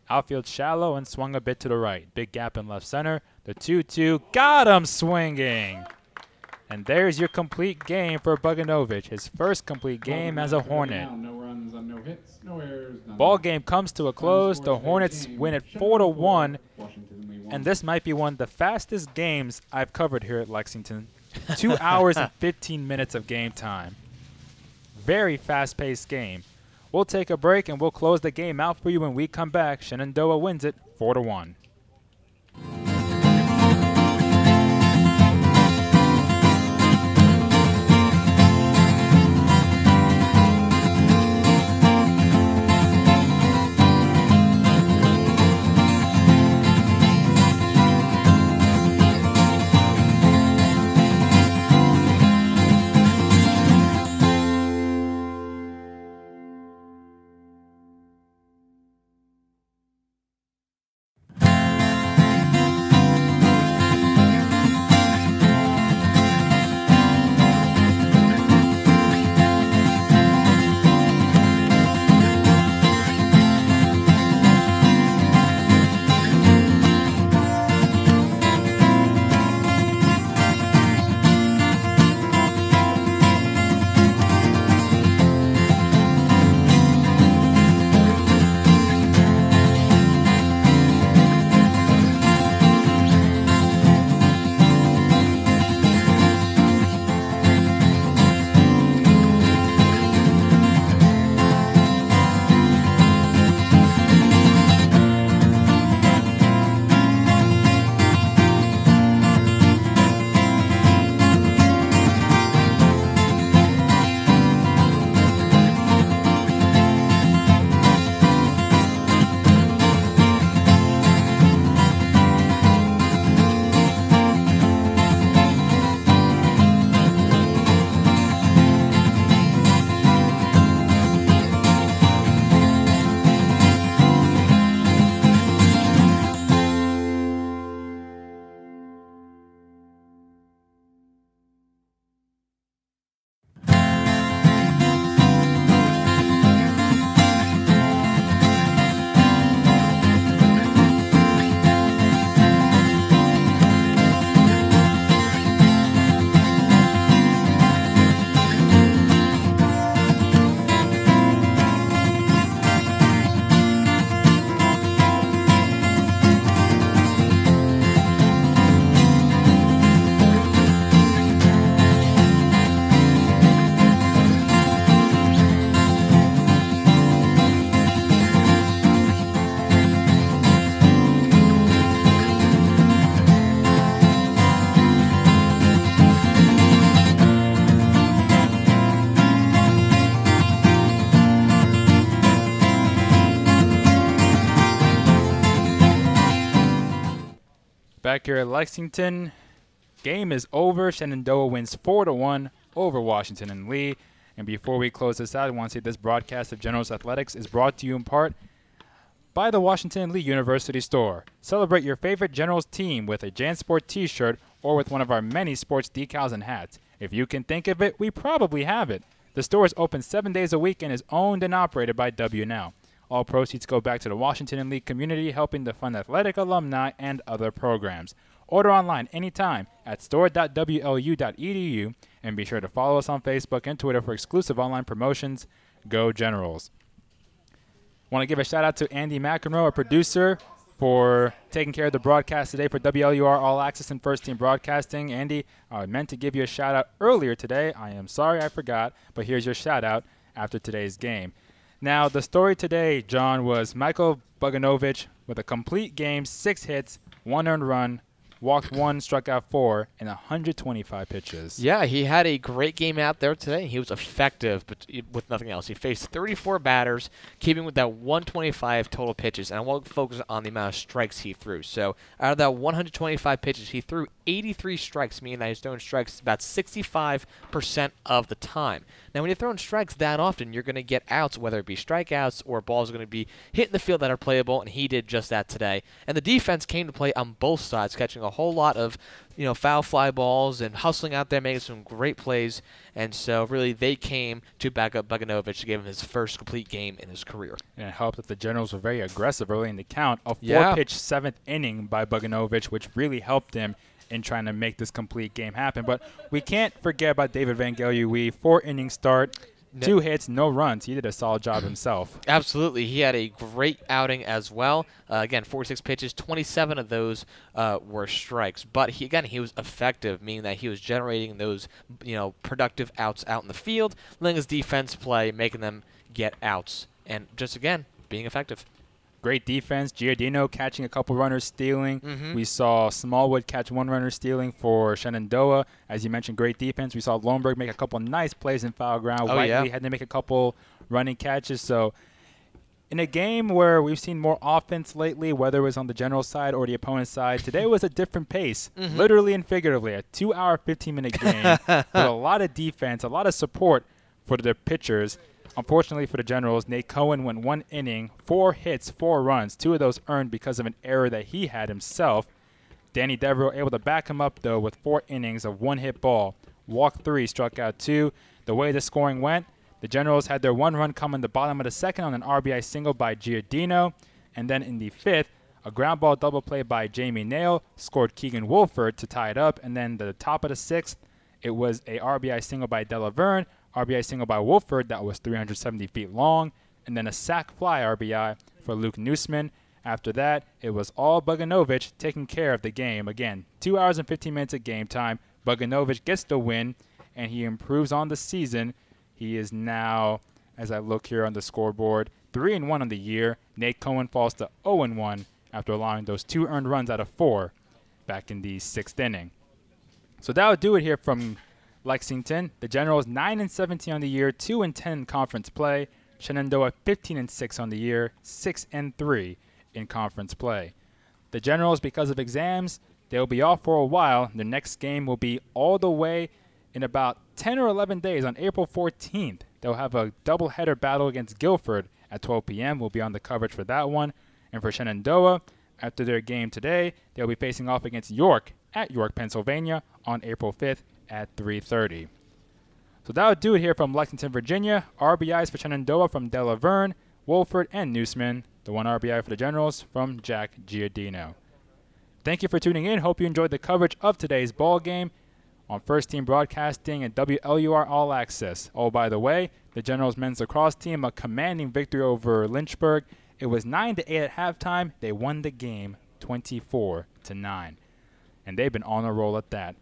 Outfield shallow and swung a bit to the right. Big gap in left center. The 2-2 got him swinging. And there's your complete game for Boganovic. His first complete game as a Hornet. No runs on no hits, no errors. Ball game comes to a close. The Hornets win it 4-1. And this might be one of the fastest games I've covered here at Lexington. 2 hours and 15 minutes of game time. very fast-paced game. We'll take a break and we'll close the game out for you when we come back. Shenandoah wins it 4-1. Back here at Lexington, game is over. Shenandoah wins 4-1 over Washington and Lee. And before we close this out, I want to say this broadcast of Generals Athletics is brought to you in part by the Washington and Lee University Store. Celebrate your favorite Generals team with a JanSport t-shirt or with one of our many sports decals and hats. If you can think of it, we probably have it. The store is open 7 days a week and is owned and operated by W Now. All proceeds go back to the Washington and Lee community, helping to fund athletic alumni and other programs. Order online anytime at store.wlu.edu, and be sure to follow us on Facebook and Twitter for exclusive online promotions. Go Generals. Want to give a shout out to Andy McEnroe, our producer, for taking care of the broadcast today for WLUR All Access and First Team Broadcasting. Andy, I meant to give you a shout out earlier today. I am sorry I forgot, but here's your shout out after today's game. Now, the story today, John, was Michael Buggin with a complete game, 6 hits, 1 earned run, walked 1, struck out 4, and 125 pitches. Yeah, he had a great game out there today. He was effective, but with nothing else. He faced 34 batters, keeping with that 125 total pitches, and I want to focus on the amount of strikes he threw. So out of that 125 pitches, he threw 83 strikes, meaning that he's throwing strikes about 65% of the time. Now, when you're throwing strikes that often, you're going to get outs, whether it be strikeouts or balls are going to be hit in the field that are playable, and he did just that today. And the defense came to play on both sides, catching a whole lot of foul fly balls and hustling out there, making some great plays. And so, really, they came to back up Buggin to give him his first complete game in his career. And it helped that the Generals were very aggressive early in the count. A 4-pitch 7th inning by Buggin, which really helped him in trying to make this complete game happen. But we can't forget about David Vangelui. 4-inning start. 2 hits, no runs. He did a solid job himself. Absolutely. He had a great outing as well. Again, 46 pitches, 27 of those were strikes. But he was effective, meaning that he was generating those productive outs out in the field, letting his defense play, making them get outs, and just, again, being effective. Great defense. Giardino catching a couple runners stealing. We saw Smallwood catch 1 runner stealing for Shenandoah. As you mentioned, great defense. We saw Lohnberg make a couple nice plays in foul ground. Whiteley had to make a couple running catches. So in a game where we've seen more offense lately, whether it was on the general side or the opponent's side, today was a different pace, literally and figuratively. A 2-hour, 15-minute game with a lot of defense, a lot of support for the pitchers. Unfortunately for the Generals, Nate Cohen went 1 inning, 4 hits, 4 runs, 2 of those earned because of an error that he had himself. Danny Devereaux able to back him up, though, with 4 innings of 1-hit ball. Walked 3, struck out 2. The way the scoring went, the Generals had their 1 run come in the bottom of the 2nd on an RBI single by Giardino. And then in the 5th, a ground ball double play by Jamie Nail scored Keegan Woolford to tie it up. And then the top of the 6th, it was a RBI single by Della Verne, RBI single by Wolford that was 370 feet long, and then a sac fly RBI for Luke Newsmen. After that, it was all Buggin taking care of the game. Again, 2 hours and 15 minutes at game time. Buggin gets the win, and he improves on the season. He is now, as I look here on the scoreboard, 3-1 on the year. Nate Cohen falls to 0-1 after allowing those 2 earned runs out of 4 back in the 6th inning. So that would do it here from Lexington. The Generals 9-17 on the year, 2-10 in conference play. Shenandoah 15-6 on the year, 6-3 in conference play. The Generals, because of exams, they'll be off for a while. Their next game will be all the way in about 10 or 11 days on April 14th. They'll have a doubleheader battle against Guilford at 12 p.m. We'll be on the coverage for that one. And for Shenandoah, after their game today, they'll be facing off against York at York, Pennsylvania on April 5th at 3:30. So that would do it here from Lexington, Virginia. RBIs for Shenandoah from Della Verne, Wolford, and Newsmen. The 1 RBI for the Generals from Jack Giardino. Thank you for tuning in. Hope you enjoyed the coverage of today's ball game on First Team Broadcasting and WLUR All Access. Oh, by the way, the Generals men's lacrosse team, a commanding victory over Lynchburg. It was 9-8 at halftime. They won the game 24-9. And they've been on a roll at that.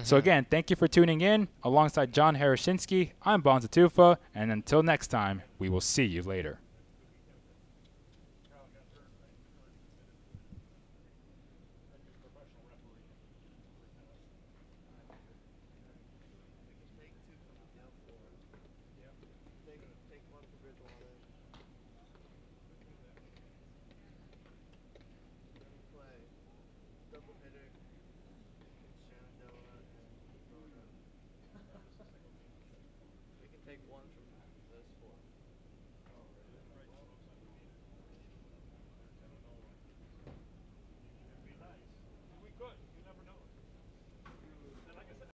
So again, thank you for tuning in. Alongside John Harashinsky, I'm Bonza Tufa, and until next time, we will see you later.